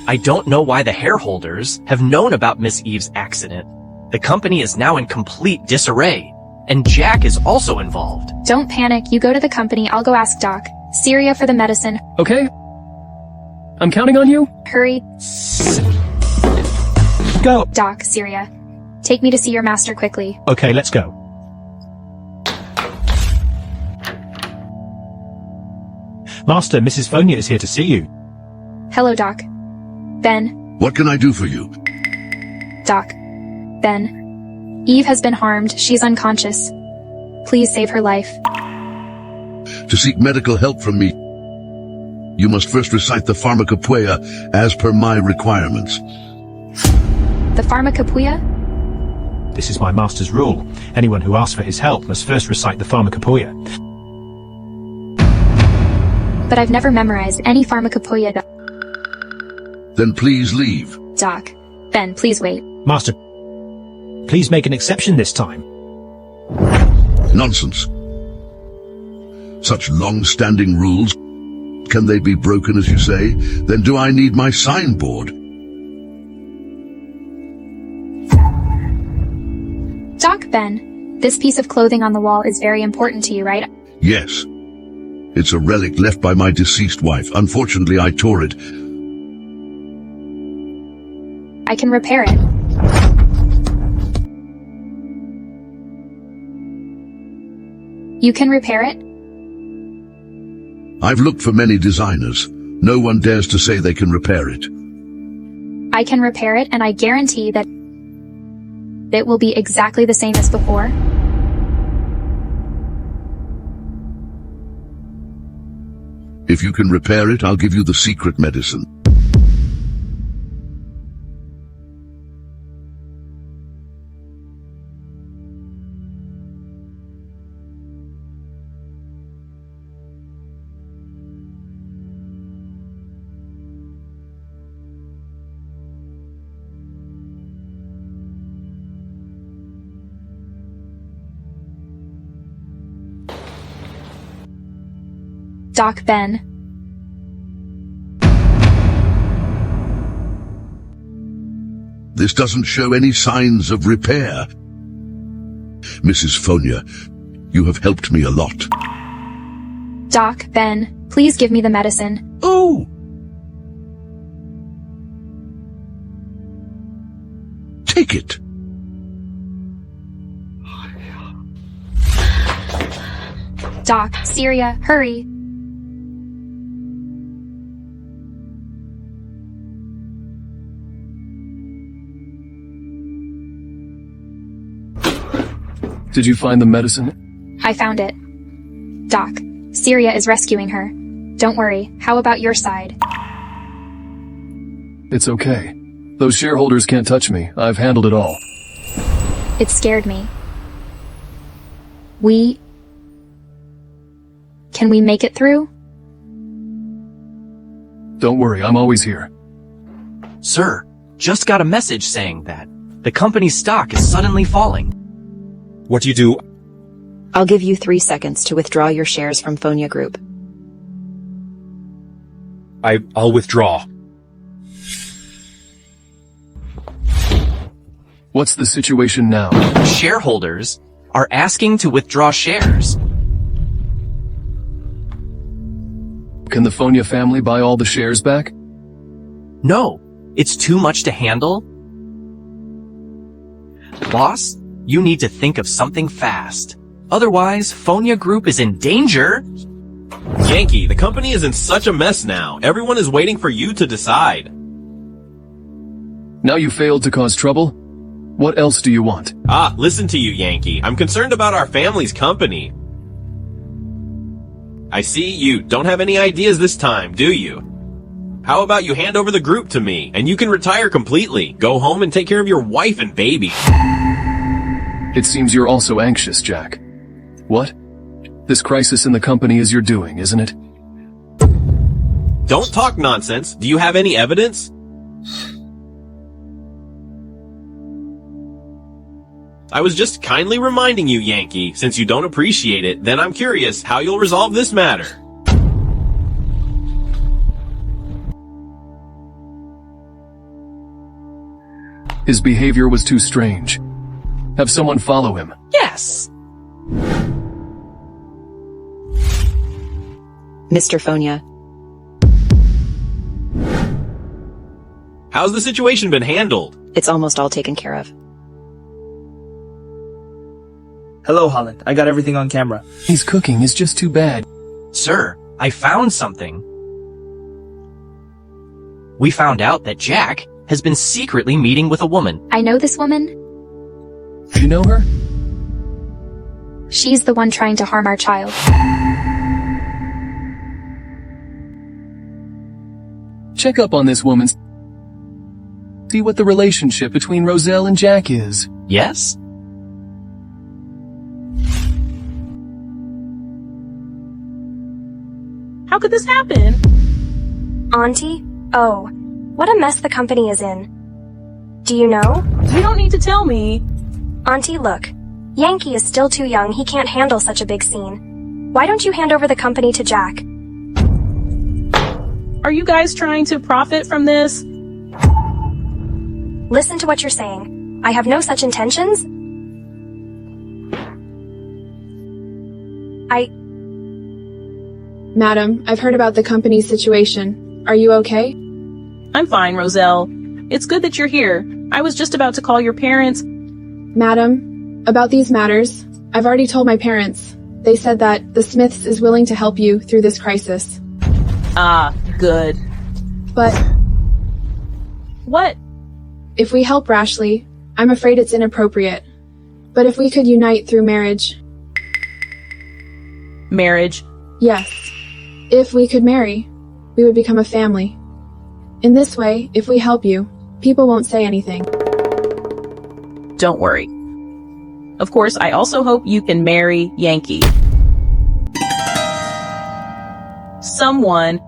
I don't know why the shareholders have known about Miss Eve's accident. The company is now in complete disarray, and Jack is also involved. Don't panic. You go to the company. I'll go ask Doc. Syria for the medicine. Okay. I'm counting on you. Hurry. Go. Doc, Syria. Take me to see your master quickly. Okay, let's go. Master, Mrs. Fonia is here to see you. Hello, Doc. Ben. What can I do for you? Doc. Ben. Eve has been harmed. She's unconscious. Please save her life. To seek medical help from me, you must first recite the pharmacopoeia as per my requirements. The pharmacopoeia? This is my master's rule. Anyone who asks for his help must first recite the pharmacopoeia. But I've never memorized any pharmacopoeia, Then please leave. Doc. Ben, please wait. Master, please make an exception this time. Nonsense. Such long-standing rules, can they be broken as you say? Then do I need my signboard? Doc, Ben, this piece of clothing on the wall is very important to you, right? Yes. It's a relic left by my deceased wife. Unfortunately, I tore it. I can repair it. You can repair it? I've looked for many designers. No one dares to say they can repair it. I can repair it, and I guarantee that it will be exactly the same as before. If you can repair it, I'll give you the secret medicine. Doc, Ben. This doesn't show any signs of repair. Mrs. Fonia, you have helped me a lot. Doc, Ben, please give me the medicine. Oh! Take it. Doc, Syria, hurry. Did you find the medicine? I found it. Doc, Syria is rescuing her. Don't worry. How about your side? It's okay. Those shareholders can't touch me. I've handled it all. It scared me. Can we make it through? Don't worry, I'm always here. Sir, just got a message saying that the company's stock is suddenly falling. What do you do? I'll give you 3 seconds to withdraw your shares from Fonia Group. I'll withdraw. What's the situation now? Shareholders are asking to withdraw shares. Can the Fonia family buy all the shares back? No, it's too much to handle. Boss, you need to think of something fast. Otherwise, Fonia Group is in danger. Yankee, the company is in such a mess now. Everyone is waiting for you to decide. Now you failed to cause trouble? What else do you want? Listen to you, Yankee. I'm concerned about our family's company. I see you don't have any ideas this time, do you? How about you hand over the group to me, and you can retire completely. Go home and take care of your wife and baby. It seems you're also anxious, Jack. What? This crisis in the company is your doing, isn't it? Don't talk nonsense. Do you have any evidence? I was just kindly reminding you, Yankee. Since you don't appreciate it, then I'm curious how you'll resolve this matter. His behavior was too strange. Have someone follow him. Yes! Mr. Fonia. How's the situation been handled? It's almost all taken care of. Hello, Holland. I got everything on camera. His cooking is just too bad. Sir, I found something. We found out that Jack has been secretly meeting with a woman. I know this woman. You know her? She's the one trying to harm our child. Check up on this woman. See what the relationship between Roselle and Jack is. Yes? How could this happen? Auntie? Oh, what a mess the company is in. Do you know? You don't need to tell me. Auntie, look. Yankee is still too young. He can't handle such a big scene. Why don't you hand over the company to Jack? Are you guys trying to profit from this? Listen to what you're saying. I have no such intentions. Madam, I've heard about the company's situation. Are you okay? I'm fine, Roselle. It's good that you're here. I was just about to call your parents. Madam, about these matters, I've already told my parents. They said that the Smiths is willing to help you through this crisis. Ah, good. But what? If we help Rashly, I'm afraid it's inappropriate. But if we could unite through marriage... Marriage? Yes. If we could marry, we would become a family. In this way, if we help you, people won't say anything. Don't worry. Of course, I also hope you can marry Yankee. Someone,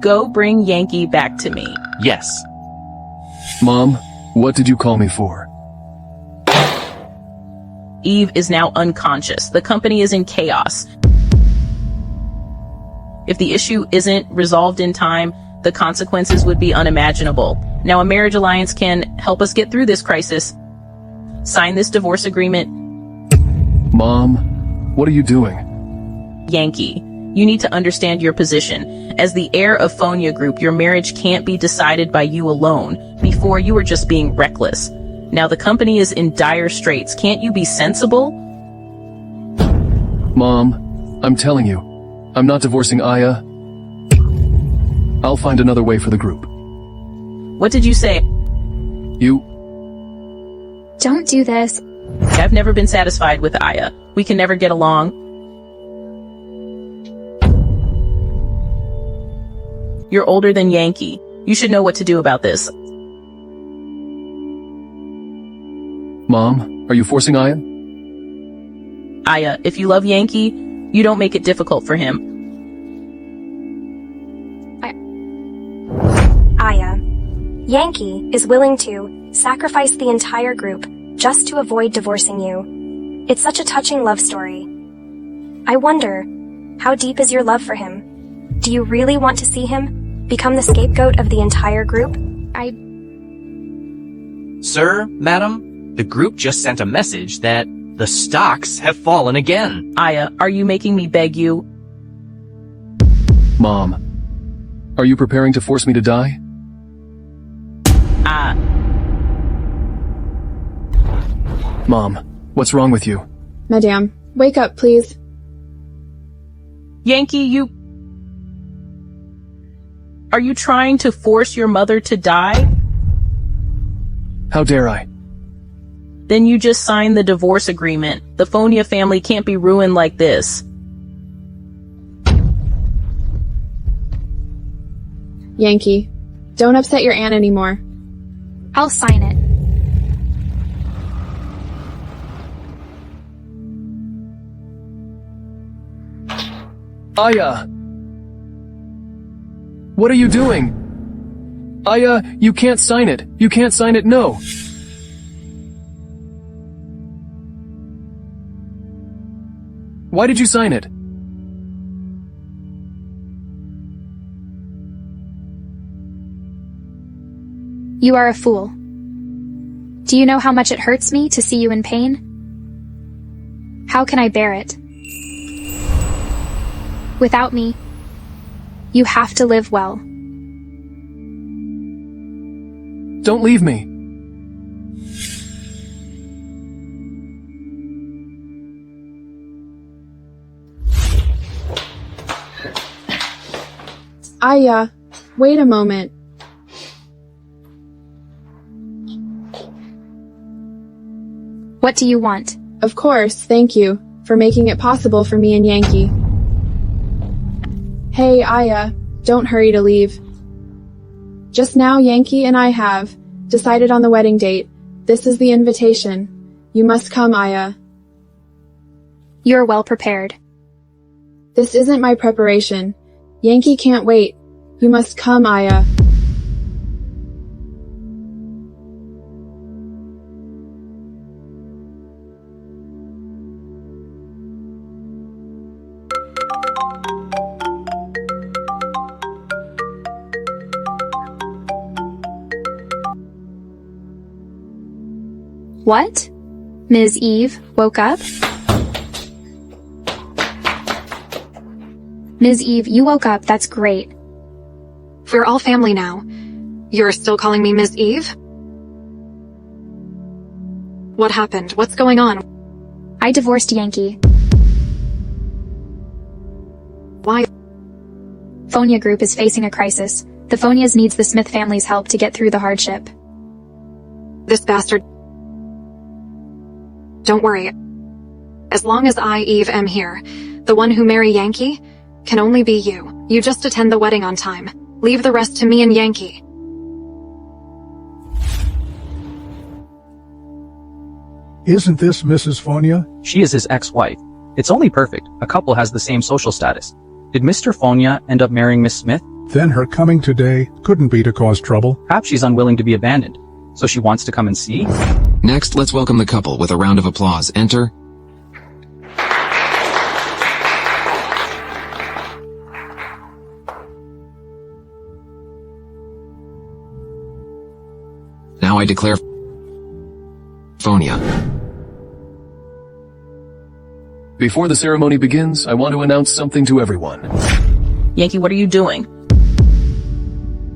go bring Yankee back to me. Yes. Mom, what did you call me for? Eve is now unconscious. The company is in chaos. If the issue isn't resolved in time, the consequences would be unimaginable. Now, a marriage alliance can help us get through this crisis. Sign this divorce agreement. Mom, what are you doing? Yankee, you need to understand your position. As the heir of Fonia Group, your marriage can't be decided by you alone. Before, you were just being reckless. Now the company is in dire straits. Can't you be sensible? Mom, I'm telling you, I'm not divorcing Aya. I'll find another way for the group. What did you say? You... Don't do this. I've never been satisfied with Aya. We can never get along. You're older than Yankee. You should know what to do about this. Mom, are you forcing Aya? Aya, if you love Yankee, you don't make it difficult for him. Aya, Yankee is willing to sacrifice the entire group just to avoid divorcing you. It's such a touching love story. I wonder, how deep is your love for him? Do you really want to see him become the scapegoat of the entire group? Sir, madam, the group just sent a message that the stocks have fallen again. Aya, are you making me beg you? Mom, are you preparing to force me to die? Mom, what's wrong with you? Madame, wake up, please. Yankee, you... Are you trying to force your mother to die? How dare I? Then you just signed the divorce agreement. The Fonia family can't be ruined like this. Yankee. Don't upset your aunt anymore. I'll sign it. Aya! What are you doing? Aya, you can't sign it. You can't sign it, no. Why did you sign it? You are a fool. Do you know how much it hurts me to see you in pain? How can I bear it? Without me, you have to live well. Don't leave me. Aya, wait a moment. What do you want? Of course, thank you for making it possible for me and Yankee. Hey, Aya, don't hurry to leave. Just now, Yankee and I have decided on the wedding date. This is the invitation. You must come, Aya. You're well prepared. This isn't my preparation. Yankee can't wait. You must come, Aya. What? Ms. Eve woke up? Ms. Eve, you woke up. That's great. We're all family now. You're still calling me Ms. Eve? What happened? What's going on? I divorced Yankee. Why? Fonia Group is facing a crisis. The Fonias needs the Smith family's help to get through the hardship. This bastard. Don't worry. As long as I, Eve, am here, the one who marry Yankee can only be you. You just attend the wedding on time. Leave the rest to me and Yankee. Isn't this Mrs. Fonia? She is his ex-wife. It's only perfect. A couple has the same social status. Did Mr. Fonia end up marrying Miss Smith? Then her coming today couldn't be to cause trouble. Perhaps she's unwilling to be abandoned, so she wants to come and see? Next, let's welcome the couple with a round of applause. Enter. Now I declare Fonia. Before the ceremony begins, I want to announce something to everyone. Yankee, what are you doing?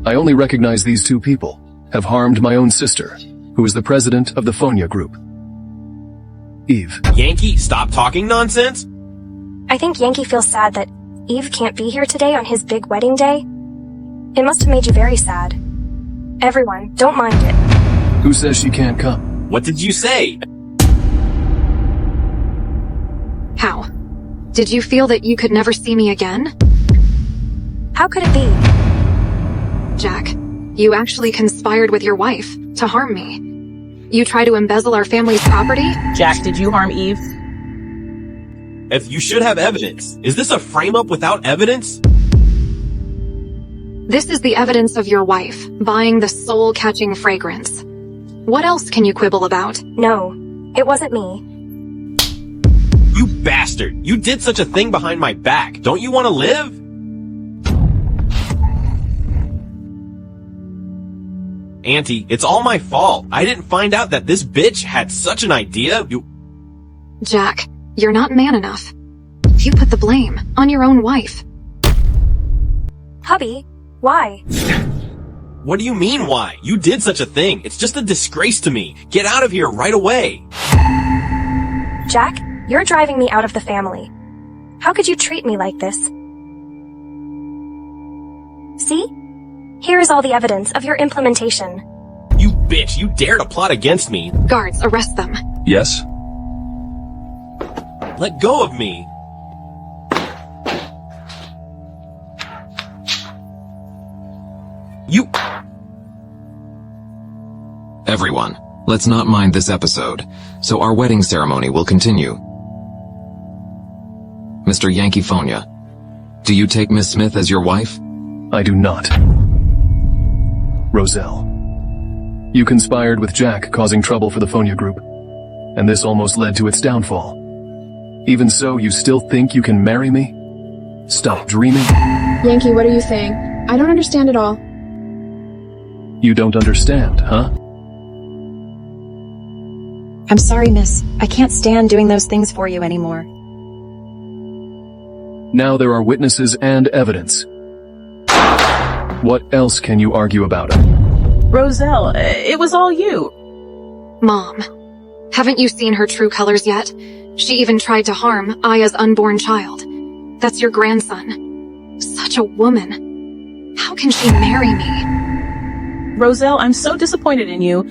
I only recognize these two people have harmed my own sister, who is the president of the Fonia Group. Eve. Yankee, stop talking nonsense. I think Yankee feels sad that Eve can't be here today on his big wedding day. It must have made you very sad. Everyone, don't mind it. Who says she can't come? What did you say? How? Did you feel that you could never see me again? How could it be? Jack, you actually conspired with your wife to harm me. You try to embezzle our family's property? Jack, did you harm Eve? If you should have evidence. Is this a frame-up without evidence? This is the evidence of your wife, buying the soul-catching fragrance. What else can you quibble about? No, it wasn't me. You bastard! You did such a thing behind my back. Don't you want to live? Auntie, it's all my fault. I didn't find out that this bitch had such an idea. Jack, you're not man enough. You put the blame on your own wife. Hubby, why? What do you mean, why? You did such a thing. It's just a disgrace to me. Get out of here right away. Jack, you're driving me out of the family. How could you treat me like this? See? Here is all the evidence of your implementation. You bitch, you dare to plot against me. Guards, arrest them. Yes? Let go of me. Everyone, let's not mind this episode, so our wedding ceremony will continue. Mr. Yankee Fonia, do you take Miss Smith as your wife? I do not. Roselle, you conspired with Jack, causing trouble for the Fonia group, and this almost led to its downfall. Even so, you still think you can marry me? Stop dreaming. Yankee, what are you saying? I don't understand at all. You don't understand, huh? I'm sorry, miss. I can't stand doing those things for you anymore. Now there are witnesses and evidence. What else can you argue about? Roselle, it was all you. Mom, haven't you seen her true colors yet? She even tried to harm Aya's unborn child. That's your grandson. Such a woman. How can she marry me? Roselle, I'm so disappointed in you.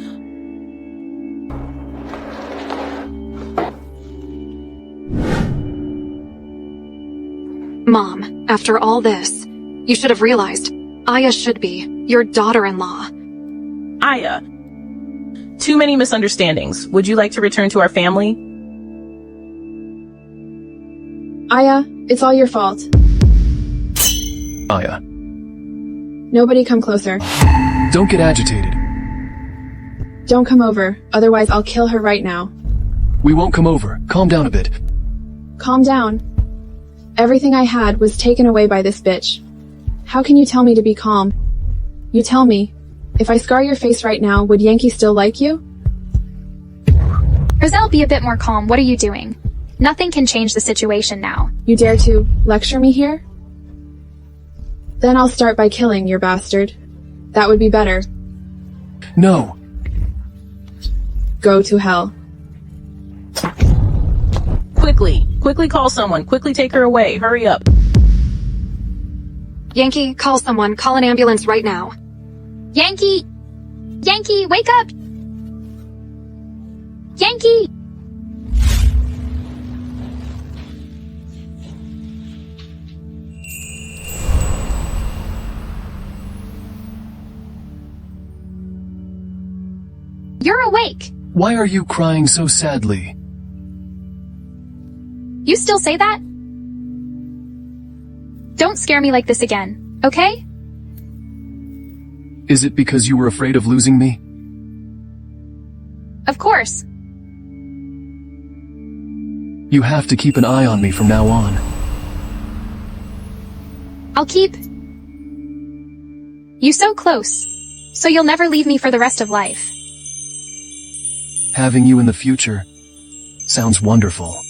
Mom, after all this, you should have realized Aya should be your daughter-in-law. Aya, too many misunderstandings. Would you like to return to our family? Aya, it's all your fault. Aya. Nobody come closer. Don't get agitated. Don't come over, otherwise I'll kill her right now. We won't come over. Calm down a bit. Calm down. Everything I had was taken away by this bitch. How can you tell me to be calm? You tell me. If I scar your face right now, would Yankee still like you? Roselle, be a bit more calm. What are you doing? Nothing can change the situation now. You dare to lecture me here? Then I'll start by killing your bastard. That would be better. No. Go to hell. Quickly call someone. Quickly take her away. Hurry up. Yankee, call someone. Call an ambulance right now. Yankee! Yankee, wake up! Yankee! You're awake! Why are you crying so sadly? You still say that? Don't scare me like this again, okay? Is it because you were afraid of losing me? Of course. You have to keep an eye on me from now on. I'll keep you so close, so you'll never leave me for the rest of life. Having you in the future sounds wonderful.